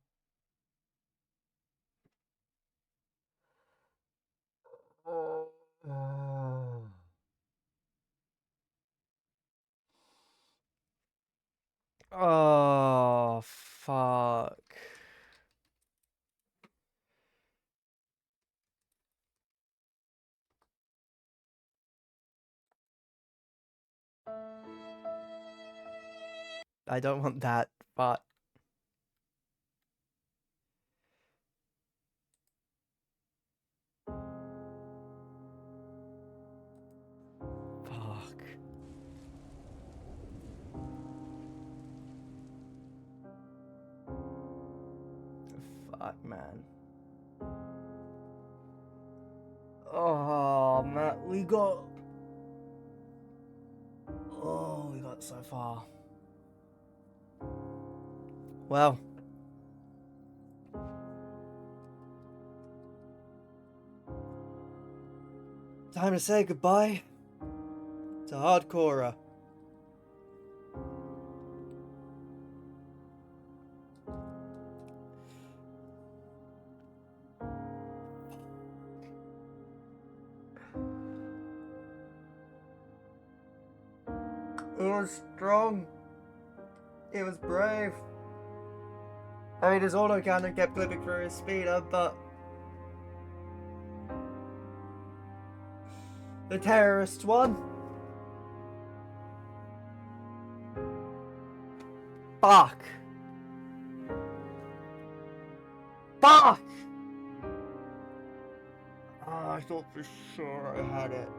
Oh, fuck. I don't want that, but fuck. Fuck, man. Oh, man, we got so far. Well, time to say goodbye to Hardcore. It was strong. It was brave. I mean, his autocannon kept clipping through his speeder, but the terrorists won. Fuck. Fuck! Oh, I thought for sure I had it.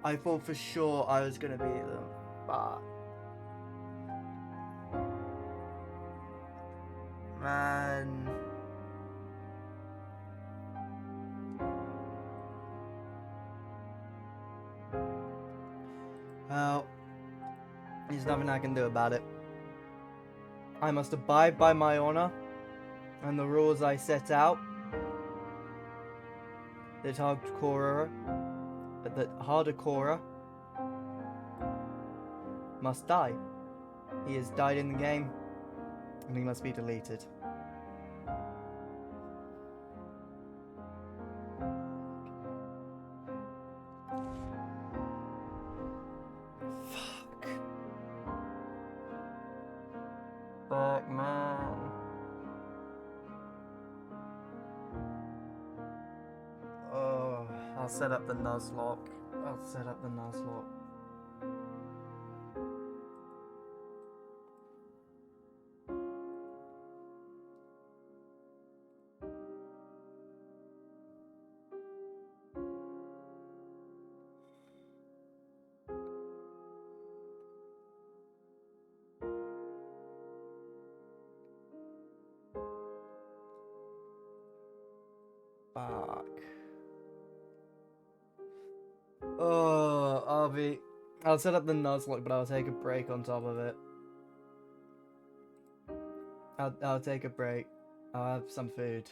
I thought for sure I was gonna beat them. Fuck. Man. Well, there's nothing I can do about it. I must abide by my honor and the rules I set out. That Hardcore must die. He has died in the game, and he must be deleted. Fuck, man. Oh, I'll set up the Nuzlocke. I'll set up the Nuzlocke. Fuck. Oh, I'll set up the Nuzlocke, but I'll take a break on top of it. I'll take a break. I'll have some food.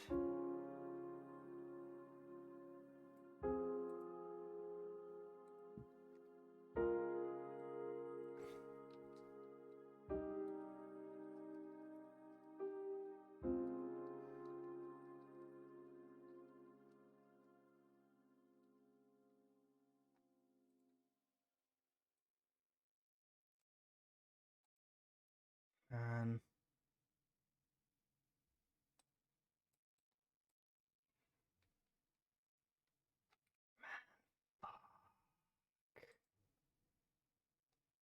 Man.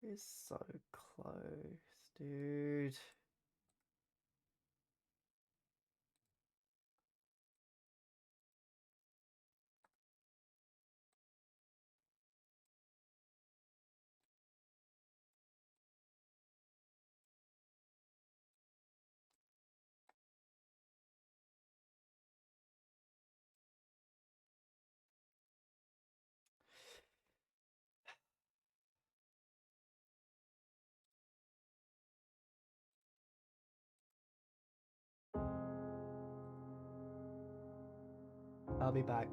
It's so close, dude. I'll be back.